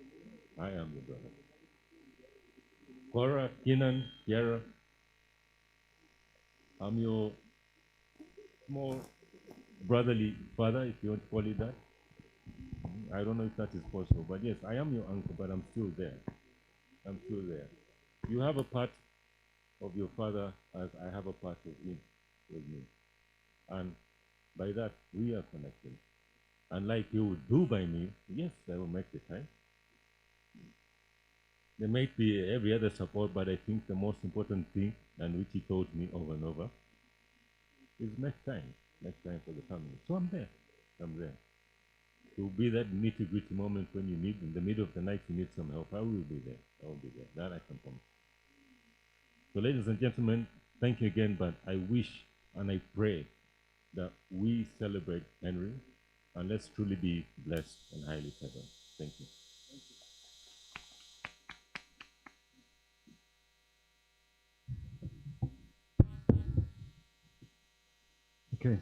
I am your brother. Cora, Keenan, Kiara, I'm your small brotherly father, if you want to call it that. I don't know if that is possible, but yes, I am your uncle, but I'm still there. I'm still there. You have a part of your father as I have a part of him with me. And by that, we are connected. And like you would do by me, yes, I will make the time. There might be every other support, but I think the most important thing, and which he told me over and over, is make time for the family. So I'm there. It will be that nitty-gritty moment when you need, in the middle of the night, you need some help. I will be there. I will be there. That I can promise. So ladies and gentlemen, thank you again, but I wish and I pray that we celebrate Henry, and let's truly be blessed and highly favored. Thank you. Okay.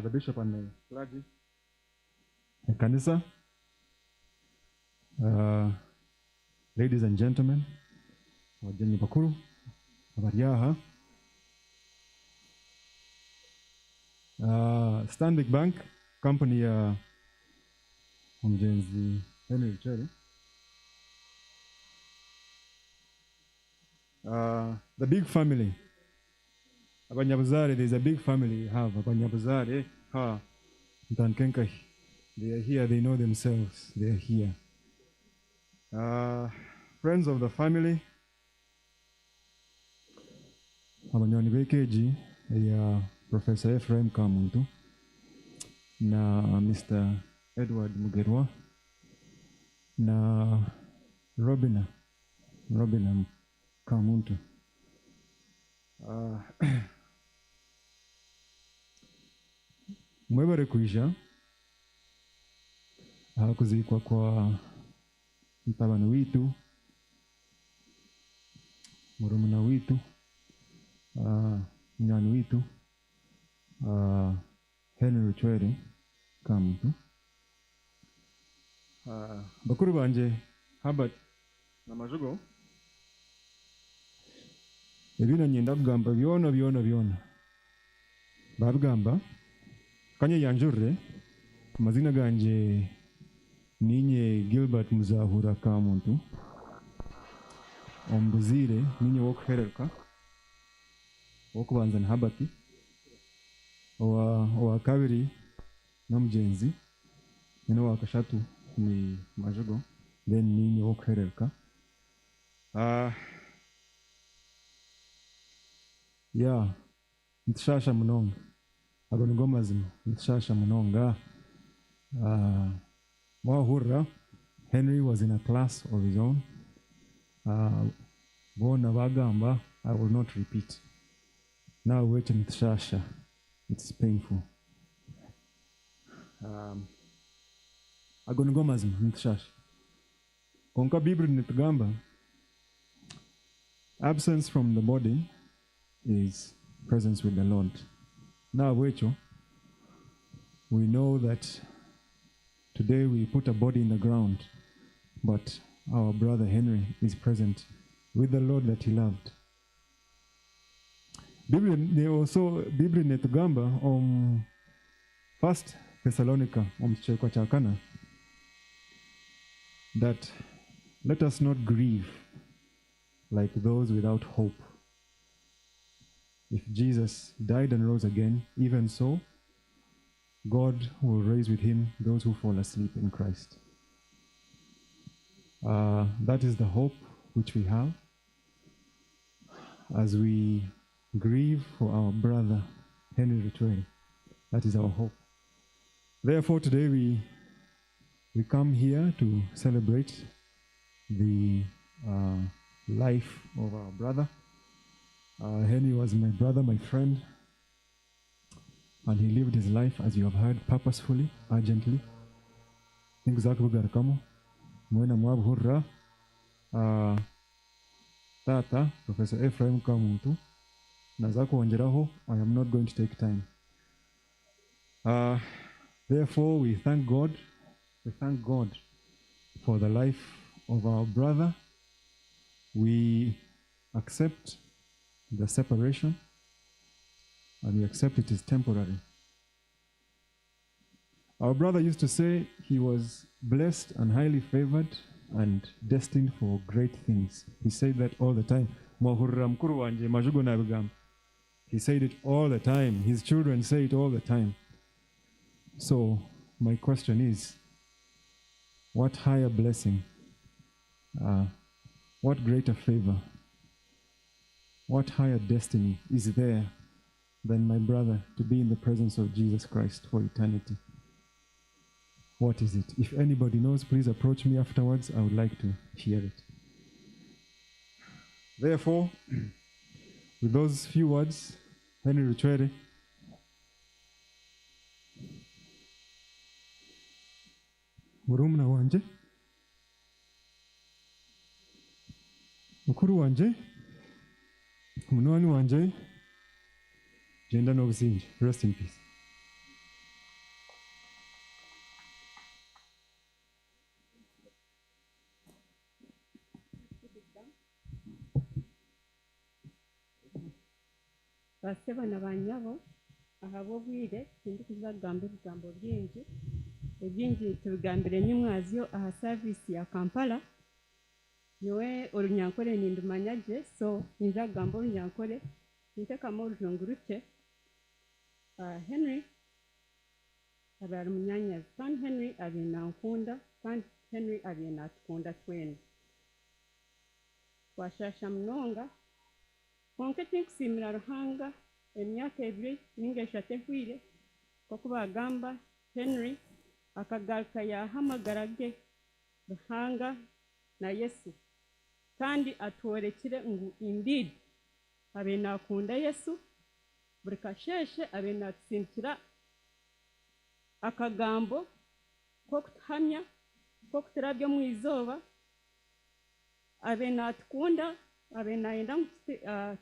The bishop and the clergy. Kanisa. Ladies and gentlemen, wajenyi bakuru, habari yaha. Stanbic Bank, company ya mjenzi Henry Cherry. The big family. Abanyabuzare, there's a big family you have. Abanyabuzare, Ntankenka, they are here, they know themselves, they are here. Friends of the family, Abanyoni Bekeji, Professor Ephraim Kamuntu, na Mr. Edward Mugerwa, na Robinah Kamuntu. Mwebare kuisha, hakuzikwa kwa mtabani witu murumuna witu mnyani witu Henry Rucwere Kamuntu bakuru banje Herbert na Majugo ebina nyenda kugamba byona babigamba kanye yanjurre amazina ganje ninye Gilbert Muzahura Kamuntu ombuzire ninye wokuhererka wokubanza ni Herbert owa kabiri n'omugenzi n'owa kashatu ni Majugo then ninye wokuhererka ntushasha munonga ago nigo mazima ntushasha munonga mwahurra Henry was in a class of his own bona bagamba I will not repeat now wait ntushasha it's painful ago nigo mazima ntushasha konka Biblia nitugamba absence from the body is presence with the Lord. Now, Wecho, we know that today we put a body in the ground, but our brother Henry is present with the Lord that he loved. Biblia netugamba 1 Thessalonica chekwa chakana that let us not grieve like those without hope. If Jesus died and rose again, even so, God will raise with him those who fall asleep in Christ. That is the hope which we have as we grieve for our brother Henry Rucwere. That is our hope. Therefore, today we come here to celebrate the life of our brother. Henry was my brother, my friend, and he lived his life, as you have heard, purposefully, urgently. Tata, Professor Ephraim Kamuntu, Nazako Wanjeraho, I am not going to take time. Therefore, we thank God for the life of our brother. We accept the separation, and we accept it is temporary. Our brother used to say he was blessed and highly favored and destined for great things. He said that all the time. He said it all the time. His children say it all the time. So my question is, what higher blessing, what greater favor, what higher destiny is there than my brother to be in the presence of Jesus Christ for eternity? What is it? If anybody knows, please approach me afterwards. I would like to hear it. Therefore, with those few words, Henry Rucwere, murumuna wanje, mukuru wanje, munwani wanje, genda n'obuzingi. Rest in peace. Basebana banyabo ahabo bwire sindi kuzagamba ebigambo byingi ebyingi tubigambire nyumwazyo aha service ya Kampala nyowe olunyankore nindumanyaje so nzagamba olunyankore ntekamo olujungu ruke Henry abari munyanyazi kandi Henry abina nkunda kandi Henry abina tukunda twene twashasha mnonga konke tinkusimira Ruhanga emyaka ebiri ningesha ehwire kuko bagamba Henry akagaruka yahamagara ge Ruhanga na Yesu kandi atworekire ngu indeed abe nakunda Yesu buri kasheshe abe natsinkira akagambo k'okutuhamya k'okuturabya omu izooba abe natukunda abe nayenda ngu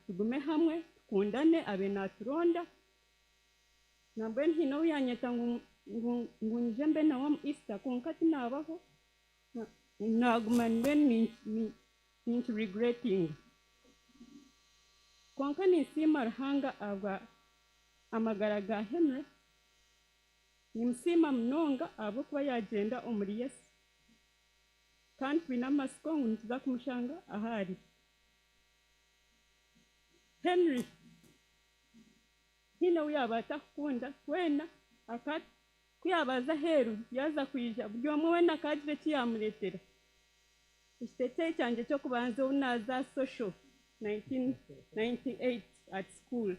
tugume hamwe tukundane abe naturonda nabwe ntine ou yanyeta ngu nje mbe nawe omu Easter konka tinaabaho naguma mbe ninkiregreting konka ninsiima Ruhanga abwa amagara ga Henry nimusiima munonga ahabw'okuba yagenda omuri Yesu kandi twine amasiko ngu nituza kumushanga ahari Henry hine ou yaba atakukunda twena kuyabaza heru yaza kwija buri omwe weena akagira eki yamureetera ekiteeteeyi kyangye ky'okubanza ou naaza social 1998 at school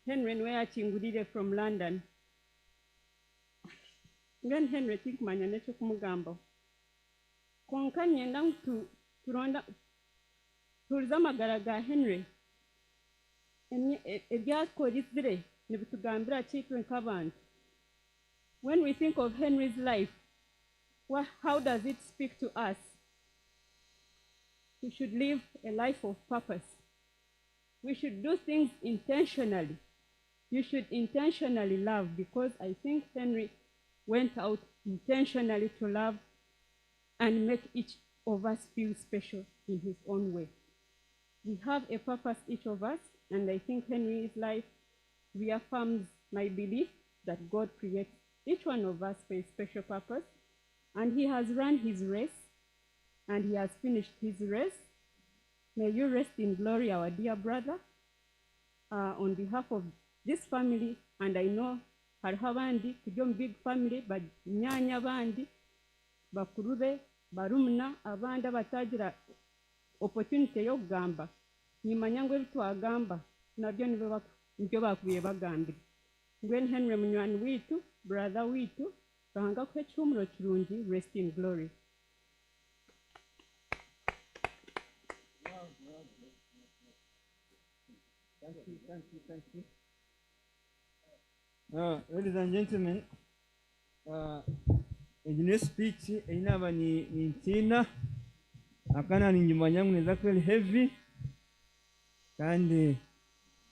Henry niwe yakingurire from London mbwenu Henry tinkumanya n'eky'okumugambaho konka nyenda ngu tuhurize amagara ga Henry ebyakorizire nibitugambira kitwe nk'abantu when we think of Henry's life how does it speak to us? We should live a life of purpose. We should do things intentionally. You should intentionally love because I think Henry went out intentionally to love and make each of us feel special in his own way. We have a purpose, each of us, and I think Henry's life reaffirms my belief that God creates each one of us for a special purpose, and he has run his race, and he has finished his race. May you rest in glory, our dear brother. On behalf of this family, and I know hariho abandi turi omu big family banyaanya abandi bakuru be barumuna abandi abatagira opportunity y'okugamba nimanya ngu ebi twagamba nabyo nibyo bakubiye bagambire mbwenu Henry munywani witu brother witu Ruhanga kuha ekihumuro kirungi rest in glory. Thank you. Ladies and gentlemen, in this speech, inaba ni ntina akana ni njumanya neza kweli heavy and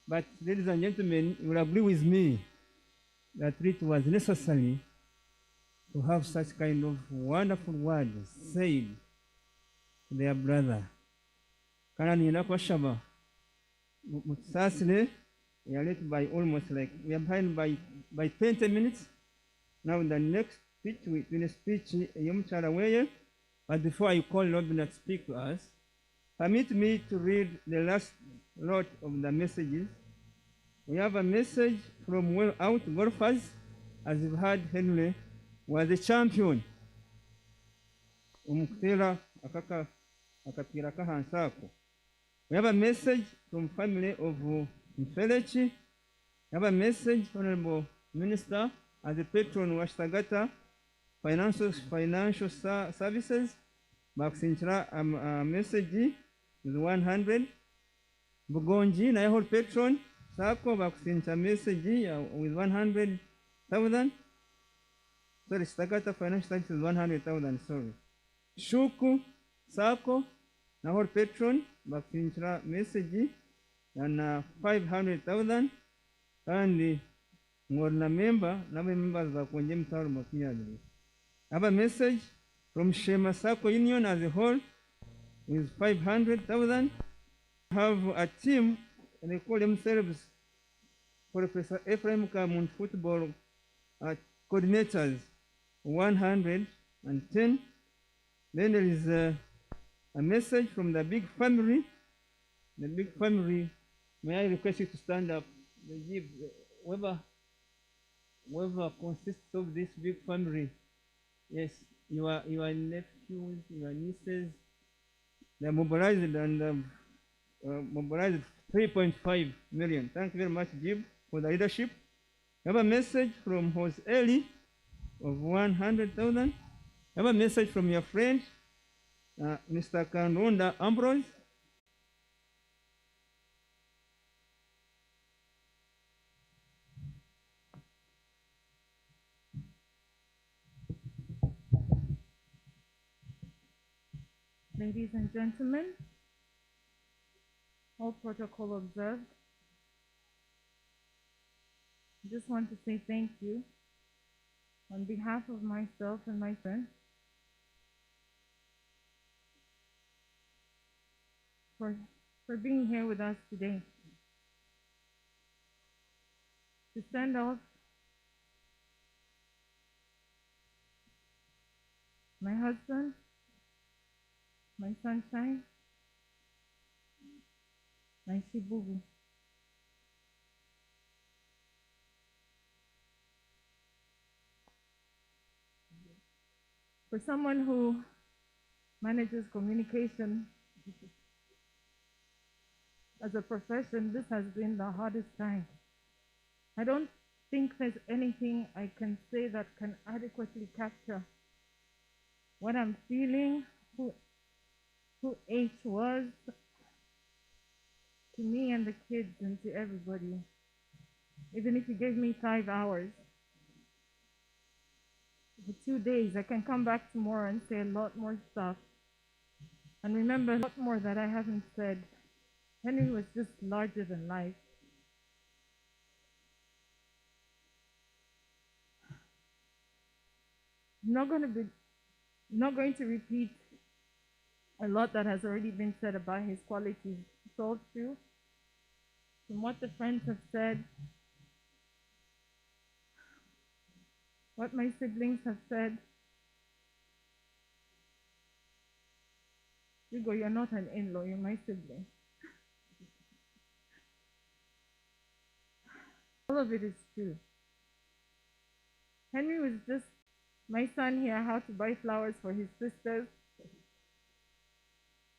but ladies and gentlemen, you will agree with me that it was necessary to have such kind of wonderful words said to their brother. Kana ni nakwashaba mutsasile we are late by almost like we are behind by 20 minutes. Now the next speech we finish speech yomukyala weye, but before I call Robinah to speak to us, permit me to read the last lot of the messages. We have a message from well out golfers. As you've heard, Henry was a champion. Umukutera akapira kahansako. We have a message from family of Mfelechi. We have a message, Honorable Minister, as a patron of Washtagata Financial Services. Baksinchira a message is 100. Bugonji, na whole patron, Sako Baksincha message with 100,000. Sorry, Stagata Financial Services is 100,000, sorry. Shuku, Sako, na whole patron, Baksinchira message and 500,000. And Ngorna member, number members of Konjem Tower Makiadi. Have a message from Shema Sako Union as a whole with 500,000. Have a team, and they call themselves Professor Ephraim Kamuntu football coordinators, 110. Then there is a message from the big family. The big family, may I request you to stand up? Whoever consists of this big family, yes, your nephews, your nieces, they are mobilized and mobilized 3.5 million. Thank you very much, Jib, for the leadership. I have a message from Jose Eli of 100,000. I have a message from your friend, Mr. Kanronda Ambrose. Ladies and gentlemen, all protocol observed. I just want to say thank you on behalf of myself and my friend for being here with us today. To send off my husband, my sunshine, my Shibubu. For someone who manages communication as a profession, this has been the hardest time. I don't think there's anything I can say that can adequately capture what I'm feeling, who H was to me and the kids and to everybody. Even if you gave me 5 hours, for 2 days, I can come back tomorrow and say a lot more stuff and remember a lot more that I haven't said. Henry was just larger than life. I'm not going to repeat a lot that has already been said about his qualities. It's all true. From what the friends have said, what my siblings have said. Hugo, you're not an in-law, you're my sibling. All of it is true. Henry was just my son here, how to buy flowers for his sisters.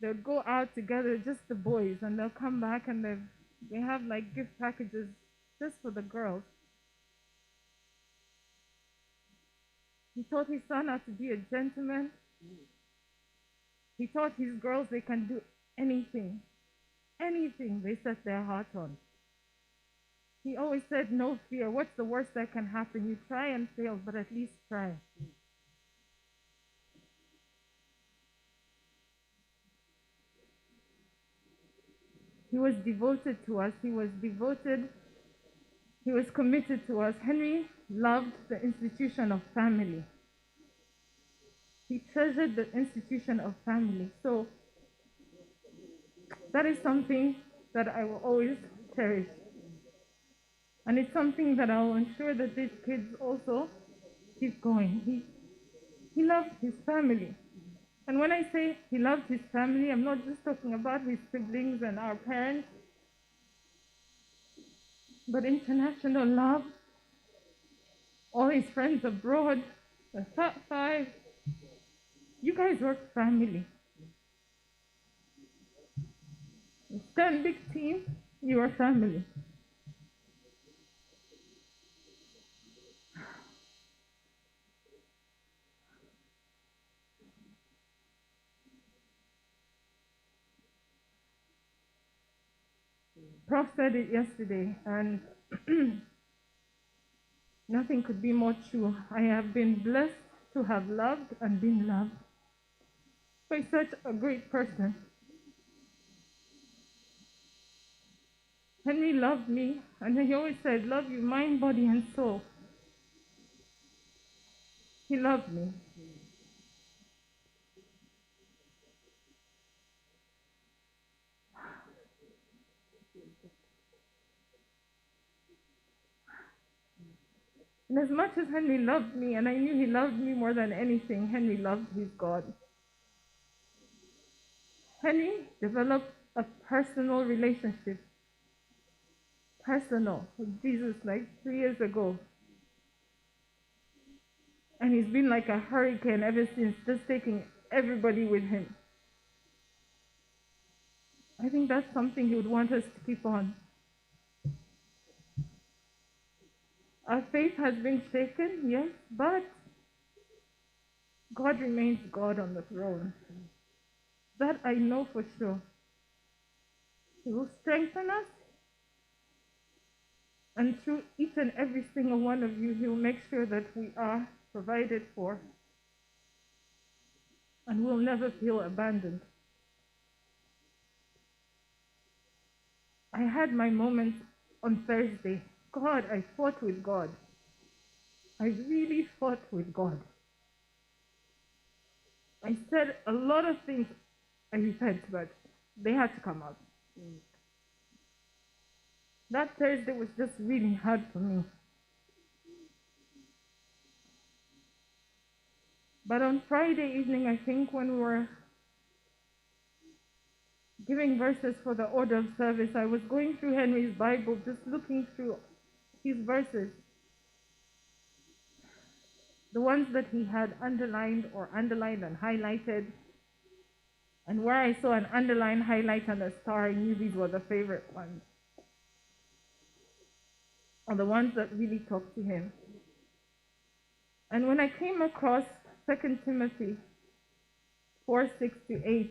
They would go out together, just the boys, and they'll come back and they have like gift packages just for the girls. He taught his son how to be a gentleman. He taught his girls they can do anything they set their heart on. He always said, no fear. What's the worst that can happen? You try and fail, but at least try. He was devoted to us. He was committed to us. Henry loved the institution of family. He treasured the institution of family. So that is something that I will always cherish. And it's something that I will ensure that these kids also keep going. He loved his family. And when I say he loved his family, I'm not just talking about his siblings and our parents, but international love, all his friends abroad, the top 5. You guys work family. The Stanbic team, you are family. Prof said it yesterday, and nothing could be more true. I have been blessed to have loved and been loved by such a great person. Henry loved me, and he always said, love you, mind, body, and soul. He loved me. And as much as Henry loved me, and I knew he loved me more than anything, Henry loved his God. Henry developed a personal relationship, with Jesus like 3 years ago. And he's been like a hurricane ever since, just taking everybody with him. I think that's something he would want us to keep on. Our faith has been shaken, yes, but God remains God on the throne. That I know for sure. He will strengthen us, and through each and every single one of you, He will make sure that we are provided for, and we'll never feel abandoned. I had my moments on Thursday. God, I fought with God. I really fought with God. I said a lot of things I repent, but they had to come out. That Thursday was just really hard for me. But on Friday evening, I think when we were giving verses for the order of service, I was going through Henry's Bible, just looking through his verses. The ones that he had underlined and highlighted. And where I saw an underline, highlight, and a star, I knew these were the favorite ones. Or the ones that really talked to him. And when I came across 2 Timothy 4:6-8,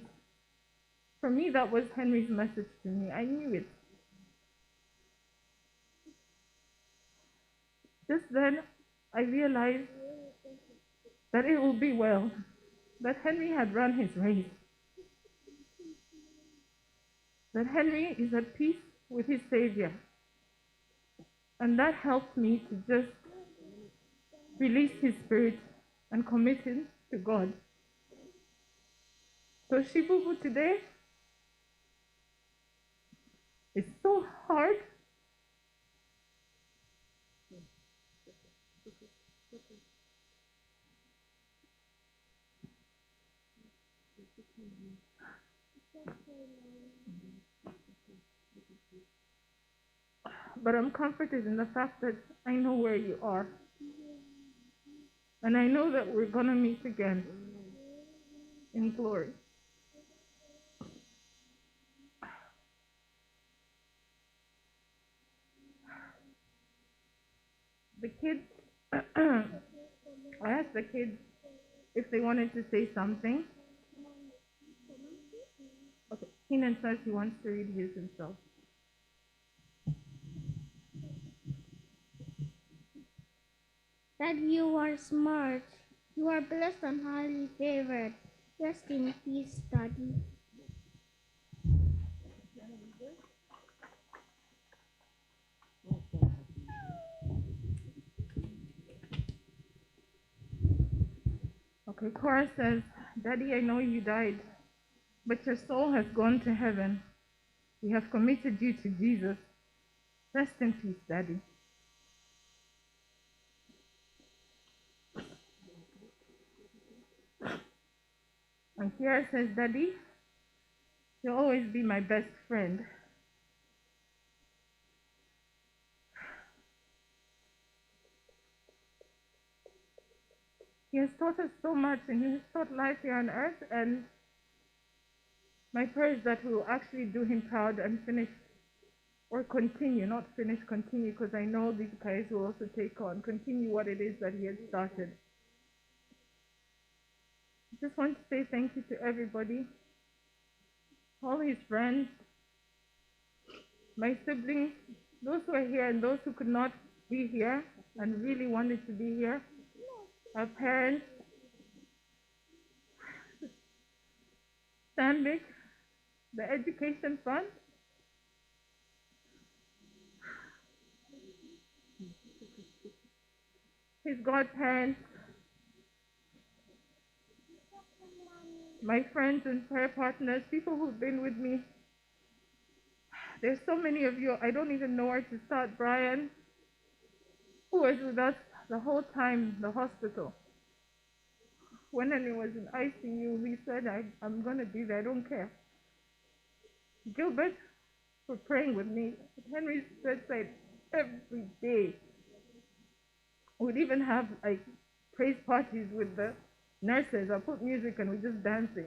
for me that was Henry's message to me. I knew it. Just then, I realized that it will be well, that Henry had run his race, that Henry is at peace with his Savior. And that helped me to just release his spirit and commit him to God. So Shibubu today is so hard. But I'm comforted in the fact that I know where you are. And I know that we're going to meet again in glory. The kids, I asked the kids if they wanted to say something. Okay, Keenan says he wants to read his himself. That you are smart. You are blessed and highly favored. Rest in peace, Daddy. Okay, Cora says, Daddy, I know you died, but your soul has gone to heaven. We have committed you to Jesus. Rest in peace, Daddy. And Kiara says, Daddy, you'll always be my best friend. He has taught us so much, and he has taught life here on earth, and my prayer is that we will actually do him proud and finish, or continue, not finish, continue, because I know these guys will also continue what it is that he has started. I just want to say thank you to everybody, all his friends, my siblings, those who are here and those who could not be here and really wanted to be here, our parents, Stanbic, the education fund, his godparents, my friends and prayer partners, people who've been with me. There's so many of you, I don't even know where to start. Brian, who was with us the whole time in the hospital. When Henry was in ICU, he said, I'm going to be there, I don't care. Gilbert, for praying with me at Henry's bedside every day. We'd even have like praise parties with the nurses. I put music and we're just dancing.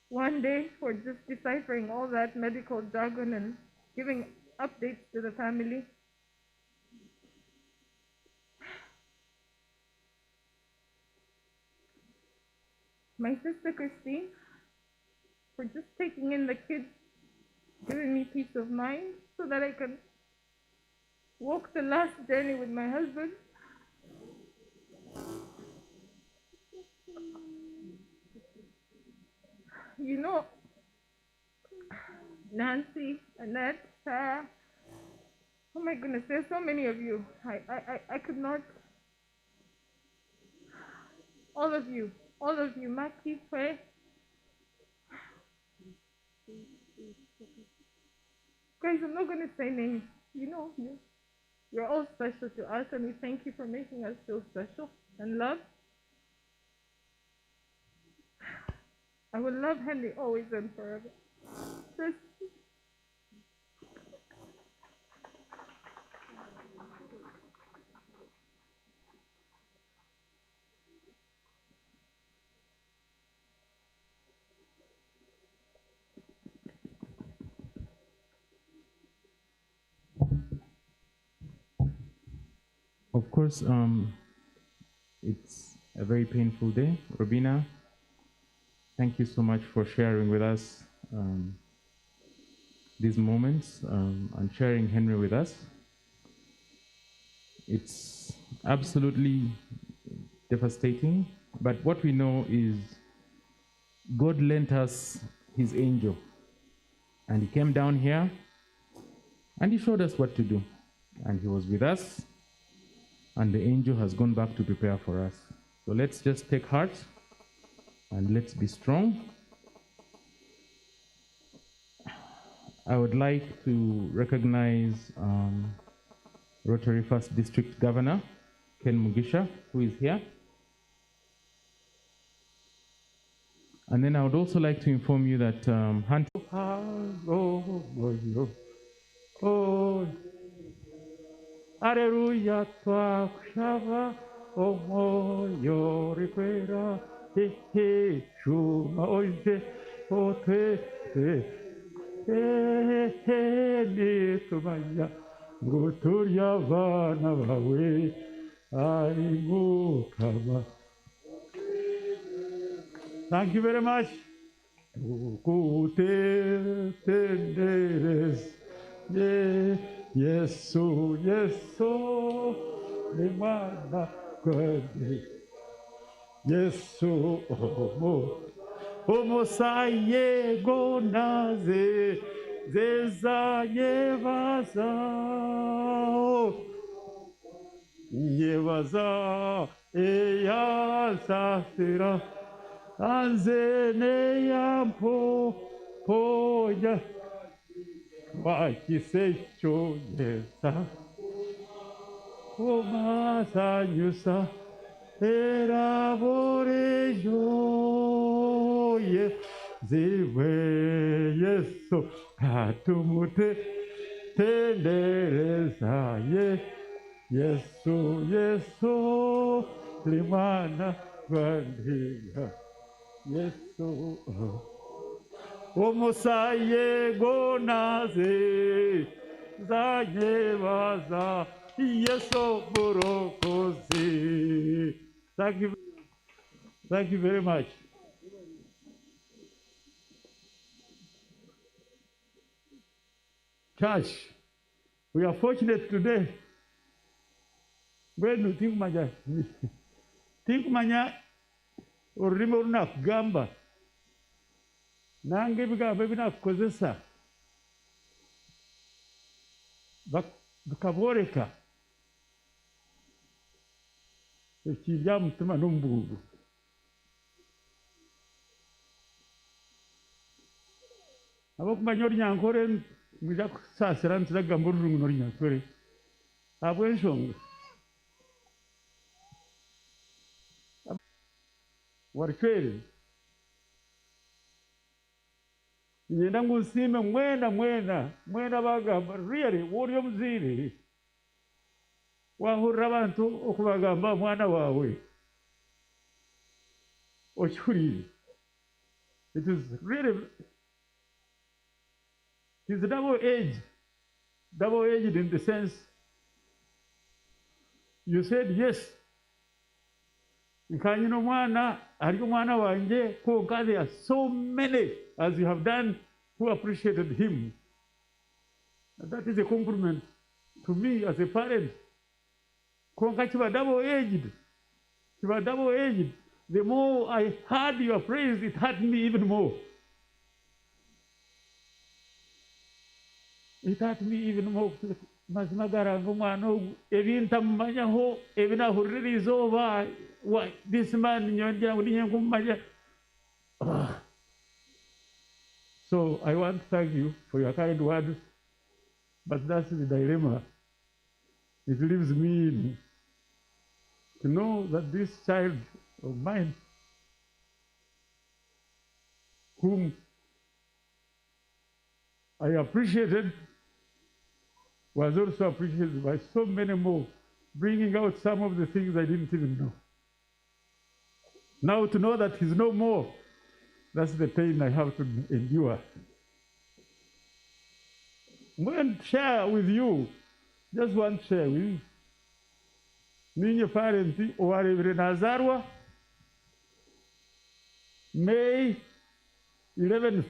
One day, for just deciphering all that medical jargon and giving updates to the family. My sister Christine, for just taking in the kids, giving me peace of mind so that I can walk the last journey with my husband. You know, Nancy, Annette, Sarah. Oh my goodness, there's so many of you. I could not. All of you, Maki, Kwe. Guys, I'm not going to say names. You know, you're all special to us, and we thank you for making us feel special and loved. I will love Henry always and forever. Of course, it's a very painful day. Robinah, thank you so much for sharing with us these moments and sharing Henry with us. It's absolutely devastating, but what we know is God lent us his angel, and he came down here and he showed us what to do, and he was with us, and the angel has gone back to prepare for us. So let's just take heart and let's be strong. I would like to recognize Rotary First District Governor Ken Mugisha, who is here. And then I would also like to inform you that Alleluia, twakushava omoyo rikwera he shuma oje ote ni tumanya guturya vana bawe ari mukama. Thank you very much. Yesu, Yesu, limana kweli. Yesu, omosaye gonaze, zeza yevaza, yevaza, eyasasira, anzene yampo, poya. Wakisecho yesa Omasanyusa Erabore joye Ziwe yeso Katumute Tendereza ye Yesu Yesu Limana Gwandiga Yesu Omosaye gonaze zayevaza yeso borokoze. Thank you very much. Church, we are fortunate today. When you think manya urimo runakugamba nange ebigambo ebinakukozesa bikabooleka ekirya mutima n'omubuubu. Abokumanya olunyankore mwija kusaasira ntitagamba olulungu n'olunyankore habw'enshonga Waricwere nyenda ngusime mwena bagamba really woli omuziire wahurira abantu okubagamba mwana wawe okihurire. It is double-edged in the sense you said yes nkanyina omwana ali omwana wange konka there are so many as you have done who appreciated him. And that is a compliment to me as a parent. Konka kiba double-edged. The more I heard your praise, it hurt me even more. it hurt me even more. Mazimagara ngumwana ebintu mumanyaho ebinahurira izoba this man nyongera ngo kumanya. So I want to thank you for your kind words, but that's the dilemma. It leaves me to know that this child of mine, whom I appreciated, was also appreciated by so many more, bringing out some of the things I didn't even know. Now to know that he's no more, that's the pain I have to endure. I'm going to share with you, just one share with you. Ninyi parenti owarebere nazarwa May 11th,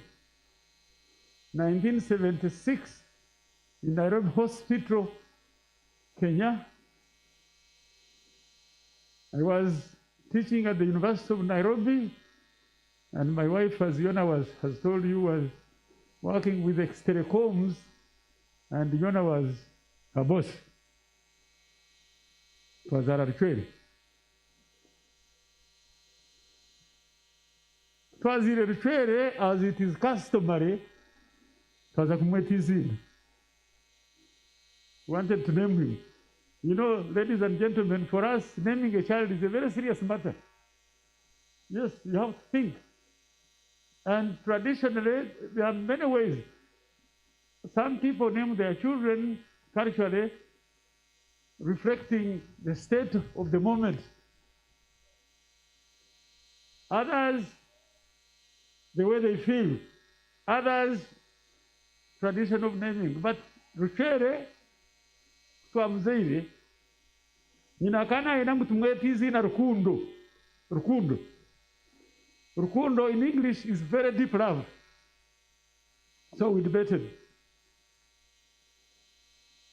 1976 in Nairobi Hospital, Kenya. I was teaching at the University of Nairobi, and my wife, as Yona has told you, was working with Exterecoms, and Yona was her boss. It was at Rucwere. It was in Rucwere, as it is customary, it was a kumwetizini. Wanted to name him. You know, ladies and gentlemen, for us, naming a child is a very serious matter. Yes, you have to think. And traditionally, there are many ways. Some people name their children culturally, reflecting the state of the moment. Others, the way they feel. Others, tradition of naming. But Rucwere, kwa mzeire, ninakana ina mtu mwetizi na rukundo. Rukundo. Rukundo in English is very deep love. So we debated.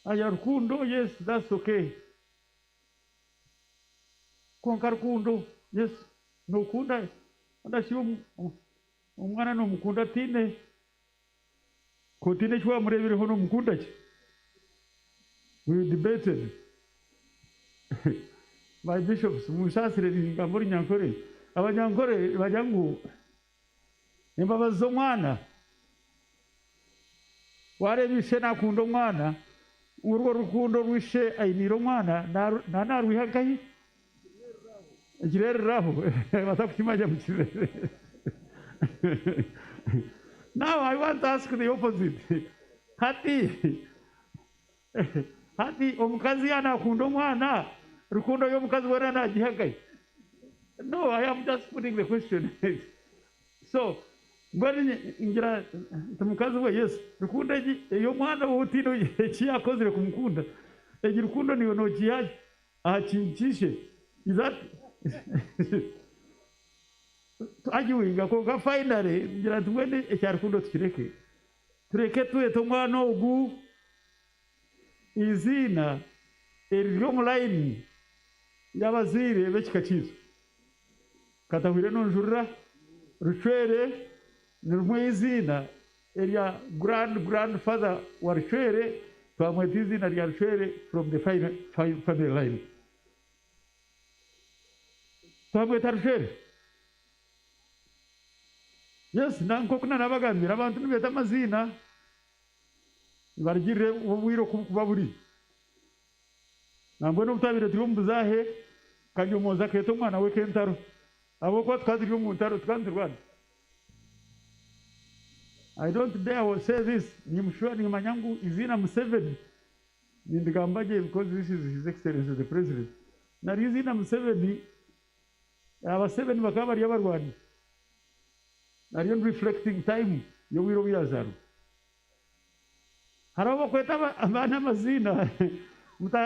Aya rukundo, yes, that's okay. Konka rukundo, yes, no kunda. Andashiwo umwana no mukunda tine. Kotine chwa murebere hono mukunda chi. We debated. My bishops, Musasire in Gambori Nyankore, Abanyankore, Bajangu, Nimbaba Zomana. Whatever you say, Nakundo Mana, Urukundo, we say, I need Romana, Nana, we have Kai. Now I want to ask the opposite. Hati omukazi anakundo mwana rukundo yomukazi wena najihagai. No, I am just putting the question. So, ngwani ngira tumukazi we yes rukundo yo mwana wotino echiya kozire kumukunda. Eji rukundo ni ono chiya achinchishe. Is that arguing ko finally ngira tumwende echa rukundo tukireke. Tureke tuwe tomwana ogu izina eryomulayini y'abazire b'ekikakizo katahwire nonjurira Rucwere ni rumwe izina erya grandfather wa Rucwere twamweta izina rya Rucwere from the family line twamweta Rucwere. Yes, nanko kuna nabagambira abantu nibeta amazina barigire ubwiro kubaburi nambwe n'ubutabire turi mbuzahe kanyomoza keto mwana we kentaro abo kwa twaziri mu ntaro twanzirwana. I don't dare say this, nimshua ni manyangu izina Museveni nindigambaje because this is his excellency the president na izina Museveni aba 7 bakaba bari abarwani are you reflecting time yo wiro byazaro harabo kweta abana mazina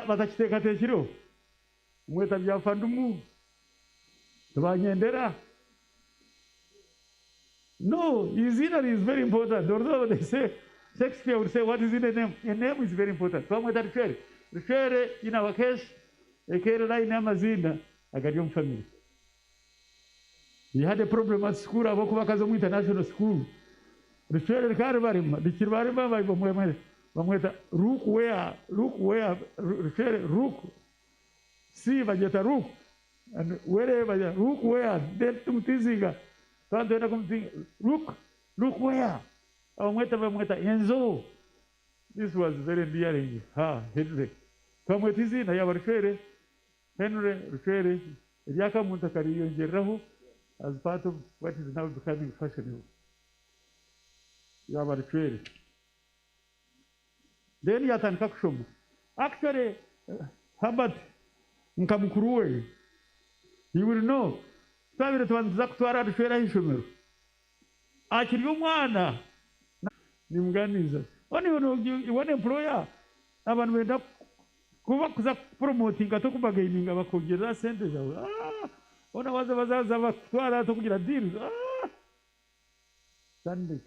batachiteka tekiro mweta byafandumu tubanyendera. No, izina is very important. Although they say Shakespeare would say what is in a name? A name is very important. Twamweta Rucwere. Rucwere in our case ekere line amazina agariyo family. He had a problem at school aboko bakazo mu international school. Rucwere kare barima dikirbarima bayibomwe bamweta Rucwere Ruk si bajeta Ruk and wherever Rucwere then tumtizinga tanto era kumtinga Rucwere bamweta Enzo. This was very endearing. Henry kamwetizina ya Rucwere Henry Rucwere Kamuntu kariyongeraho as part of what is now becoming fashionable. Rucwere. Then yatandika kushoma. Actually, Herbert Nkamukuruwe, he will know. Twabire tubanza kutwara Rucwere hishomero. Akiri umwana nimuganiza. One employer abantu benda kuba kuza promoting atokubagaininga bakongera sente zawe. Ona bazaza batwara tokugira deals. Stanbic.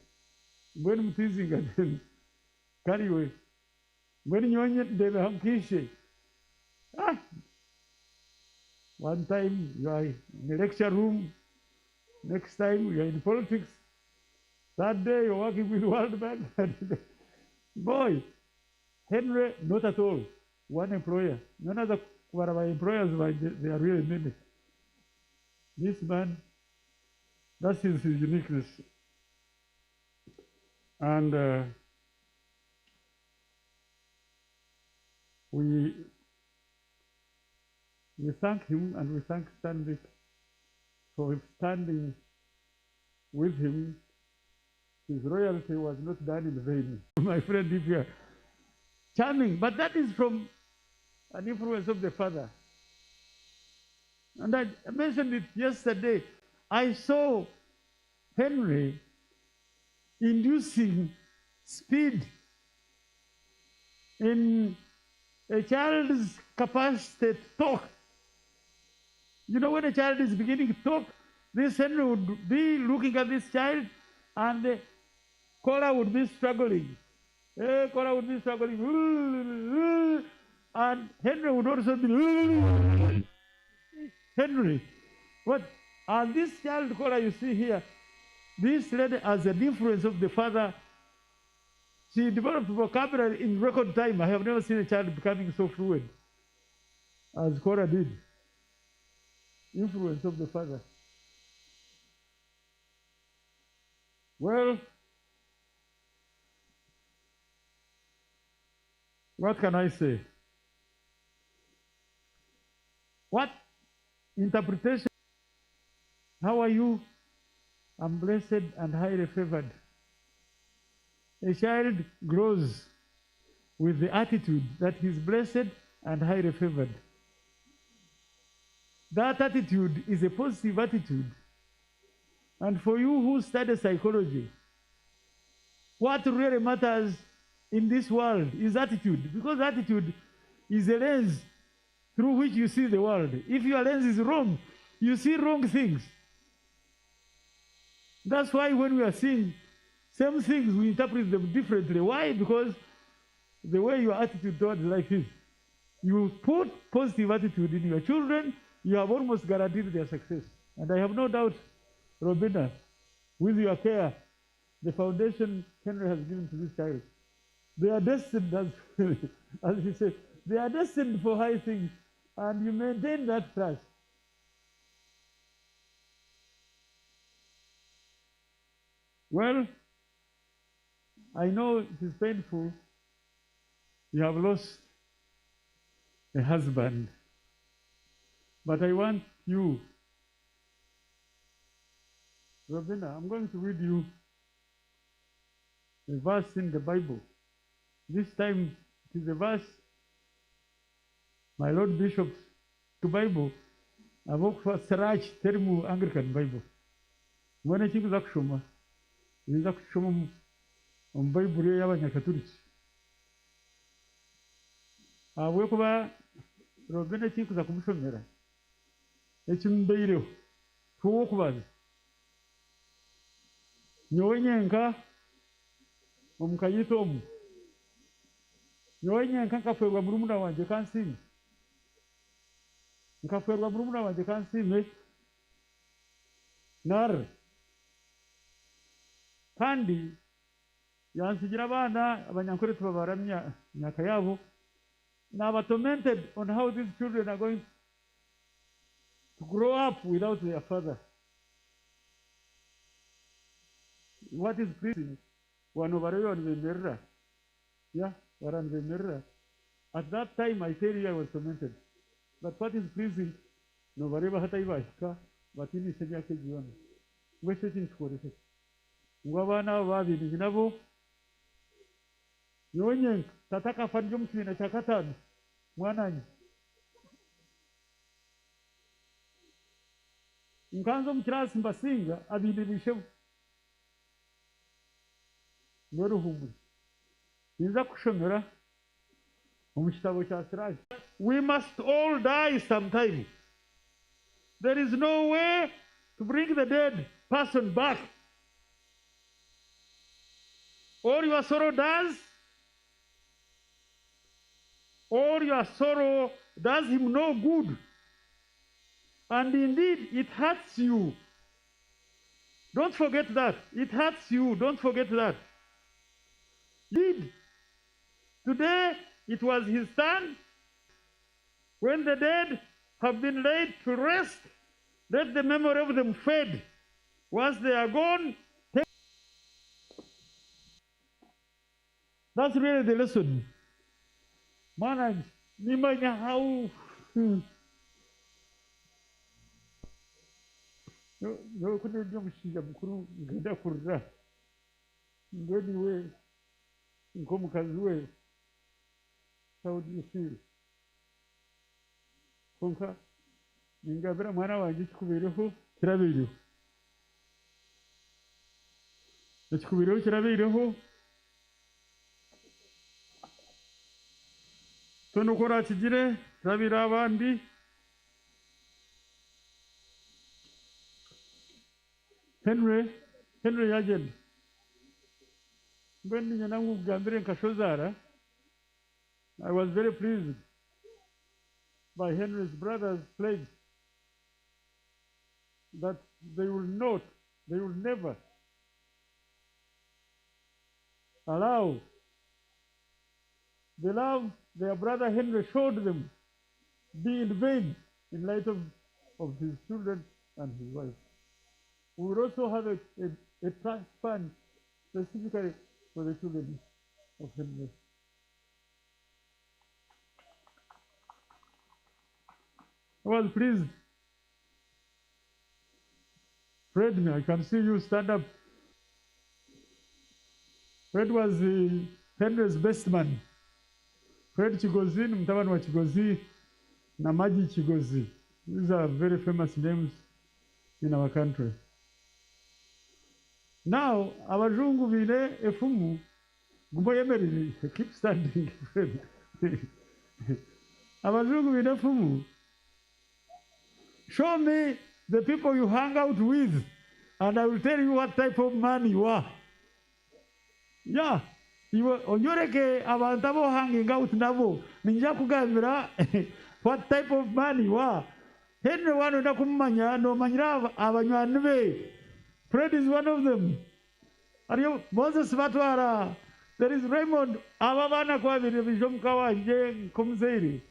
Mbweni mutizinga then. Kariwe. When you are one time you are in the lecture room, next time you are in politics, that day you're working with World Bank. Boy, Henry, not at all. One employer. None of the employers, they are really many. This man, that's his uniqueness. And we thank him and we thank Stanbic for standing with him. His royalty was not done in vain. My friend, if you are charming, but that is from an influence of the father. And I mentioned it yesterday. I saw Henry inducing speed in a child's capacity to talk. You know, when a child is beginning to talk, this Henry would be looking at this child and Cora would be struggling. Cora would be struggling. And Henry would also be Henry. What? And this child, Cora, you see here, this lady has an influence of the father. She developed vocabulary in record time. I have never seen a child becoming so fluent as Cora did. Influence of the father. Well, what can I say? What interpretation? How are you? I'm blessed and highly favored. A child grows with the attitude that he's blessed and highly favored. That attitude is a positive attitude. And for you who study psychology, what really matters in this world is attitude, because attitude is a lens through which you see the world. If your lens is wrong, you see wrong things. That's why when we are seeing same things, we interpret them differently. Why? Because the way your attitude towards life is. You put positive attitude in your children, you have almost guaranteed their success. And I have no doubt, Robinah, with your care, the foundation Henry has given to this child, they are destined, as he said, they are destined for high things, and you maintain that trust. Well, I know it is painful. You have lost a husband. But I want you, Robinah, I'm going to read you a verse in the Bible. This time it is a verse my Lord Bishop to Bible. I work for Sarach Termu Anglican Bible. When I think of Shuma, is Shuma on Bible Yavanya. I work over Robinah Chink the Commissioner. It's in Beiro. Who walk was Nyoenka Kayitom. Nyoenka Cafe Brumuna, you can't sing. Cafe Brumuna, you can't see me. Nar Candy yansigira abana abanyankore tubabara myaka yabo. Now I'm tormented on how these children are going to grow up without their father. What is pleasing? Yeah, at that time I tell you I was tormented. But what is pleasing? No vareba hata ibashika batini senya ke jiona. Wese tinshkoreke. Ngwabana babiri nabo yonye tataka fanjo mkina chakatani mwananyi. Nkanzo mkirasi mbasinga abindi bishevu. Noruhumu. Inza kushomera omukitabo kya Siraj. We must all die sometime. There is no way to bring the dead person back. All your sorrow does him no good. And indeed, it hurts you. Don't forget that. It hurts you. Don't forget that. Indeed, today it was his turn. When the dead have been laid to rest, let the memory of them fade. Once they are gone, that's really the lesson. Manage, nimanya how. No, couldn't do mshinga mkuru ngenda kurra. Ngoni we, nkomukazi we. How do you feel? Konka, ningabira mwana wanjye kikubireho kirabireho. Kikubireho kirabireho. Tono kora kigire kirabira abandi. Henry yagenda. Mbeni nyina ngugambire nkashozara. I was very pleased by Henry's brothers' pledge that they will never allow the love their brother Henry showed them be in vain in light of his children and his wife. We will also have a trust fund specifically for the children of Henry. I was pleased. Fred, I can see you stand up. Fred was Henry's best man. Fred Chigozi, mtabani wa Chigozi, na Maji Chigozi. These are very famous names in our country. Now, abajungu bine efumu, gumbo yemeri, keep standing, Fred. Abajungu bine efumu. Show me the people you hang out with, and I will tell you what type of man you are. Yeah. Onyoreke abantu abo hanging out nabo ninja kugambira what type of man you are. Henry wano ndakumanya no manyira abanywani be. Fred is one of them. Ariyo Moses Batwara. There is Raymond ababana kwa bijomka wanje kumzeiri.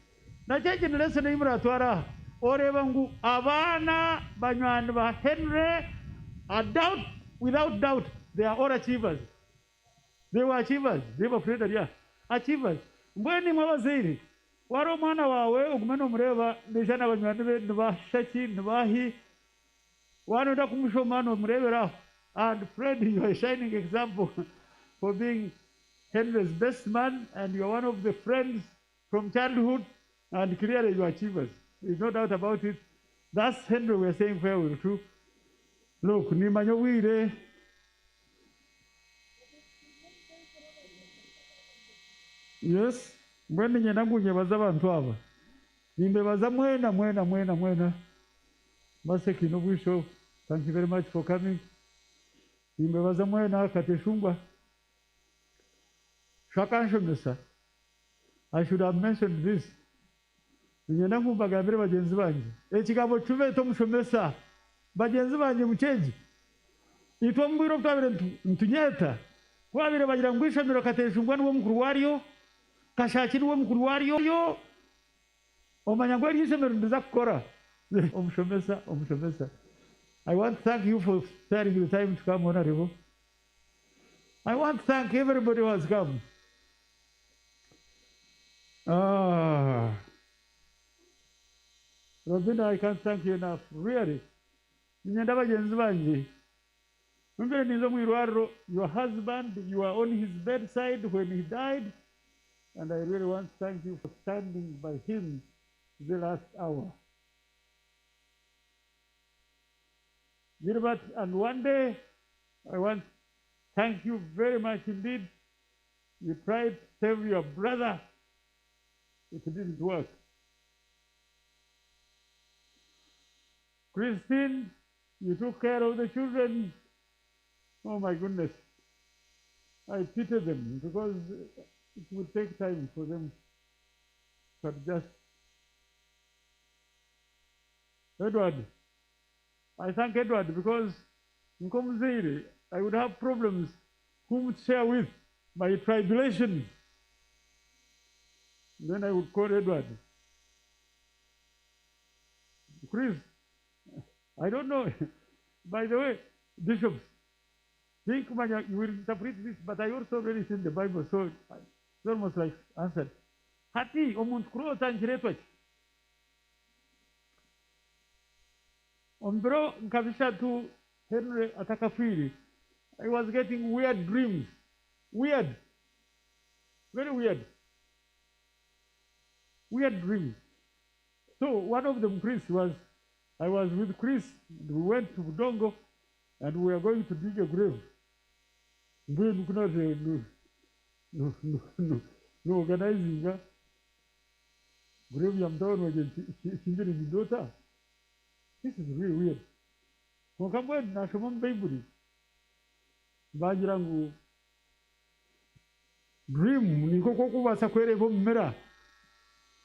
Na cheche lesson imra twara oreba ngu abana banywani ba Henry without doubt they are all achievers. They were achievers. They were Fred, yeah. Achievers. Mbweni mwabaziri. Waro mwana wawe ugumeno mreva nishana banywani nba shachi nbahi. Wano da kumusho mano mrevera. And Fred, you are a shining example for being Henry's best man, and you are one of the friends from childhood, and clearly you are achievers. There's no doubt about it. That's Henry we are saying farewell to. Look, ni manyowire. Yes, mbweni nyenangu nyebaza abantu aba. Nimbebaza mwena. Maseki Nobusho, thank you very much for coming. Nimbebaza mwena kateshungwa. Shakansho I should have mentioned this. Nyenangu bagambire bagenzi banje. Ekigabo tuve to mushomesa. Bagenzi banje mucheji. Itwa mbiro twabire ntunyeta. wabire bagira ngo ishamiro kateshungwa n'uwo mukuru waryo kashakira uwo mukuru waryo omanya ngo ishamiro ndiza kukora omushomesa. I want to thank you for sparing the time to come, Honorable. I want to thank everybody who has come. Robinah, I can't thank you enough, really. Your husband, you were on his bedside when he died, and I really want to thank you for standing by him the last hour. Gilbert, and one day, I want to thank you very much indeed. You tried to save your brother. It didn't work. Christine, you took care of the children. Oh my goodness. I pity them because it would take time for them to adjust. Edward, I thank Edward because in Komzeri, I would have problems whom to share with my tribulations. Then I would call Edward. Chris, I don't know. By the way, bishops, think you will interpret this, but I also read it in the Bible, so it's almost like answered. Hati omuntu kurota njiretwa. Ombro nkabisha tu Henry atakafiri. I was getting weird dreams. Weird. Very weird. Weird dreams. So one of them, Chris, I was with Chris. We went to Budongo and we were going to dig a grave. No organizing. Grave yam down with the daughter. This is really weird. Wakambwe nasoma Bible. Bajirangu dream niko kubasa kwereva mmera.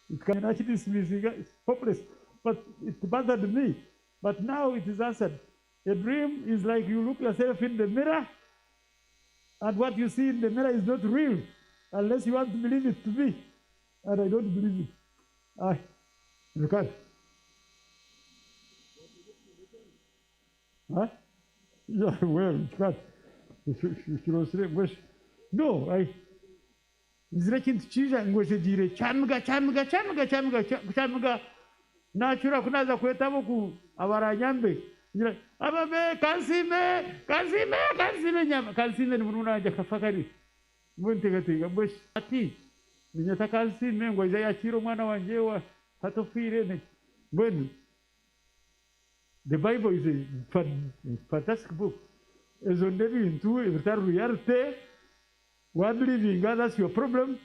It can actually it's hopeless, but it bothered me. But now it is answered. A dream is like you look yourself in the mirror, and what you see in the mirror is not real, unless you want to believe it to be. And I don't believe it. You can't. Huh? Yeah, well, you can't. No, Zrekin Chija and Wesajire, Chamga, Natura Kunaza Kwetaboku, Avarayambe, Ababe, Kansime, Muna Jakafakari, Muntegati, Bush, Ati, Minata Kansime, Wazaya Chiromana, Wanjewa, Hatofire, when the Bible is a fantastic book. As on David into reality, one believing God, that's your problem,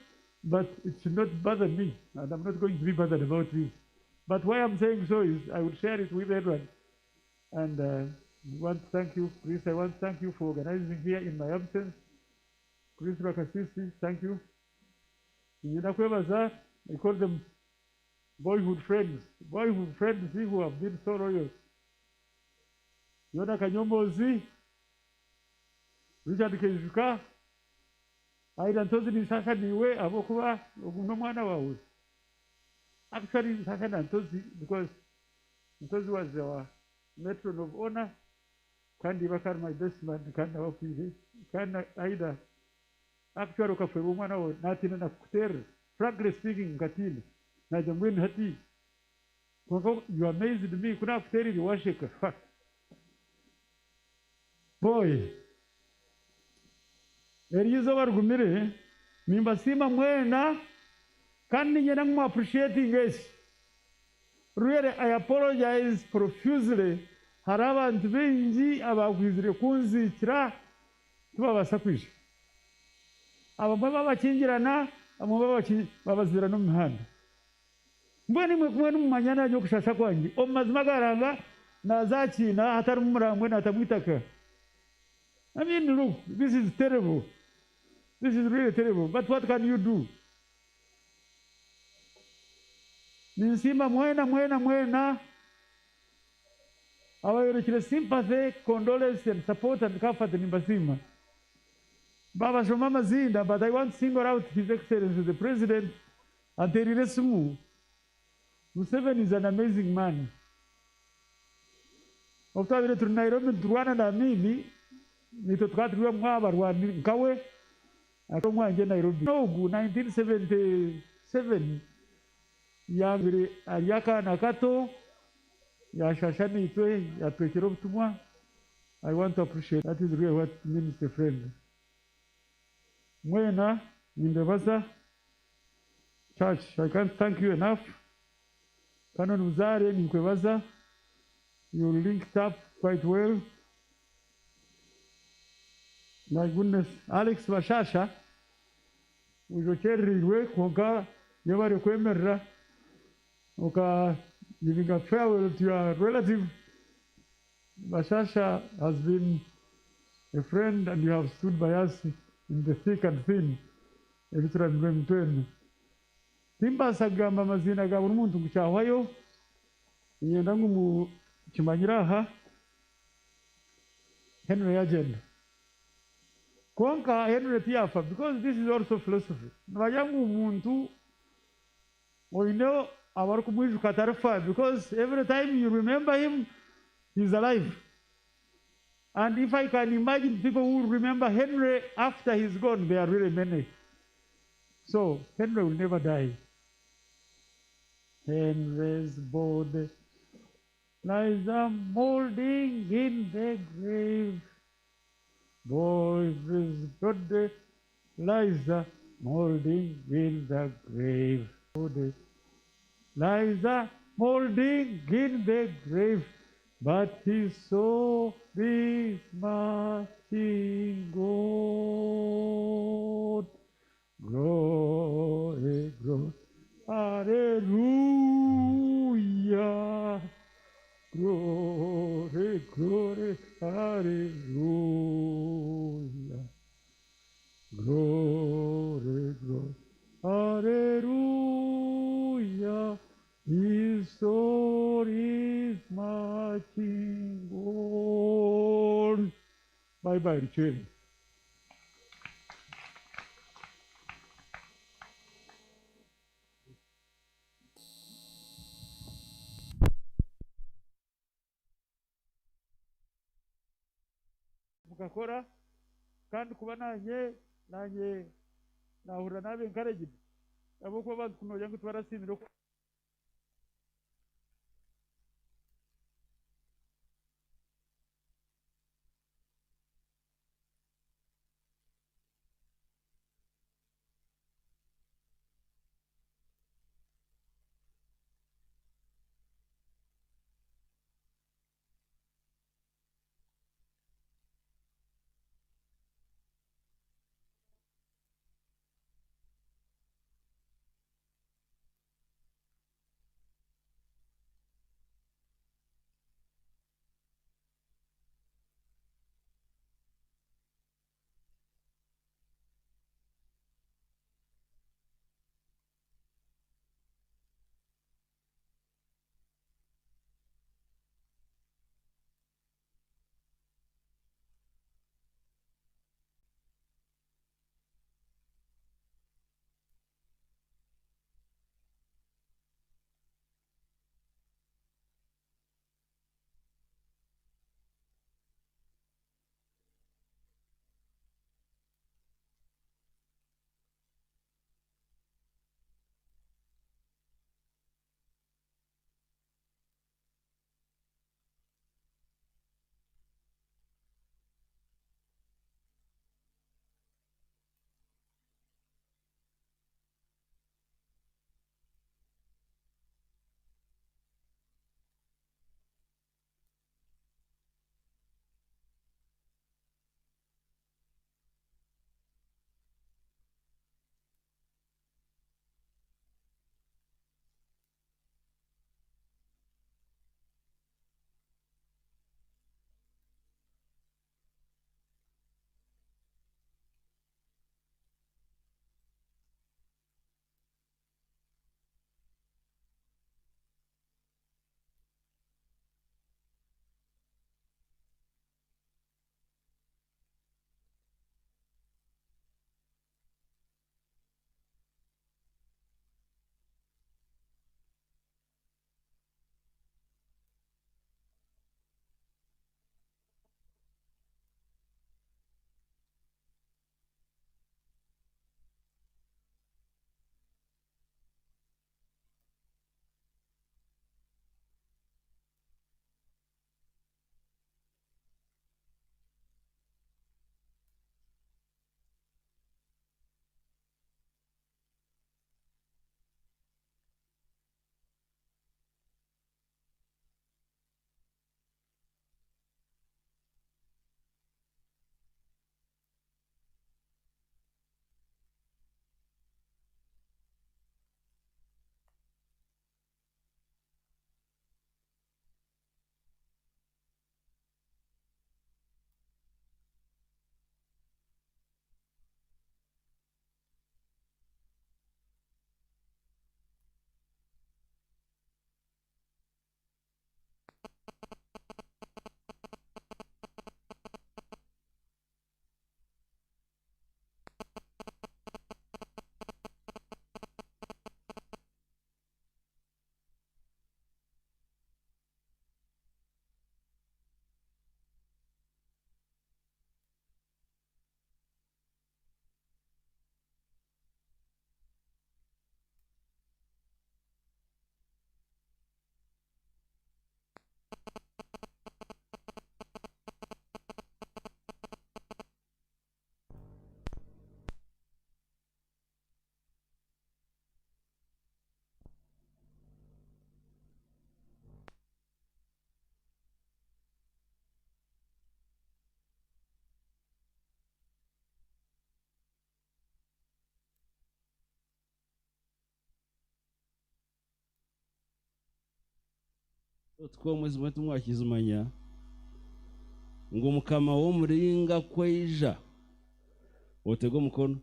but it should not bother me, and I'm not going to be bothered about you. But why I'm saying so is I will share it with everyone. And I want to thank you, Chris. I want to thank you for organizing here in my absence. Chris Rakasisi, thank you. I call them boyhood friends. Boyhood friends who have been so loyal. Yona Kanyombozi, Richard Kejuka, Aida Ntozi Sasa Niwe, Abokuwa, Ogunomwana Wawe. Actually, Sasa Ntozi, because Ntozi was our matron of honor. Kandi Bakar, my best man, Kanda Wapi, Kanda Aida. Actually, Okaferu Mwana wa Natina na Kutere, frankly speaking, Katini, Najamwin Hati. You amazed me, Kuna Kutere, the worship. Boy, Erizo Wargumire, Mimbasima Mwena, Kandi Yanam appreciating this. Really, I apologize profusely. Harava and Benji about his Rekunzi Tra to our Sapish. Our Baba Chinjirana, and Baba Ziranum hand. When Manana Yokshakwani, O Mazmagaranga, Nazachi, Na Hatarmura, when Atamutaka. I mean, look, this is terrible. This is really terrible. But what can you do? Ninsima mwena. Our sympathy, condolence, and support and comfort in Nimbasima. Baba Shomama Zinda, but I want to single out His Excellency the President and Terire Sumu. Museveni is an amazing man. Okutwabire turi Nairobi turwana na mimi nito tukaturiwe mwaba rwani nkawe atomwanje Nairobi. Nogu 1977 yangire aliaka nakato yashashani itwe yatwekera obutumwa. I want to appreciate that is really what means a friend. Mwena Nindevasa Church, I can't thank you enough. Canon Uzare Ninkwevaza, you linked up quite well. My goodness, Alex Bashasha, ujocheririwe konka yabari kwemerera oka giving a farewell to your relative. Bashasha has been a friend and you have stood by us in the thick and thin. Ebituranirwe mutwenu. Timbasagamba amazina ga buri muntu kucyahwayo ngenda mu kimanyira aha Henry agenda konka Henry tiafa because this is also philosophy. Nabayangu umuntu oine abar kumwijuka tarifa because every time you remember him he's alive. And if I can imagine people who remember Henry after he's gone, there are really many. So Henry will never die. Henry's body lies a molding in the grave. Henry's body lies a molding in the grave. Body lies a molding in the grave. But his soul is marching on. Glory, glory, hallelujah. Glory, glory, hallelujah. Glory, glory, hallelujah. His soul is marching on. Bye bye, Richard. Mukakora kandi kuba nanye nahura nabe encouraged abo kuba bantu kunoja ngo twarasinira twomwezi mwetu mwakizimanya ngo mukama wo muringa kweja otego mukono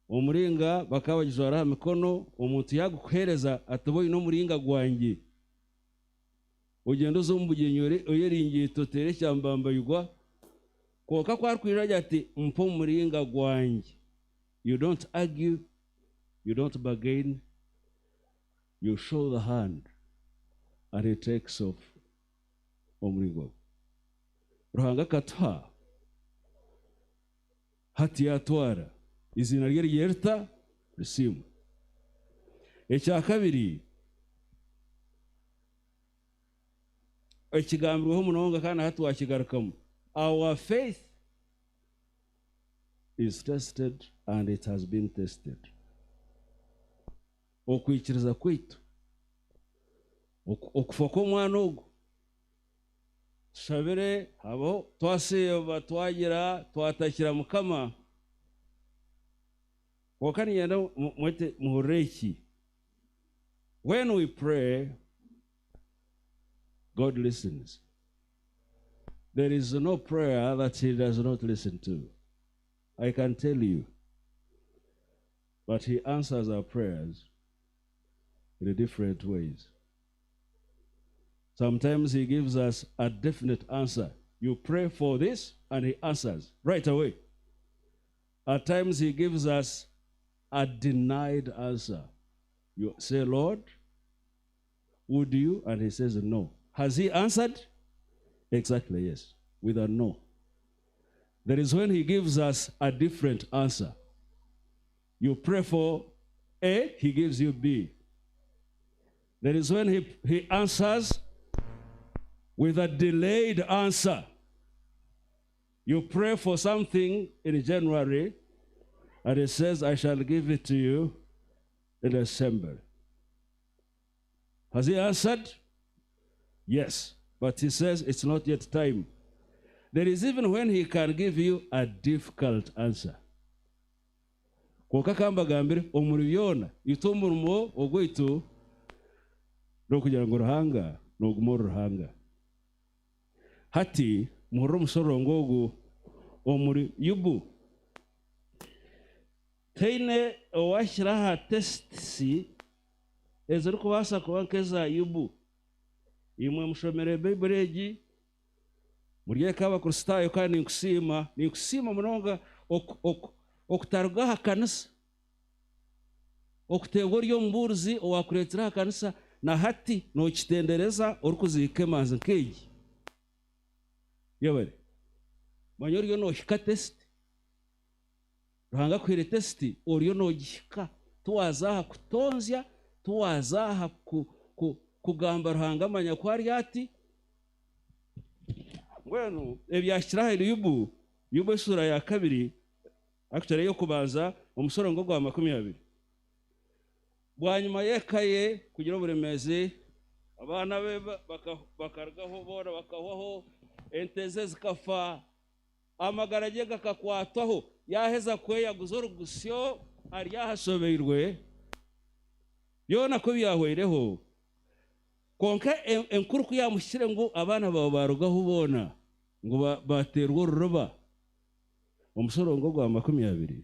omuringa bakabajizora mikono omuntu yagukuhereza atoboye no muringa gwanjye ugendo zombugenyore oyeringiye totere cyambamba yugwa koka kwarkwira ati mpo muringa gwanjye. You don't argue, you don't bargain, you show the hand and it takes off omuringo ruhanga katwa hati yatwara izina rye ryerta risimu. Ecya kabiri ekigambirweho munonga kandi hatwakigarukamo, our faith is tested and it has been tested. Okwikiriza kwitu okufa kw'omwana ogu tushabire abo twaseba twagira twatakira mukama wakani yenda mwete muhoreki. When we pray, God listens. There is no prayer that he does not listen to. I can tell you. But he answers our prayers in different ways. Sometimes he gives us a definite answer. You pray for this and he answers right away. At times he gives us a denied answer. You say, Lord, would you? And he says no. Has he answered? Exactly, yes, with a no. There is when he gives us a different answer. You pray for A, he gives you B. There is when he answers with a delayed answer. You pray for something in January, and he says, I shall give it to you in December. Has he answered? Yes, but he says it's not yet time. There is even when he can give you a difficult answer. Kokakamba gambire omuriyona itomurmo ogwito nokugira ngo ruhanga nogumoro ruhanga. Hati muhoro musorongo ogu omuri yubu teine owashiraha testi ezuri kubasa kubankeza yubu imwe mushomere bibregi muriye kaba kristayo kandi nikusima munonga okutargaha kanisa okutebwa ryo mburuzi owakuretera kanisa na hati no kitendereza orukuzike manzi nkeji yabare manyoryo no hika test ruhanga kwire test oryo no gihika tuwazaha kutonzya tuwazaha kugamba ruhanga manya kwari ati bueno ebyashira yubu sura ya kabiri actually yo kubanza umusorongo gwa 20 bwanyuma yekaye kugira uburemezi abana be bakargaho bora bakahwaho enteze zikafa amagarage gakakwataho yaheza kweya guzorugusyo ari yahasobeirwe yona ko byahwereho konka enkuruku yamushire ngo abana babo barugaho ubona ngo baterwa ururoba umusorongo gwa 20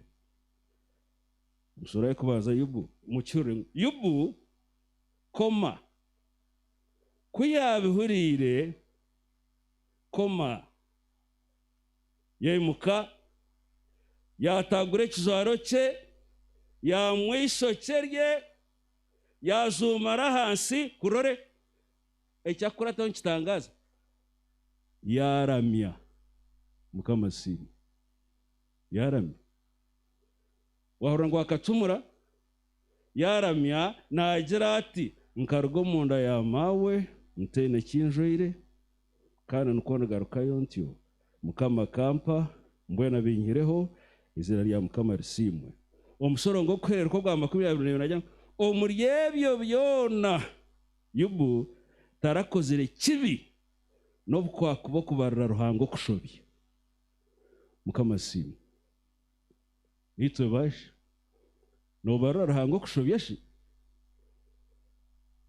musora kubaza yubu mucyure yubu koma kuyabihurire koma yemuka yatagure kizaro cye yamwishokerye yazumara hansi kurore ecyakura tonkitangaza yaramya mukamasini yaramya wahora ngo akacumura yaramya nagira ati nkargo munda ya mawe ntene kinjoire kana nukona garuka yontyo mukama kampa mbwena binyireho izina rya mukama risimwe omusorongo kwererwa gwa 20 najya omuryebyo byona yubu tarakozire kibi no bukwakubo kubarura ruhango kushobye mukamasini itwe bash no barura ruhango kushobye shi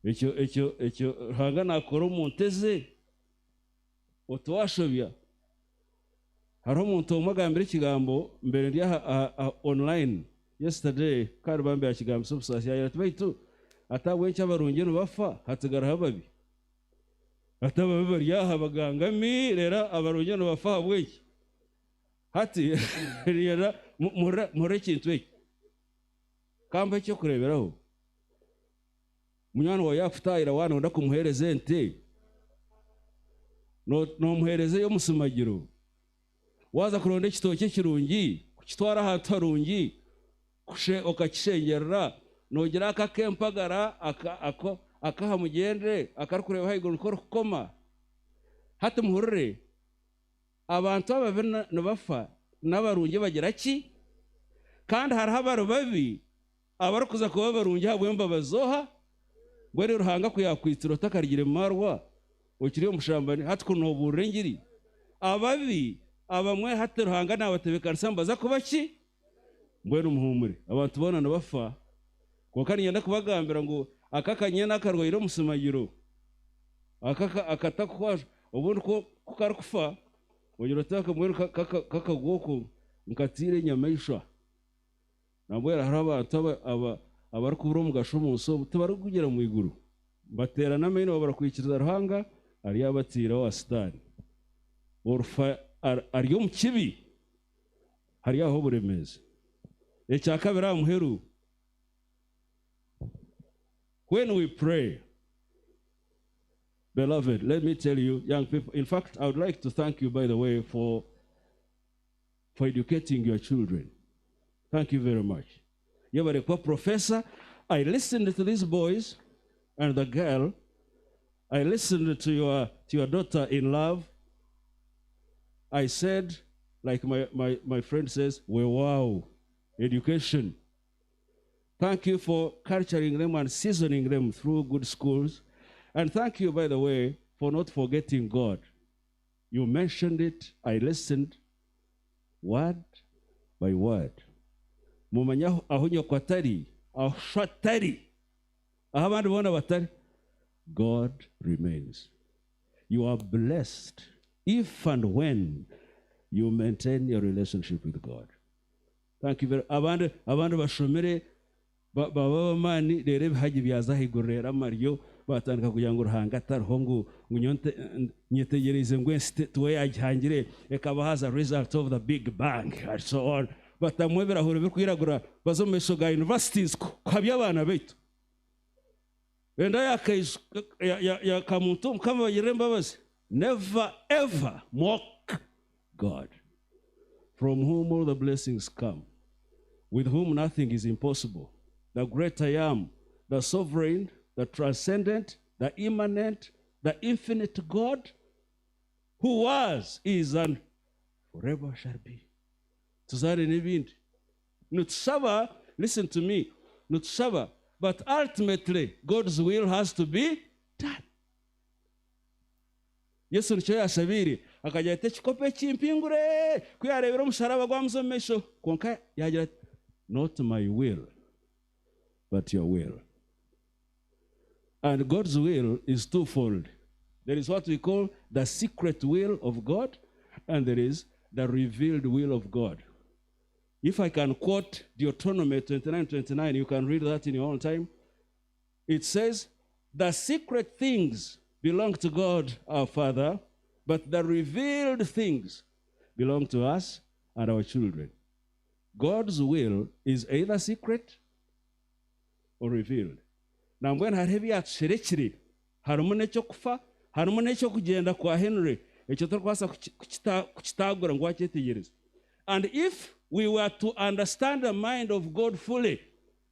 icyo hanga nakora umunteze otwashobya hariho umuntu umugambira ikigambo mbere ndi online yesterday kandi bambira ikigambo subsasi yatubaitu atabwe cy'abarungi bafa hatigara hababi atababi bari yaha bagangami rera abarungi bafa bweki hati rera mure kintu iki kamba cyo kureberaho munyana wa yafutayira wana unda kumuhereze ente no muhereze yo musumagiro waza kuronde kitoke kirungi kukitwara ahantu harungi kushe okakishengerera nogira akakempagara akahamugende akarukureba hayiguru koma hati muhurire abantu ababe nabafa n'abarungi bagira ki kandi hariho abantu babi abarukuza kuba barungi habwemba bazoha bwere ruhanga kuyakwitiro takarigire marwa ukiri umushambani hati kuno burengiri ababi abamwe hati ruhanga nabatebeka nsambaza kuba ki mbwene umuhumure abantu bonana bafa kuko nyenda kubagambira ngo akakanye nakarwayiro musumagiro akatakwaje ubundi ko kukarufa ugira taka mwere kakagoko mukatire nyamaisha nabwera hari abantu abari kubura mu gashomuso tubari kugera mu iguru batera n'ameno barakwikiriza ruhanga ari yabatira wa sitani orfa ariyo mu kibi hari yaho buremeze ecyakabira muheru. When we pray, beloved, let me tell you, young people, in fact, I would like to thank you, by the way, for educating your children. Thank you very much. You were a professor. I listened to these boys and the girl. I listened to your daughter in love. I said, like my friend says, well, wow, education. Thank you for culturing them and seasoning them through good schools. And thank you, by the way, for not forgetting God. You mentioned it, I listened, word by word. Mumanya ahunyo kwatari, ahshatari, ahamadu wana watari. God remains. You are blessed if and when you maintain your relationship with God. Thank you very much. Abandu bashomere baba mani rero bihaje byazahigurera Mario batandika kugira ngo ruhanga tarho ngo nyitegereze ngo tuwe yajhangire ekaba has a result of the Big Bang and so on. Batamwe birahura bikwiragura bazomesho ga universities kwabya abana betu. Wenda ya Kamuntu kama yiremba base. Never ever mock God, from whom all the blessings come, with whom nothing is impossible. The great I am, the sovereign, the transcendent, the immanent, the infinite God, who was, is, and forever shall be. Tuzare n'ibindi. Nutsaba, listen to me, nutsaba, but ultimately God's will has to be done. Yesu nicyo yasabiri akajya ate kikope cy'impingure kuyarebera umusaraba gwa muzomesho konka yagira not my will but your will. And God's will is twofold. There is what we call the secret will of God, and there is the revealed will of God. If I can quote Deuteronomy 29:29, you can read that in your own time. It says, the secret things belong to God our Father, but the revealed things belong to us and our children. God's will is either secret or revealed. Now when hariho yatsherekire harimo n'ecyo kufa harimo n'ecyo kugenda kwa Henry ecyo twakwasa kukitagura ngo akitegereze. And if we were to understand the mind of God fully,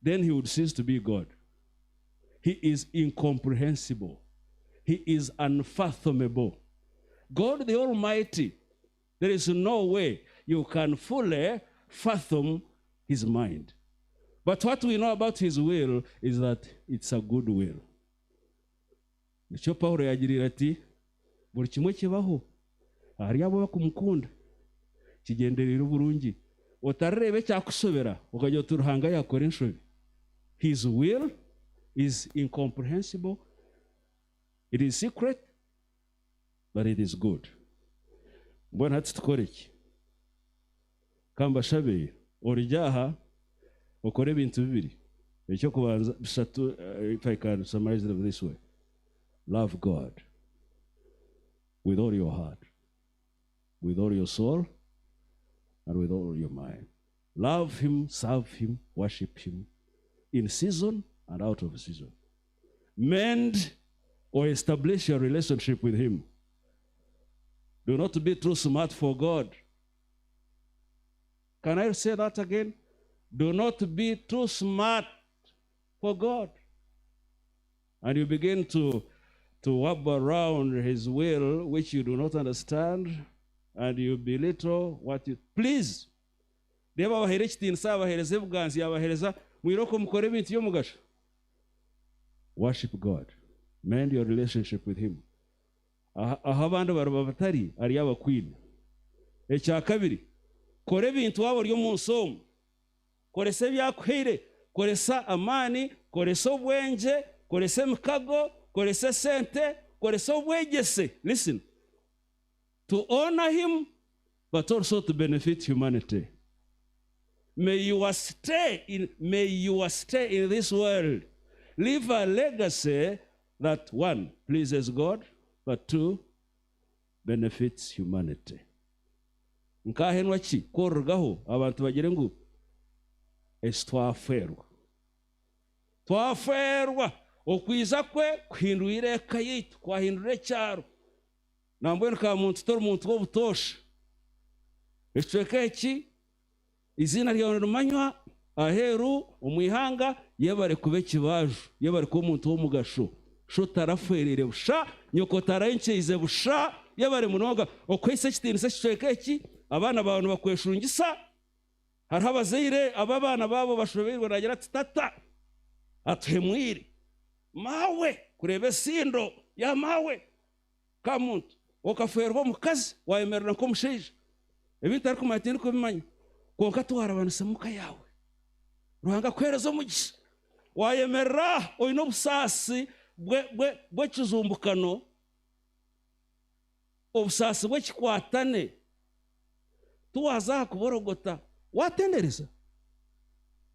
then he would cease to be God. He is incomprehensible. He is unfathomable. God the Almighty, there is no way you can fully fathom his mind. But what we know about his will is that it's a good will. Nicyo Pawulo yagirira ati buri kimwe kibaho hari abo bakumukunda kigenderera uburungi utarebe cyakusobera ukajya turuhanga yakora inshobe. His will is incomprehensible. It is secret, but it is good. Mbona hati tukore iki? Kamba shabe orijaha ukore bintu bibiri. Icyo kubanza bisatu, if I can summarize them this way. Love God with all your heart, with all your soul, and with all your mind. Love him, serve him, worship him in season and out of season. Mend or establish your relationship with him. Do not be too smart for God. Can I say that again? Do not be too smart for God. And you begin to warp around his will, which you do not understand, and you belittle what you please. Deba abahereza itinsa, abahereza ubwanzi, abahereza mwiroko mukore ibintu yo mugasha. Worship God. Mend your relationship with him. Aho abandi baraba batari ari abakwina. Ecya kabiri, kore ibintu wabo ryo munsomo. Korese byakwire, koresa amani, koresa obwenje, koresa mikago, koresa sente, koresa obwegese. Listen. To honor him, but also to benefit humanity. May you stay in this world. Leave a legacy that, one, pleases God, but two, benefits humanity. Nkahenwa ki korgaho abantu bagire ngo twaferwa. Twaferwa okwiza kwe kuhindurira kayitu, kwahindura cyaro. Nambwe Kamuntu tor muntu wo butosha. Ecwekeki izina ryawe rumanywa aheru umwihanga yebare kube kibaju, yebare ko muntu wo mugasho. Sho taraferere busha, nyoko tarayinceize busha, yebare munoga okwese kitinise cwekeki abana abantu bakweshungisa. Hari abazire ababana babo bashobirwa nagira tata atuhemwiri mawe kurebe sindo ya mawe Kamuntu okaferwa mukazi wayemerera ko mushije ebintu ariko matini ko bimanya konka twarabanise muka yawe ruhanga kwerezo mugisha wayemerera oyino busasi bwe kizumbukano obusasi bwe kikwatane tuwaza kuborogota watendereza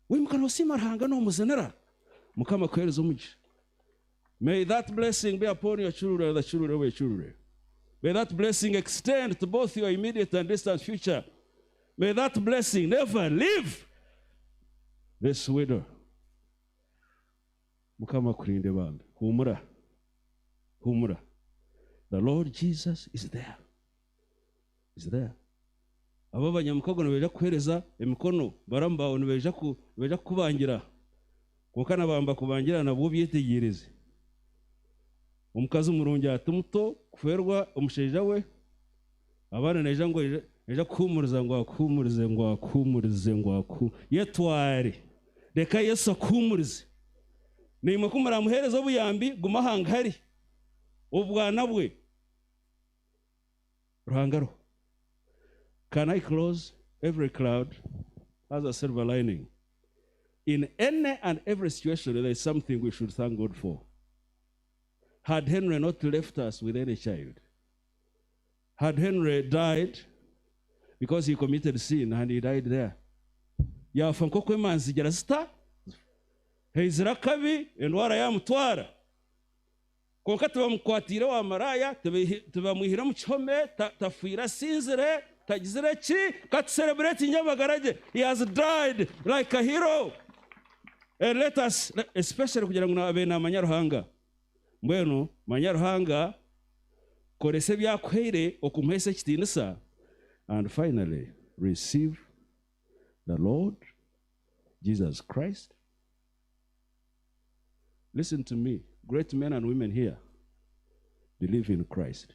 wimukano simarhanga no muzenera mukama kwerezo mugisha. May that blessing be upon your children and the children of your children. May that blessing extend to both your immediate and distant future. May that blessing never leave this widow. Mukama kurinde band. Humura. Humura. The Lord Jesus is there. Is there. Aba banyamukago nibeja kuhereza emikono baramba nibeja kubangira. Kokana bamba kubangira nabo byitegereze. Omukazi umurungi atumuto kuferwa omusheja we abana neja ngo eja kumuriza ngo akumurize yetware reka Yesu akumurize nimo kumara muhereza obuyambi guma hangari obwana bwe ruhangaro. Can I close? Every cloud has a silver lining. In any and every situation there is something we should thank God for. Had Henry not left us with any child, had Henry died because he committed sin and he died there, yafanko kwe manzi gerasta heizira kabi endwara ya mutwara konka tubamukwatira wa maraya tubamuhira mu cyome tafira sinzire tagizire ki kat celebrate nyabagaraje. He has died like a hero. And let us especially kugira ngo abe na manyaruhanga mbwenu manyaruhanga korese byakwere okumhese kitinisa. And finally receive the Lord Jesus Christ. Listen to me, great men and women here, believe in Christ.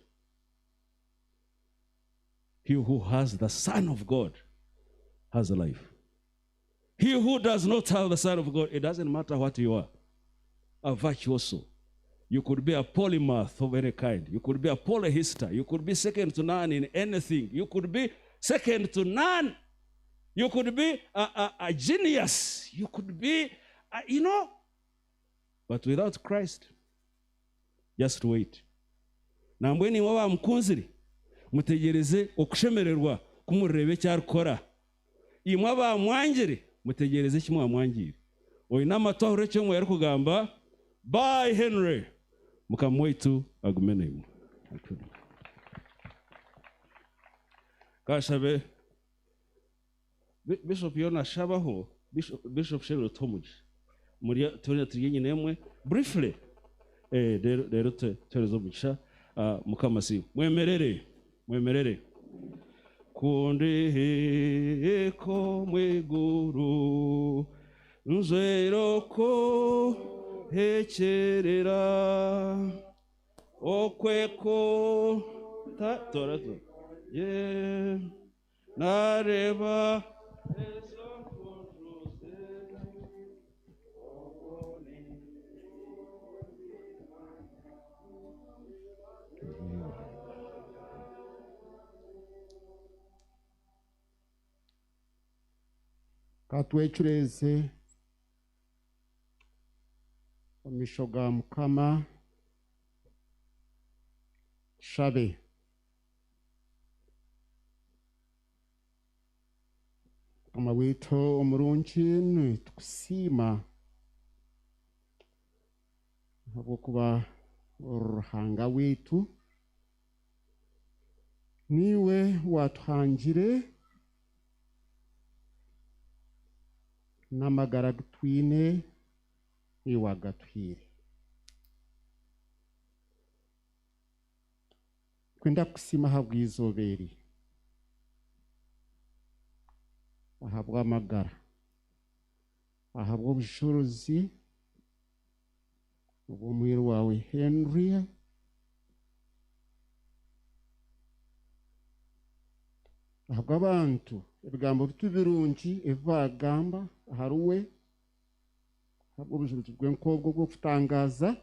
He who has the Son of God has a life. He who does not have the Son of God, it doesn't matter what you are, a virtuoso. You could be a polymath of any kind. You could be a polyhista. You could be second to none in anything. You could be second to none. You could be a genius. You could be, But without Christ, just wait. Nambwe ni waba mkunziri, mutegereze okushemererwa kumurebe cyarukora. Imwe abamwangire, mutegereze kimwe amwangire. Oyina amatwahuro cyo mwe yarukugamba, bye Henry. Mukamwaitu agumenemu. Kashabe Bishop Yona Shabaho, Bishop Shero Tomuj. Muria Turi Triyenye nemwe briefly rero terezo bica mukamasi mwemerere kundi heko mweguru nzero ko hecherera okweko torato ye nareba katwechureze omishoga mukama shabe kama wito omurungi tukusima habwokuba oruhanga witu niwe watuhangire n'amagara gutwine iwagatwire kwenda kusima habwizoberi ahabwa amagara ahabwa ubushobozi ubumwiro wawe Henry ahabwa abantu ebigambo bitubirungi evagamba haruwe ahabwa ubushobozi bw'enkobwo bwo kutangaza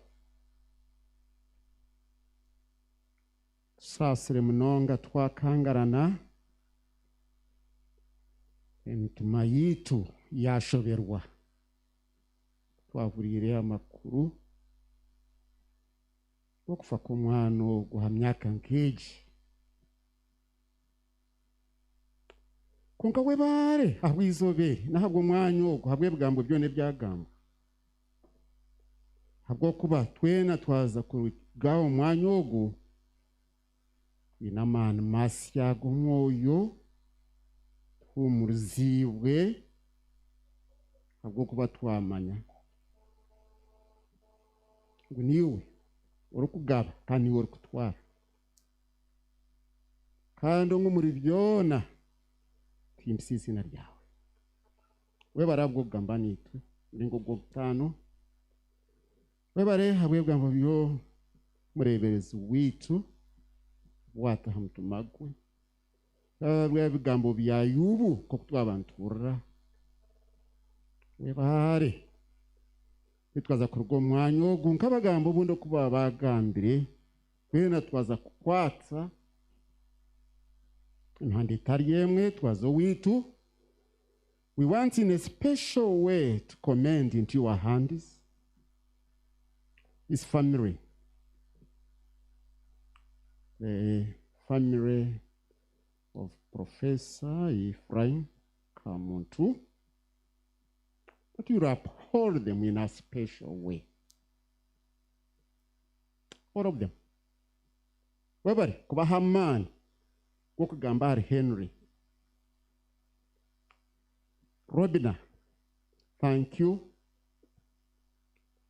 sasire munonga twakangarana emitima yitu yashoberwa twavurire amakuru okufa k'omwana ogwo ha myaka nk'egi konka webare ahwizobere nahabwo omwanya ogwo habwe ebigambo byona byagamba habwokuba twena twaza kurugaho omwanya ogwo twine amaani masya g'omwoyo tuhumurizibwe habwokuba twamanya ngu niwe orikugaba kandi niwe orikutwara kandi omwe muri byona timbisa izina ryawe webare habwo kugamba niitwe ningo gwo butaano webare habwe ebigambo byo mureberezi witu bwataha mutima gwe habwe ebigambo bya Ayubu kokutwabanturra webare bitwaza kuruga omwanya ogwo nk'abagambo obundi okuba bagambire twena twaza kukwata nhande etari emwe twaza owitu. We want in a special way to commend into your hands his family, the family of Professor Ephraim Kamuntu, that you uphold them in a special way. All of them. Webari, kubaha man, kukugamba hari Henry. Robinah, thank you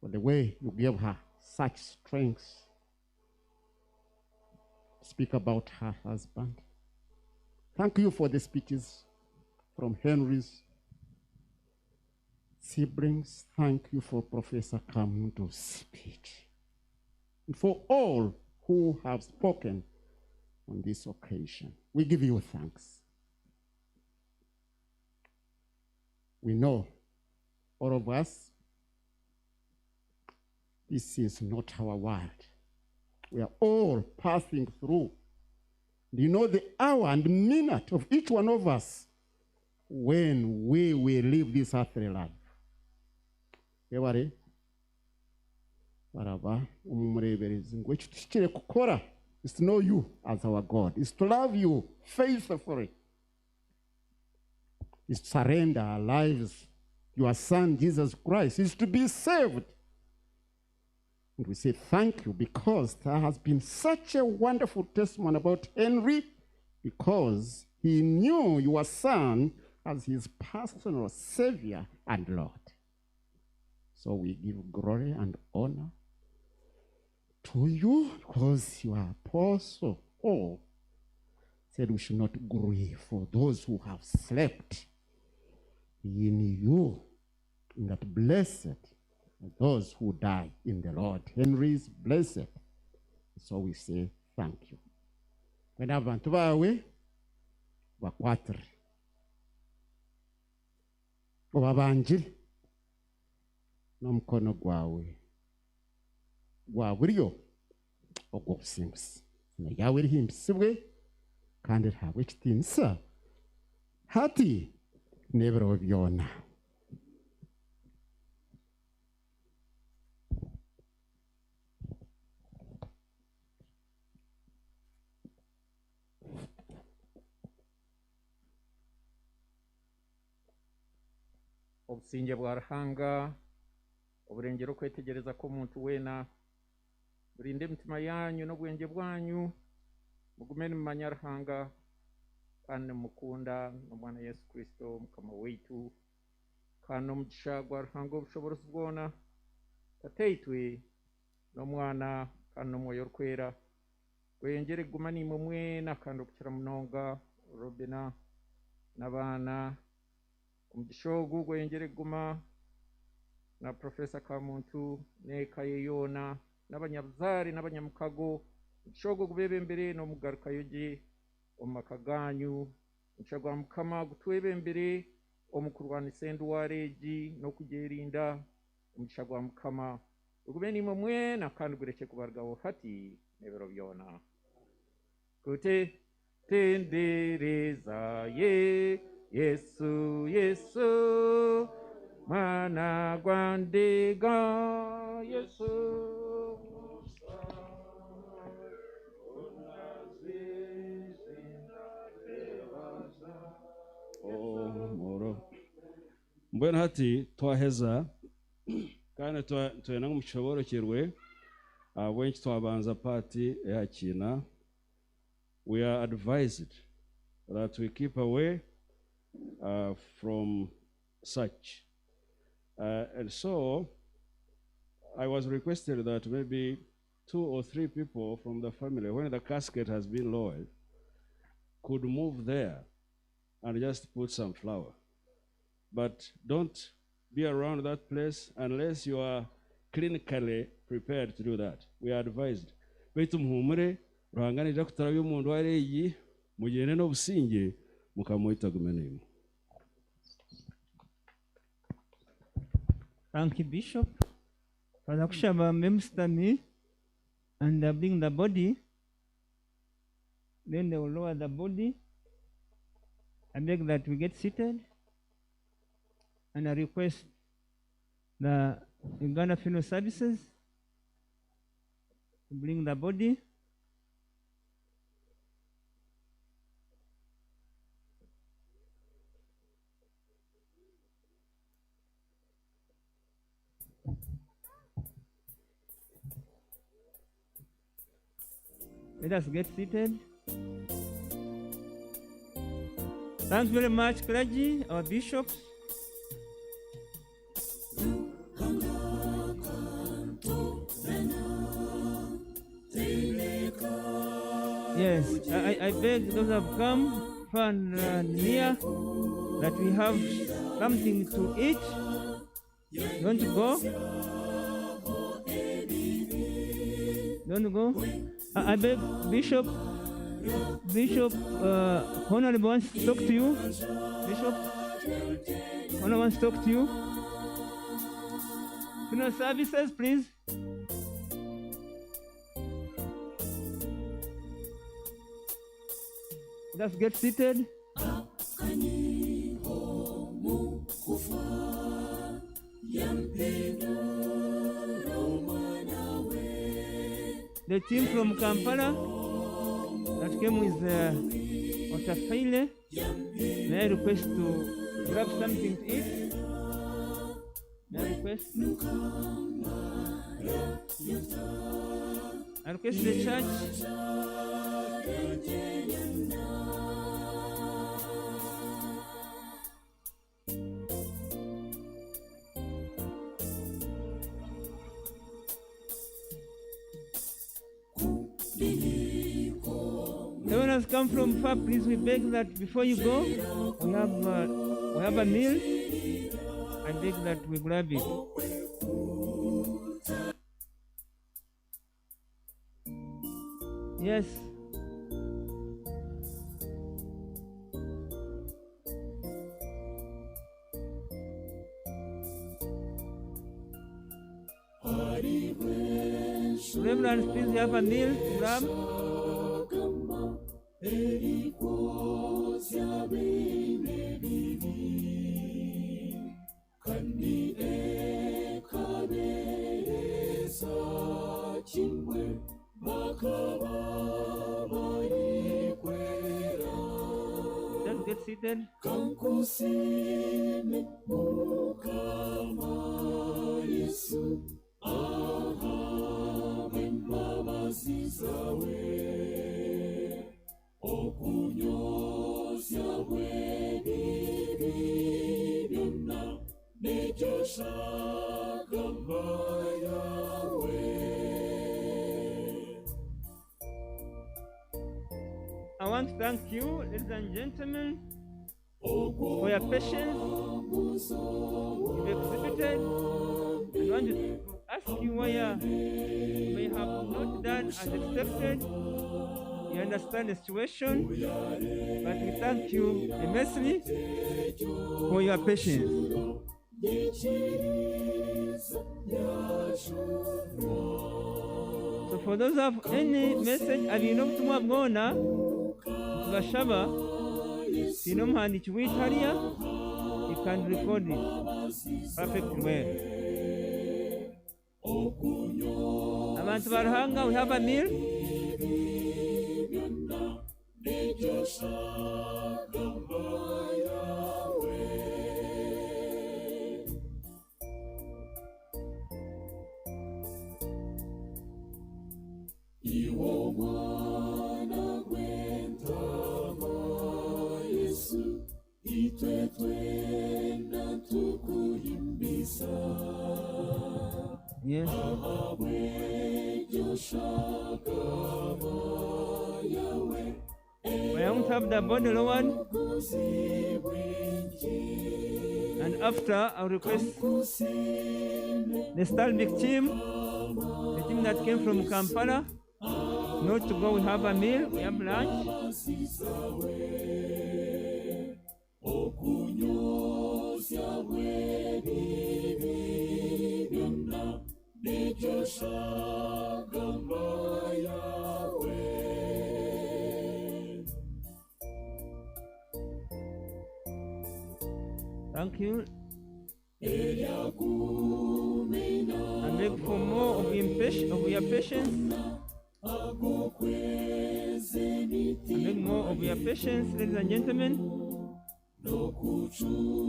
for the way you gave her such strength to speak about her husband. Thank you for the speeches from Henry's siblings. Thank you for Professor Kamuntu's speech. And for all who have spoken on this occasion, we give you thanks. We know, all of us, this is not our world. We are all passing through. You know the hour and minute of each one of us when we will live this earthly life. Everybody, baraba umureberezi ngo icyo dushikire gukora is to know you as our God, is to love you faithfully, is to surrender our lives, your Son Jesus Christ, is to be saved. And we say thank you because there has been such a wonderful testimony about Henry, because he knew your Son as his personal Savior and Lord. So we give glory and honor to you, because your apostle Paul said we should not grieve for those who have slept in you, and that blessed are those who die in the Lord. Henry is blessed. So we say thank you. When abantu bawe bakwatire obabanjire n'omukono gwawe gwa buryo ogw'obusinguzi izina ryawe rihimbisibwe kandi rihabwe ekitiinisa hati n'ebiro byona. obusinge bwa ruhanga oburengero kwetegereza ko omuntu weena burinde emitima yanyu n'obwenge bwanyu mugume nimumanya ruhanga kandi nimukunda n'omwana Yesu Kristo mukama waitu, kandi omugisha gwa ruhanga obushobozi bwona tateitwe n'omwana kandi n'omwoyo rukwera gweyengere kuguma nimwe mwena kandi okukira munonga Robinah n'abaana omugisha ogu gweyengere kuguma na Professor Kamuntu n'eka ye yoona n'abanyabuzaare n'abanyamukago, omugisha ogu gubebembere n'omugarukayo gye omu maka ganyu, omugisha gwa mukama gutwebembere omu kurwanisa endwara egi n'okugyerinda, omugisha gwa mukama gube nimwe mwena kandi gureke kubarugaho hati n'ebiro byona. Kutendereza ye Yesu Yesu mwana gwa ndega Yesu mbwenu hati twaheza kandi twena ng'omukisoborokerwe bwenki twabanza pati eyakina. We are advised that we keep away from such. And so I was requested that maybe 2 or 3 people from the family, when the casket has been lowered, could move there and just put some flower. But don't be around that place unless you are clinically prepared to do that. We are advised. Baitu muhumure ruhanganira kutarabya umuntu wareyi mugene no businge mukamoita gumenemo. Thank you, Bishop. Father Kushaba Memstani, and bring the body. Then they will lower the body. I beg that we get seated. And I request the Uganda Funeral Services to bring the body. Let us get seated. Thanks very much, clergy, our bishops. Yes, I beg those who have come far and near that we have something to eat. Don't go. Don't go. I beg Bishop, Honourable wants to talk to you. Bishop, Honourable wants to talk to you. Funeral services, please. Let's get seated. the team from Kampala that came with Otafile, may I request to grab something to eat? May I request? I request the church. Everyone has come from far, please, we beg that before you go, we have a meal. I beg that we grab it. Yes. Reverend, please, you have a meal to grab. Just get seated. I want to thank you, ladies and gentlemen, for your patience you've exhibited. I want to ask you why you may have not done as expected. You understand the situation, but we thank you immensely for your patience. So for those who have any message, I will not to Mabona, Gashaba, Sinomhandi Witaria, you can record it perfectly well. Abantu Barhanga, we have a meal. Yes. We don't have the bottle one. And after, I'll request the Stanbic team, the team that came from Kampala, not to go, we have a meal, we have lunch. Thank you. I beg for more of your patience. I beg more of your patience, ladies and gentlemen. We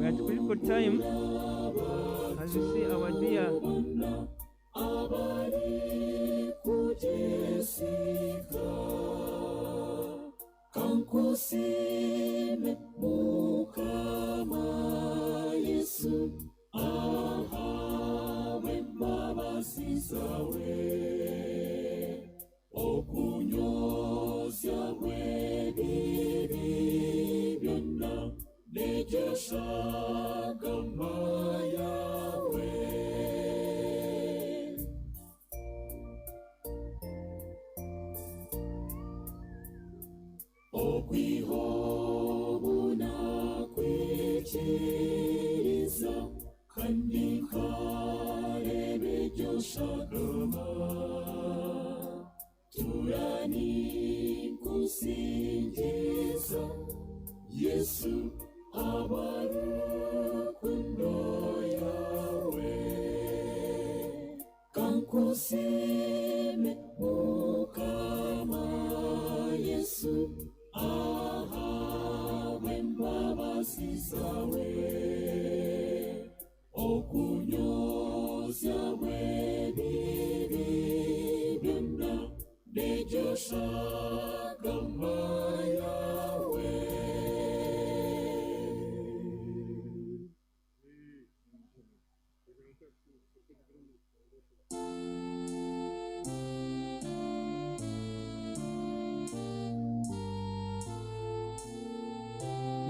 are at critical time as you see our dear Yesu abarukundo yawe kankusime imbabazi zawe okunyoza bw'ebibi byonna n'ibyo ushaka yawe.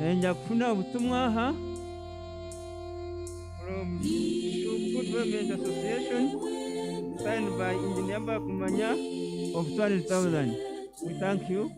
Nenda kufuna ubutumwa aha from Good Government Association signed by Engineer Bakumanya of 20,000. We thank you.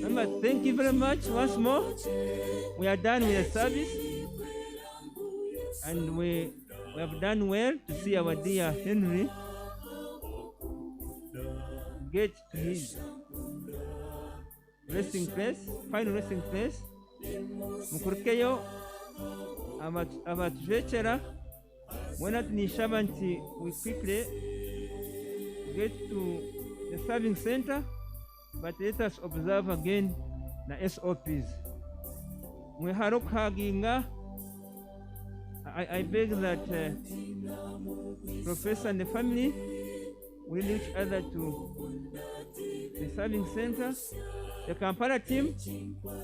Remember, thank you very much once more. We are done with the service, and we have done well to see our dear Henry get to his resting place, final resting place. Mukurukeyo abatushekera wena tunishaba nti we quickly get to the serving center, but let us observe again the SOPs. We haginga. I beg that Professor and the family will lead each other to the serving center. The Kampala team,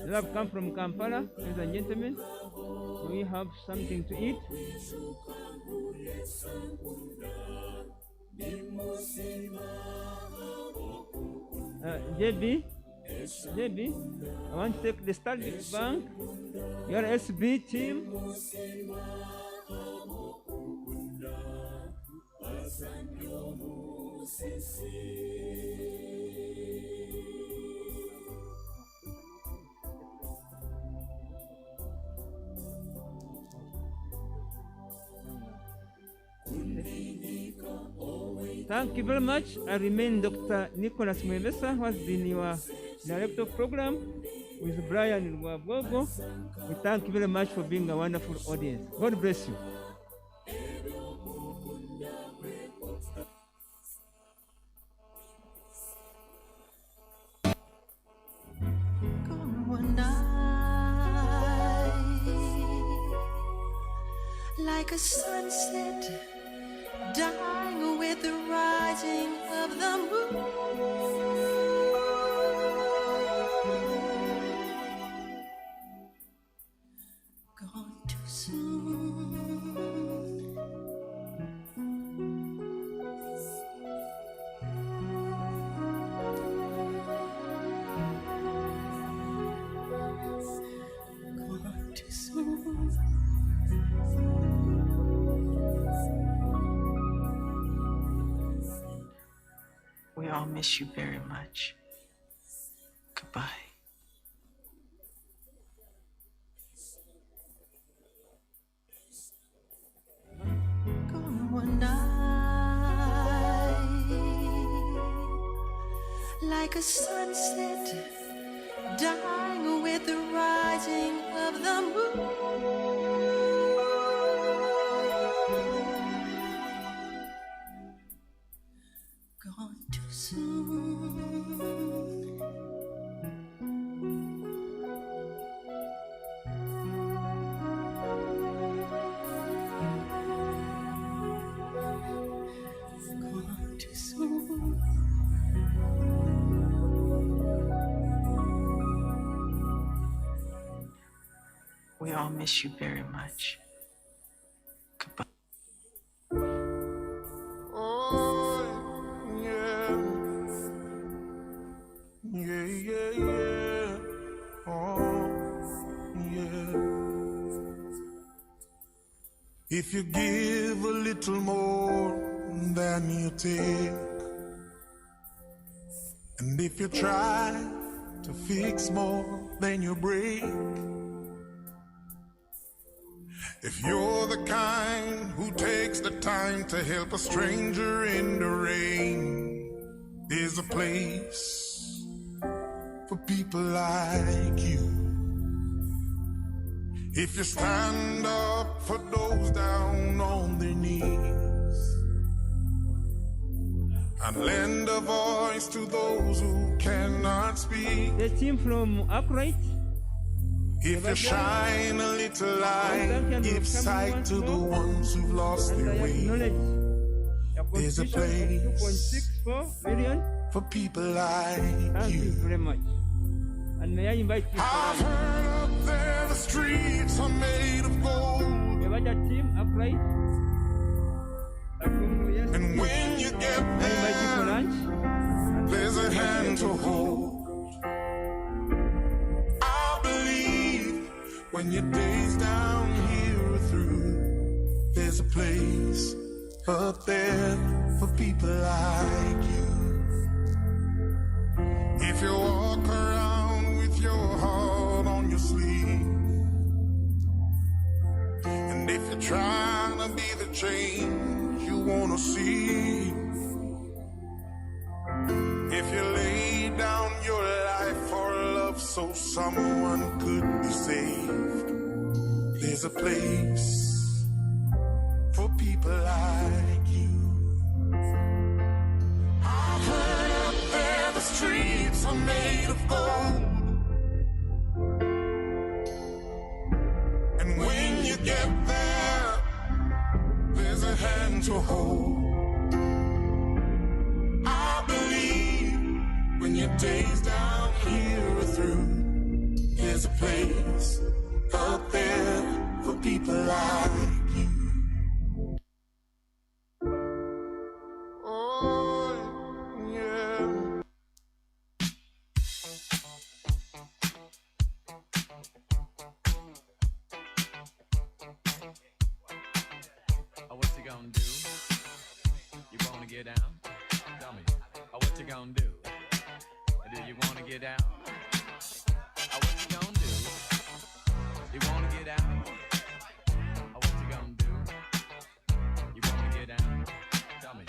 they have come from Kampala, ladies and gentlemen. We have something to eat. JB, I want to take the Stanbic Bank, your SB team. Thank you very much. I remain Dr. Nicholas Mwebesa, who has been your director of program with Brian Wagogo. We thank you very much for being a wonderful audience. God bless you. Like a sunset dying with the rising of the moon. Gone too soon. Gone too soon. We all miss you very much. Goodbye. Gone one night, like a sunset dying with the rising of the moon. Gone too soon. Gone too soon. We all miss you very much. Goodbye. If you give a little more than you take, and if you try to fix more than you break, if you're the kind who takes the time to help a stranger in the rain, there's a place for people like you. If you stand up for those down on their knees and lend a voice to those who cannot speak. The team from Upright. If you shine a little light, give sight to the ones who've lost their way. There's a place for people like you. Thank you very much. And may I invite you? I've heard up there the streets are made of gold. Team Upright. And when you get there, there's a hand to hold. I believe When your days down here are through, there's a place up there for people like you. If you walk around with your heart on your sleeve, and if you're trying to be the change you want to see, if you lay down your life for love so someone could be saved, there's a place for people like you. I heard up there the streets are made of gold, and when you get there, there's a hand to hold. I believe when your days down here are through, there's a place up there for people like you. Oh, yeah. Oh, what you gonna do? You wanna get down? Tell me. Oh, what you gonna do? Do you wanna get down? Oh, what you gonna do? You wanna get out? Oh, what you gonna do? You wanna get down? Tell me.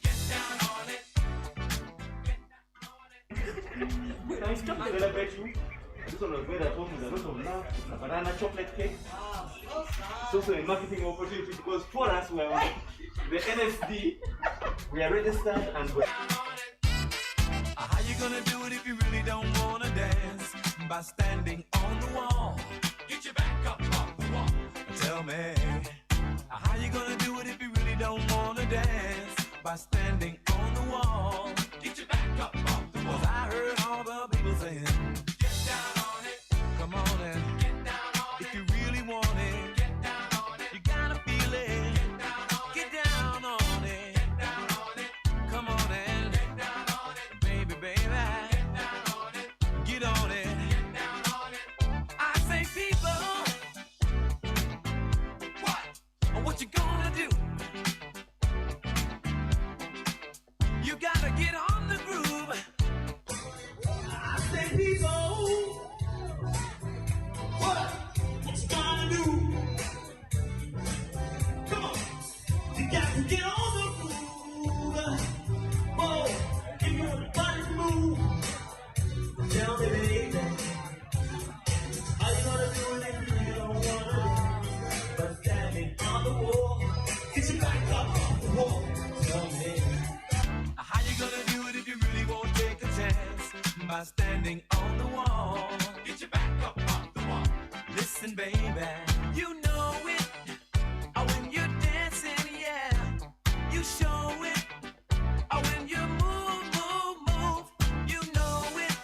Get down on it. Guys, come to the bedroom. This one was made at home with a lot of love, a banana chocolate cake. It's also a marketing opportunity because for us, we are the NSD, we are registered and we're. How you gonna do it if you really don't wanna dance? By standing on the wall. Get your back up off the wall. Tell me. How you gonna do it if you really don't wanna dance? By standing on the wall. Get your back up off the wall. 'Cause I heard all the people saying, get down on it. Come on and get down on it. If you really want it, get down on it. You gotta feel it. Get down on it. Get down on it. Get down on it. Come on and get down on it. Baby, baby. Get down on it. Get on it. Get down on it. I say people, what you gonna do? You gotta get on the groove. I say people, what you gonna do? Come on, you got to get on the groove. Whoa, give your body move. Tell me, baby, how you gonna do it if you don't wanna? But standing on the wall, get your back up off the wall. Tell me, how you gonna do it if you really won't take a chance? By standing on the wall, get your back up off the wall. Listen, baby, you know it. Oh, when you're dancing, yeah, you show it. Oh, when you move, move, move, you know it.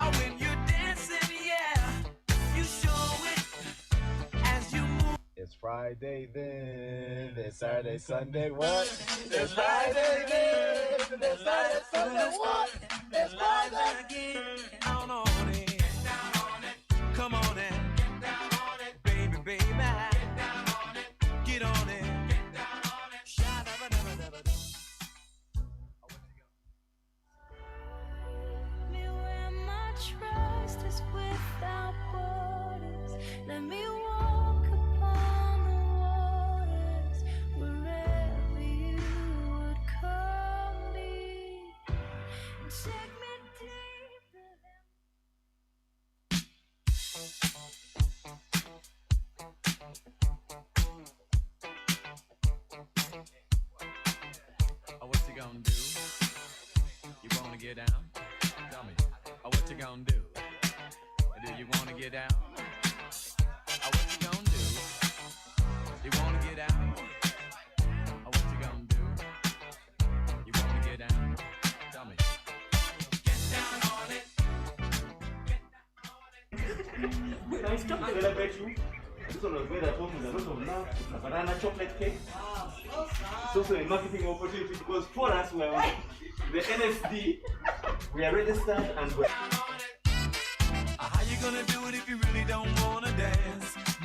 Oh, when you're dancing, yeah, you show it as you move. It's Friday then, it's Saturday, Sunday, what? It's Friday then, it's Saturday, Sunday, what? It's Friday again. Down on it. Get down on it. Come on and get down on it. Baby, baby. Get down on it. Get on it. Get down on it. Sha-da-ba-da-ba-da-ba-da. Me where my trust is without borders. Let me walk upon the waters wherever you would call me. Take me deeper than. Oh, what you gonna do? You wanna get down? Tell me. Oh, what you gonna do? Do you wanna get down? Oh, what you gonna do? You wanna get out? Oh, what you gonna do? You wanna get down? Tell me. Get down on it. Guys, come to the bedroom. This one was made at home with a lot of love, a banana chocolate cake. It's also a marketing opportunity because for us, we are the NSD, we are registered and we're. How you gonna do it if you really don't want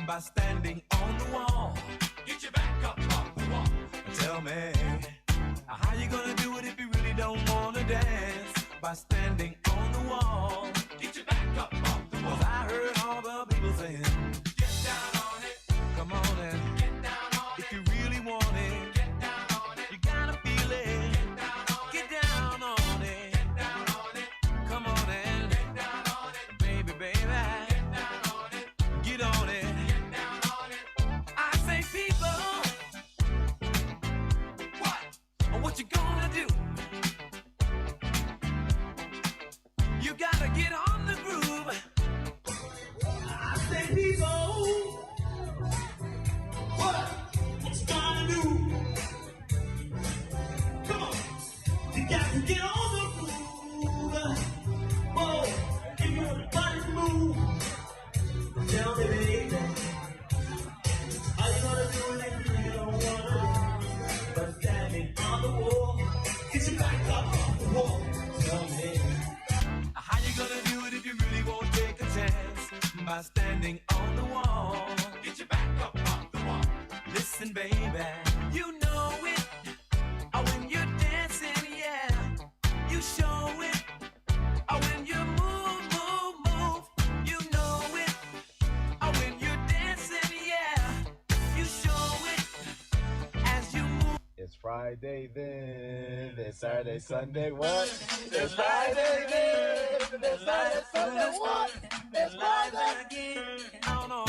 by standing on the wall. Get your back up off the wall. Tell me, how you gonna do it if you really don't wanna dance? By standing on the wall. Get your back up off the wall. 'Cause I heard all the people saying, get down on it. Come on and get down on it. If you really want it, get down on it. You gotta feel it. Get down on it. Get down on it. Get down on it. Come on and get down on it. Baby, baby. Get down on it. Get on it. Get down on it. I say people, what you gonna do? You gotta get on the groove. I say people, what you gonna do? Come on, you got to get on the groove. Oh, give your body move. Tell me, baby, how you gonna do it if you really don't wanna do? But standing on the wall, get your back up off the wall. Tell me, how you gonna do it if you really won't take a chance? By standing on the wall, get your back up off the wall. Listen, baby, you know it. Oh, when you're dancing, yeah, you show it. Oh, when you move, move, move, you know it. Oh, when you're dancing, yeah, you show it as you move. It's Friday then, it's Saturday, Sunday, what? It's Friday then, it's Saturday, Sunday, what? It's Friday again. Oh no,